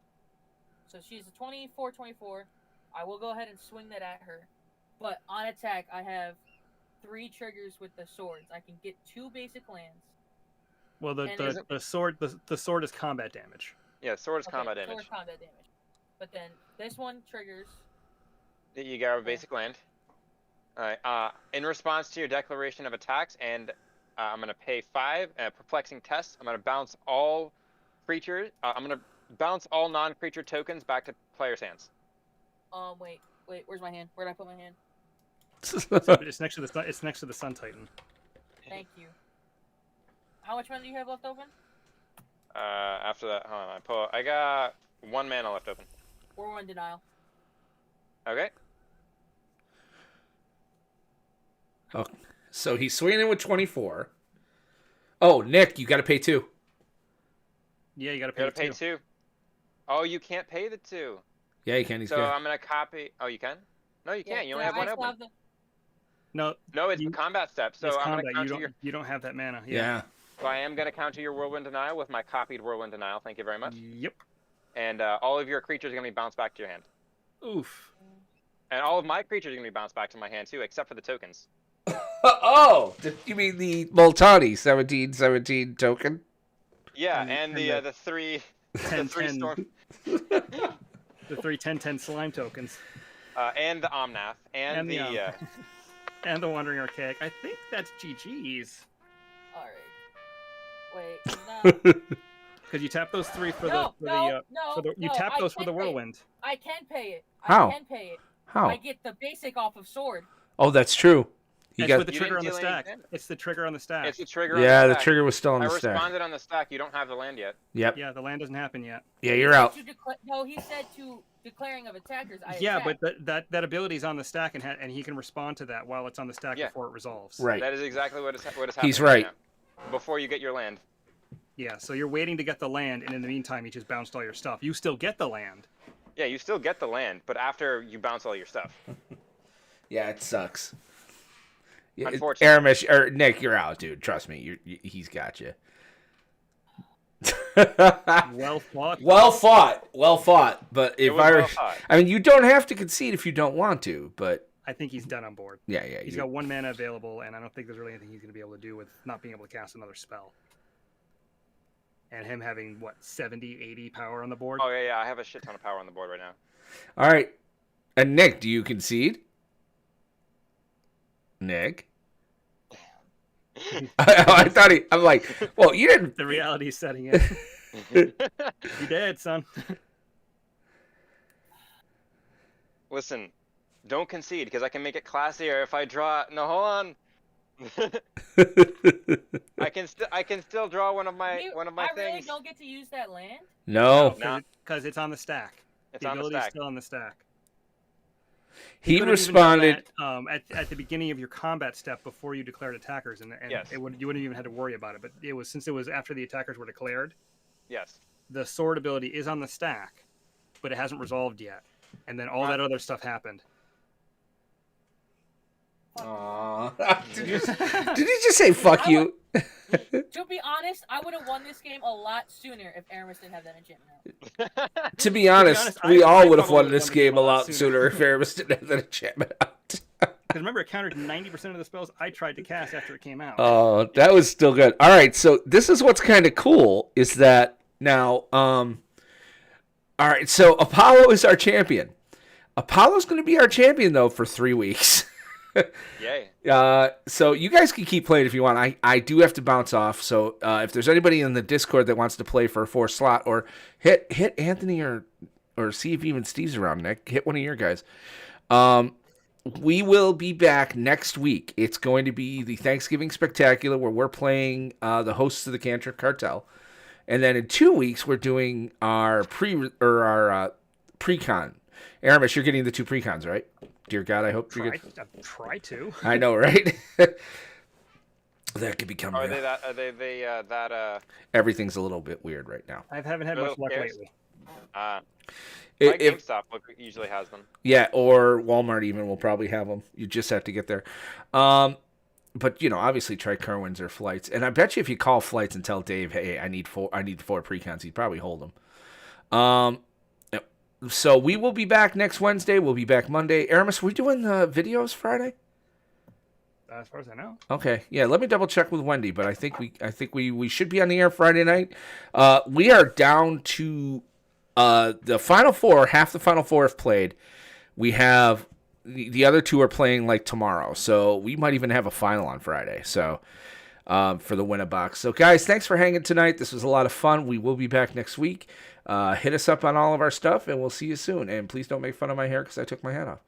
So she's a 24/24. I will go ahead and swing that at her. But on attack, I have 3 triggers with the swords. I can get 2 basic lands. Well, And the sword the sword is combat damage. Yeah, sword is Okay, combat sword damage. combat damage. But then this one triggers. You got a basic land. Alright, in response to your declaration of attacks, and I'm going to pay 5, perplexing test, I'm going to bounce all creatures, I'm going to bounce all non-creature tokens back to player's hands. Wait, where's my hand? Where'd I put my hand? It's next to the sun. It's next to the Sun Titan. Thank you. How much mana do you have left open? After that, hold on, I got 1 mana left open. Or 1 denial. Okay. Oh, so he's swinging with 24. Oh, Nick, you got to pay 2. Yeah, you gotta You pay, gotta pay 2. 2. Oh, you can't pay the 2. Yeah, you can. He's So good. I'm going to copy. Oh, you can? No, you can't. You only have 1 open. No, No, it's you- a combat step. So it's I'm combat. going to You counter your. don't. You don't have that mana. Yeah. So I am going to counter your Whirlwind Denial with my copied Whirlwind Denial. Thank you very much. Yep. And all of your creatures are going to be bounced back to your hand. Oof. And all of my creatures are going to be bounced back to my hand too, except for the tokens. Oh, you mean the Multani 17/17 token? Yeah, And- and and the 3 10, the 3 10. storm The 3 10/10 slime tokens and the Omnath and, And the, the and the Wandering Archaic. I think that's GG's. Alright. Wait, no. Because you tap those 3 for No, you no, tap I those for can the pay it. Whirlwind. I can pay it. How? I can pay it. How? I get the basic off of sword. Oh, that's true. You It's got. with the You trigger on didn't the deal any stack. damage. It's the trigger on the stack. it's the trigger. On Yeah, the the stack. trigger was still on I the stack. responded on the stack. You don't have the land yet. Yep. Yeah, the land doesn't happen yet. Yeah, you're out. No, he said to declaring of attackers. I Yeah, attack. but that ability's on the stack, and he can respond to that while it's on the stack Yeah. before it resolves. Right. That is exactly what is happening. He's right. now. Before you get your land. Yeah, so you're waiting to get the land, and in the meantime, you just bounced all your stuff. You still get the land. Yeah, you still get the land, but after you bounce all your stuff. Yeah, it sucks. Yeah, Unfortunately. Aramis or Nick, you're out, dude. Trust me, he's got you. Well fought. Well fought. But It if was I were, well fought. I mean, you don't have to concede if you don't want to. But I think he's dead on board. yeah, He's got 1 mana available, and I don't think there's really anything he's going to be able to do with not being able to cast another spell. And him having, 70, 80 power on the board? Oh yeah, I have a shit ton of power on the board right now. All right. And Nick, do you concede? Nick. I thought I'm like, well, you didn't. The reality is setting in. You dead, son. Listen, don't concede because I can make it classier if I draw. No, hold on. I can still draw one of my I really things. don't get to use that land. No. No. Because it's on the stack. It's The on the ability's stack. still on the stack. He could have even done responded. that, at the beginning of your combat step before you declared attackers, and Yes. you wouldn't even have to worry about it. But it was since it was after the attackers were declared. Yes. The sword ability is on the stack, but it hasn't resolved yet, and then all that other stuff happened. Aww. Did he just say "fuck you"? To be honest, I would have won this game a lot sooner if Aramis didn't have that enchantment out. To be honest, we all would have won this game a lot sooner if Aramis didn't have that enchantment out. Because remember, it countered 90% of the spells I tried to cast after it came out. Oh, that was still good. All right, so this is what's kind of cool is that now, all right, so Apollo is our champion. Apollo's going to be our champion, though, for 3 weeks. Yay. So you guys can keep playing if you want. I do have to bounce off. So if there's anybody in the Discord that wants to play for a 4 slot, or hit Anthony or see if even Steve's around, Nick. Hit one of your guys. We will be back next week. It's going to be the Thanksgiving Spectacular where we're playing the hosts of the Cantrip Cartel. And then in 2 weeks, we're doing our pre-con. Aramis, you're getting the 2 pre-cons, right? Dear God, I hope you're good. Try to. I know, right? That could become Are real. they that Everything's a little bit weird right now. I haven't had much luck lately. like If, GameStop usually has them. yeah, or Walmart even will probably have them. You just have to get there. But obviously try Kerwin's or Flights, and I bet you if you call Flights and tell Dave, hey, I need 4 precons, he'd probably hold them. So we will be back next Wednesday. We'll be back Monday. Aramis, we doing the videos Friday? As far as I know. Okay, yeah. Let me double check with Wendy, but I think we should be on the air Friday night. We are down to the final 4. Half the final 4 have played. We have the other 2 are playing like tomorrow, so we might even have a final on Friday. So for the winner box. So guys, thanks for hanging tonight. This was a lot of fun. We will be back next week. Hit us up on all of our stuff, and we'll see you soon. And please don't make fun of my hair because I took my hat off.